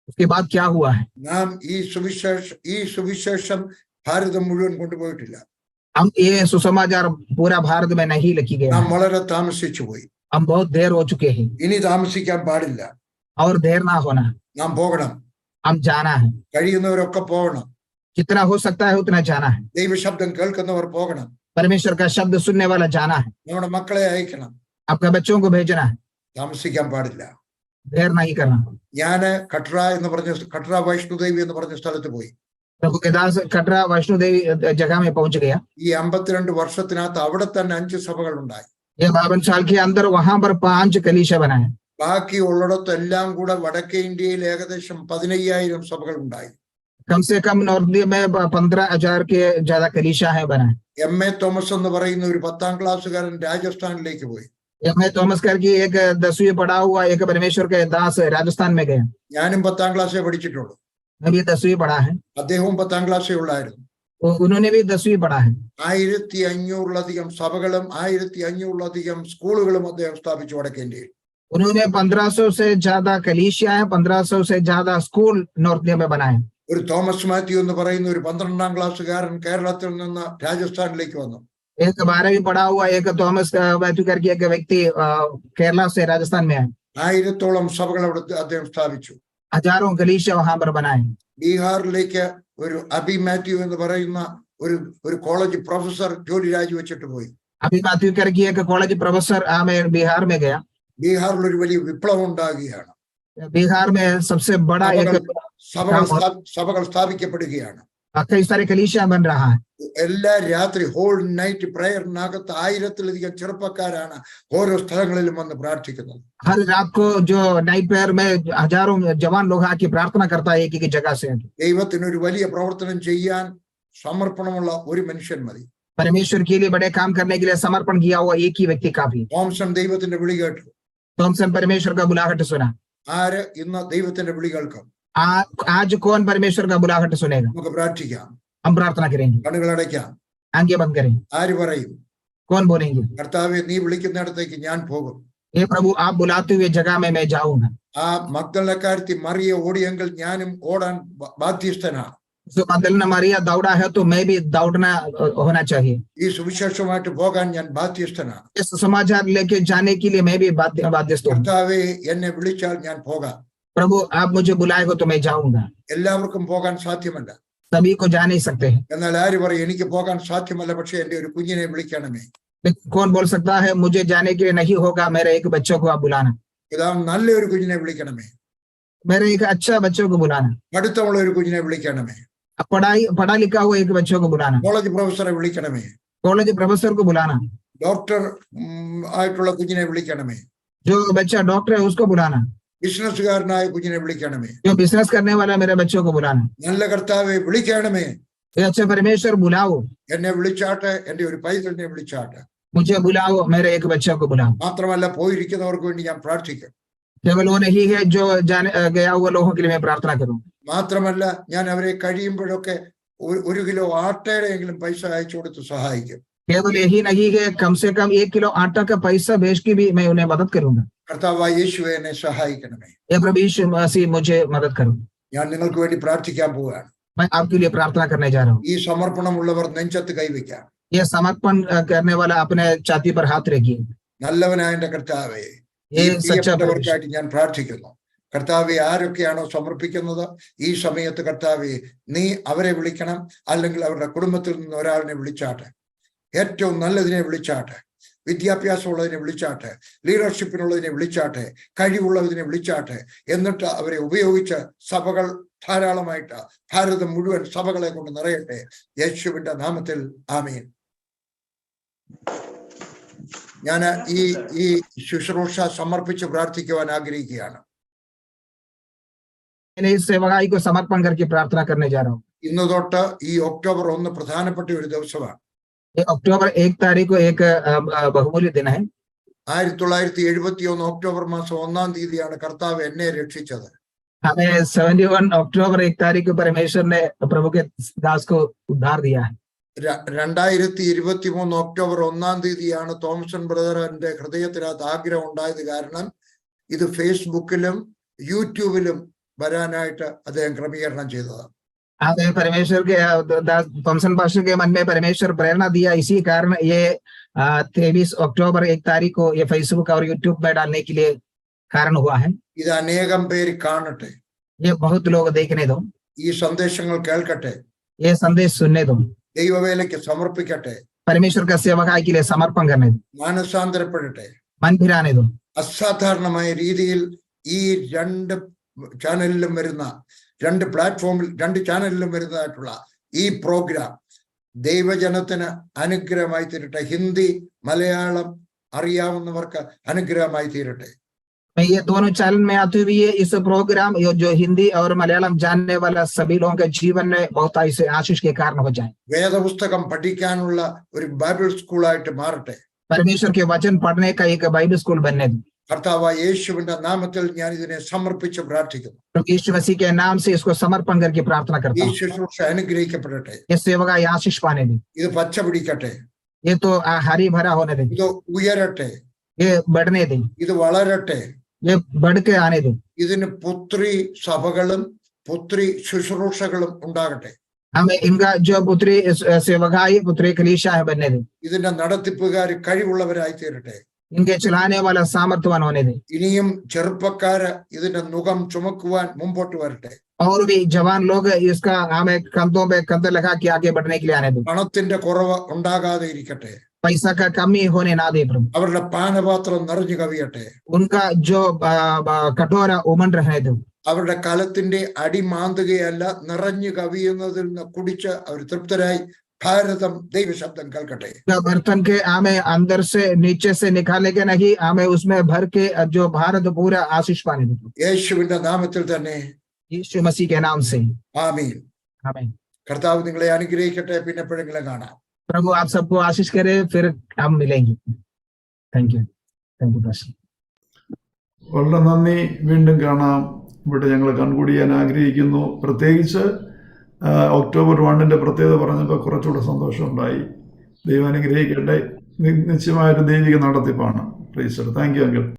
उसके बाद क्या हुआ है? നാം ഈ സുവിശേഷം ഭാരതം മുഴുവൻ കൊണ്ടുപോയിട്ടില്ല. हम ये सुसमाचार पूरा भारत में नहीं लिखी गया. നാം വളരെ താമസിച്ചു പോയി. हम बहुत देर हो चुके हैं. ഇനി താമസിക്കാൻ പാടില്ല. और देर ना होना. നാം പോകണം. हम जाना है. കഴിയുന്നവരൊക്കെ പോകണം. जितना हो सकता है उतना जाना है. ദൈവശബ്ദം കേൾക്കുന്നവർ പോകണം. परमेश्वर का शब्द सुनने वाला जाना है. നമ്മുടെ മക്കളെ അയക്കണം. आपका बच्चों को भेजना है. താമസിക്കാൻ പാടില്ല. देर नहीं करना. ഞാന് കട്ര വൈഷ്ണുദേവി എന്ന് പറഞ്ഞ സ്ഥലത്ത് പോയി. प्रभु के दास कटरा वैष्णो देवी जगह में पहुंच गया. ഈ 52 വർഷത്തിനകത്ത് അവിടെ തന്നെ 5 സഭകൾ ഉണ്ടായി. ये 52 साल के अंदर वहां पर 5 कलीसिया बनाए. ബാക്കി ഉള്ളിടത്തെല്ലാം കൂടെ വടക്കേ ഇന്ത്യയിൽ ഏകദേശം 15,000 സഭകൾ ഉണ്ടായി. कम से कम नॉर्थ इंडिया में 15,000 के ज्यादा कलीसिया है बनाए. M.A. തോമസ് എന്ന് പറയുന്ന ഒരു 10ാം ക്ലാസ്സുകാരൻ രാജസ്ഥാനിലേക്ക് പോയി. M.A. തോമസ് करके एक 10वीं पढ़ा हुआ एक परमेश्वर के दास राजस्थान में गया. ഞാനും 10ാം ക്ലാസ്സേ പഠിച്ചിട്ടുള്ളൂ. मैं भी 10वीं पढ़ा है. അദ്ദേഹവും 10ാം ക്ലാസ്സേ ഉള്ളായിരുന്നു. उन्होंने भी 10वीं पढ़ा है। 1500-ലധികം സഭകളും 1500-ലധികം സ്കൂളുകളും അദ്ദേഹം സ്ഥാപിച്ചു വടക്കേ ഇന്ത്യയിൽ. उन्होंने 1500 से ज्यादा कलीसिया है, 1500 से ज्यादा स्कूल नॉर्थ इंडिया में बनाए। ഒരു തോമസ് മാത്യു എന്ന് പറയുന്ന ഒരു 12ാം ക്ലാസ്സുകാരൻ കേരളത്തിൽ നിന്ന് രാജസ്ഥാനിലേക്ക് വന്നു. एक 12वीं पढ़ा हुआ एक थॉमस मैथ्यू करके एक व्यक्ति केरला से राजस्थान में है। 1000-ഓളം സഭകൾ അവിടെ അദ്ദേഹം സ്ഥാപിച്ചു. हजारों कलीसिया वहां पर बनाए। ബീഹാറിലേക്ക് ഒരു അബി മാത്യു എന്ന് പറയുന്ന ഒരു കോളേജ് പ്രൊഫസർ ജോലി രാജിവെച്ചിട്ട് പോയി. अभी मैथ्यू करके एक कॉलेज प्रोफेसर बिहार में गया। ബീഹാറിൽ ഒരു വലിയ വിപ്ലവം ഉണ്ടാകുകയാണ്. बिहार में सबसे बड़ा एक സഭകൾ സ്ഥാപിക്കപ്പെടുകയാണ്. कई सारे कलीसिया बन रहा है। എല്ലാ രാത്രി ഹോൾ നൈറ്റ് പ്രയറിനകത്ത് 1000-ലധികം ചെറുപ്പക്കാരാണ് ഓരോ സ്ഥലങ്ങളിലും വന്ന് പ്രാർത്ഥിക്കുന്നത്. हर रात को जो नाइट प्रेयर में हजारों जवान लोग आके प्रार्थना करता है एक एक जगह से। ദൈവത്തിന് ഒരു വലിയ പ്രവർത്തനം ചെയ്യാൻ സമർപ്പണമുള്ള ഒരു മനുഷ്യൻ മതി. परमेश्वर के लिए बड़े काम करने के लिए समर्पण किया हुआ एक ही व्यक्ति काफी। തോംസൺ ദൈവത്തിന്റെ വിളി കേട്ടു. थॉमसन परमेश्वर का बुलाहट सुना। ആര് ഇന്ന് ദൈവത്തിന്റെ വിളി കേൾക്കും? आज कौन परमेश्वर का बुलाहट सुनेगा? നമുക്ക് പ്രാർത്ഥിക്കാം. हम प्रार्थना करेंगे। കണ്ണുകൾ അടയ്ക്കാം. आंखें बंद करें। ആര് പറയും? कौन बोलेंगे? കർത്താവേ, നീ വിളിക്കുന്നിടത്തേക്ക് ഞാൻ പോകും. हे प्रभु, आप बुलाते हुए जगह में मैं जाऊंगा। ആ മഗ്ദലക്കാരത്തി മറിയ ഓടിയെങ്കിൽ ഞാനും ഓടാൻ ബാധ്യസ്ഥനാണ്. जो मगदलेना मरिया दौड़ा है तो मैं भी दौड़ना होना चाहिए। ഈ സുവിശേഷമായിട്ട് പോകാൻ ഞാൻ ബാധ്യസ്ഥനാണ്. इस समाचार लेके जाने के लिए मैं भी बाध्यस्थ हूँ। കർത്താവേ, എന്നെ വിളിച്ചാൽ ഞാൻ പോകാം. प्रभु, आप मुझे बुलाए हो तो मैं जाऊंगा। എല്ലാവർക്കും പോകാൻ സാധ്യമല്ല. सभी को जा नहीं सकते हैं। എന്നാൽ ആര് പറയും എനിക്ക് പോകാൻ സാധ്യമല്ല, പക്ഷെ എന്റെ ഒരു കുഞ്ഞിനെ വിളിക്കണമേ? कौन बोल सकता है मुझे जाने के लिए नहीं होगा, मेरे एक बच्चों को आप बुलाना। ഇതാ നല്ലൊരു കുഞ്ഞിനെ വിളിക്കണമേ? मेरे एक अच्छा बच्चों को बुलाना। പഠിത്തമുള്ള ഒരു കുഞ്ഞിനെ വിളിക്കണമേ? पढ़ा लिखा हुआ एक बच्चों को बुलाना। കോളേജ് പ്രൊഫസറെ വിളിക്കണമേ? कॉलेज प्रोफेसर को बुलाना। ഡോക്ടർ ആയിട്ടുള്ള കുഞ്ഞിനെ വിളിക്കണമേ? जो बच्चा डॉक्टर है उसको बुलाना। ബിസിനസ്സുകാരനായ കുഞ്ഞിനെ വിളിക്കണമേ? जो बिजनेस करने वाला मेरे बच्चों को बुलाना। നല്ല കർത്താവെ, വിളിക്കണമേ? ये अच्छे परमेश्वर बुलाओ। എന്നെ വിളിച്ചാട്ടെ, എന്റെ ഒരു പൈതലിനെ വിളിച്ചാട്ടെ. मुझे बुलाओ, मेरे एक बच्चे को बुलाओ। മാത്രമല്ല, പോയിരിക്കുന്നവർക്ക് വേണ്ടി ഞാൻ പ്രാർത്ഥിക്കും. केवल वो नहीं है जो जाने गया हुआ लोगों के लिए मैं प्रार्थना करूं। മാത്രമല്ല, ഞാൻ അവരെ കഴിയുമ്പോഴൊക്കെ 1 കിലോ ആട്ടയുടെയെങ്കിലും പൈസ അയച്ചു കൊടുത്ത് സഹായിക്കും. केवल यही नहीं है, कम से कम 1 किलो आटा का पैसा भेज के भी मैं उन्हें मदद करूंगा। കർത്താവായ യേശുവേ, എന്നെ സഹായിക്കണമേ. ये प्रभु यीशु मसीह मुझे मदद करो। ഞാൻ നിങ്ങൾക്ക് വേണ്ടി പ്രാർത്ഥിക്കാൻ പോവുകയാണ്. मैं आपके लिए प्रार्थना करने जा रहा हूँ। ഈ സമർപ്പണമുള്ളവർ നെഞ്ചത്ത് കൈവയ്ക്കാം. ये समर्पण करने वाला अपने छाती पर हाथ रखिए। നല്ലവനായ എന്റെ കർത്താവേ, ഈ ये सच्चा പ്രിയപ്പെട്ടവർക്കായിട്ട് ഞാൻ പ്രാർത്ഥിക്കുന്നു. കർത്താവെ, ആരൊക്കെയാണോ സമർപ്പിക്കുന്നത് ഈ സമയത്ത്, കർത്താവെ, നീ അവരെ വിളിക്കണം. അല്ലെങ്കിൽ അവരുടെ കുടുംബത്തിൽ നിന്ന് ഒരാളിനെ വിളിച്ചാട്ടെ. ഏറ്റവും നല്ലതിനെ വിളിച്ചാട്ടെ. വിദ്യാഭ്യാസമുള്ളതിനെ വിളിച്ചാട്ടെ. ലീഡർഷിപ്പിനുള്ളതിനെ വിളിച്ചാട്ടെ. കഴിവുള്ളതിനെ വിളിച്ചാട്ടെ. എന്നിട്ട് അവരെ ഉപയോഗിച്ച് സഭകൾ ധാരാളമായിട്ട് ഭാരതം മുഴുവൻ സഭകളെ കൊണ്ട് നിറയട്ടെ. യേശുവിന്റെ നാമത്തിൽ ആമേൻ. ഞാൻ ഈ ശുശ്രൂഷ സമർപ്പിച്ച് പ്രാർത്ഥിക്കുവാൻ ആഗ്രഹിക്കുകയാണ്. मैंने इस सेवकाई को समर्पण करके प्रार्थना करने जा रहा हूँ। ഇന്ന് തൊട്ട് ഈ ഒക്ടോബർ 1 പ്രധാനപ്പെട്ട ഒരു ദിവസമാണ്. ये अक्टूबर 1 तारीख को एक बहुमूल्य दिन है। 1971 ഒക്ടോബർ മാസം 1-ാം തീയതിയാണ് കർത്താവ് എന്നെ രക്ഷിച്ചത്. हमें 71 अक्टूबर 1 तारीख को परमेश्वर ने प्रभु के दास को उद्धार दिया है। 2023 ഒക്ടോബർ 1-ാം തീയതിയാണ് തോമസൺ ബ്രദറിന്റെ ഹൃദയത്തിനകത്ത് ആഗ്രഹം ഉണ്ടായത്. കാരണം ഇത് ഫേസ്ബുക്കിലും യൂട്യൂബിലും വരാനായിട്ട് അദ്ദേഹം ക്രമീകരണം ചെയ്തതാണ്. हमें परमेश्वर के थॉमसन पास्टर के मन में परमेश्वर प्रेरणा दिया, इसी कारण ये 23 अक्टूबर 1 तारीख को ये फेसबुक और यूट्यूब में डालने के लिए कारण हुआ है। ഇത് അനേകം പേര് കാണട്ടെ. ये बहुत लोग देखने दो, ഈ സന്ദേശങ്ങൾ കേൾക്കട്ടെ. ये संदेश सुनने दो, ദൈവവേലയ്ക്ക് സമർപ്പിക്കട്ടെ. परमेश्वर का सेवकाई के लिए समर्पण करने दो, മാനസാന്തരപ്പെടട്ടെ. मन फिराने दो। അസാധാരണമായ രീതിയിൽ ഈ 2 ചാനലിലും വരുന്ന 2 പ്ലാറ്റ്ഫോമിൽ 2 ചാനലിലും വരുന്നതായിട്ടുള്ള ഈ പ്രോഗ്രാം ദൈവജനത്തിന് അനുഗ്രഹമായി തീരട്ടെ. ഹിന്ദി മലയാളം അറിയാവുന്നവർക്ക് അനുഗ്രഹമായി തീരട്ടെ. मैं ये दोनों चैनल में आते हुए इस प्रोग्राम जो हिंदी और मलयालम जानने वाला सभी लोगों के जीवन में बहुत ऐसे आशीष के कारण हो जाए। വേദപുസ്തകം പഠിക്കാനുള്ള ഒരു ബൈബിൾ സ്കൂളായിട്ട് മാറട്ടെ. परमेश्वर के वचन पढ़ने का एक बाइबल स्कूल बनने दो। കർത്താവായ യേശുവിന്റെ നാമത്തിൽ ഞാൻ ഇതിനെ സമർപ്പിച്ച് പ്രാർത്ഥിക്കുന്നു. प्रभु यीशु मसीह के नाम से इसको समर्पण करके प्रार्थना करता ഈ हूँ। ശുശ്രൂഷ അനുഗ്രഹിക്കപ്പെടട്ടെ. ये सेवा का आशीष पाने दे, ഇത് പച്ച പിടിക്കട്ടെ. ये तो हरी भरा होने दे, ഇത് ഉയരട്ടെ. ये बढ़ने दे, ഇത് വളരട്ടെ. ये बढ़ के आने दे। ഇതിന് പുത്രി സഭകളും പുത്രി ശുശ്രൂഷകളും ഉണ്ടാകട്ടെ. हमें इनका जो पुत्री सेवकाई पुत्री कलीशा है बनने दे, ഇതിന്റെ നടത്തിപ്പുകാർ കഴിവുള്ളവരായി തീരട്ടെ. इनके चलाने वाला सामर्थ्यवान होने दे, ഇനിയും ചെറുപ്പക്കാര് ഇതിന്റെ മുഖം ചുമക്കുവാൻ മുമ്പോട്ട് വരട്ടെ. और भी जवान लोग इसका हमें कंधों पे कंधे लगा के आगे बढ़ने के लिए आने दे। പണത്തിന്റെ കുറവ് ഉണ്ടാകാതെ ഇരിക്കട്ടെ. पैसा का कमी होने ना दे प्रभु, അവരുടെ പാനപാത്രം നിറഞ്ഞു കവിയട്ടെ. उनका जो कटोरा उमड़ रहने दो, അവരുടെ കലത്തിന്റെ അടി മാന്തുകയല്ല, നിറഞ്ഞു കവിയുന്നതിൽ നിന്ന് കുടിച്ച് അവർ തൃപ്തരായി ഭാരതം ദൈവശബ്ദം കേൾക്കട്ടെ. बर्तन के हमें अंदर से नीचे से निकाले के नहीं, हमें उसमें भर के जो भारत पूरा आशीष पाने दे, യേശുവിന്റെ നാമത്തിൽ തന്നെ यीशु मसीह के नाम से ആമീൻ. आमीन। കർത്താവ് നിങ്ങളെ അനുഗ്രഹിക്കട്ടെ. പിന്നെ എപ്പോഴെങ്കിലും കാണാം. प्रभु आप सबको आशीष करे, फिर हम मिलेंगे। Thank you pastor. വളരെ നന്ദി. വീണ്ടും കാണാം. ഇവിടെ ഞങ്ങൾ കൺകൂടിയാൻ ആഗ്രഹിക്കുന്നു. പ്രത്യേകിച്ച് ഒക്ടോബർ 1 പ്രത്യേകത പറഞ്ഞപ്പോൾ കുറച്ചുകൂടെ സന്തോഷമുണ്ടായി. ദൈവം അനുഗ്രഹിക്കട്ടെ. നിശ്ചയമായൊരു ദൈവിക നടത്തിപ്പാണ്. Praise the Lord. Thank you uncle.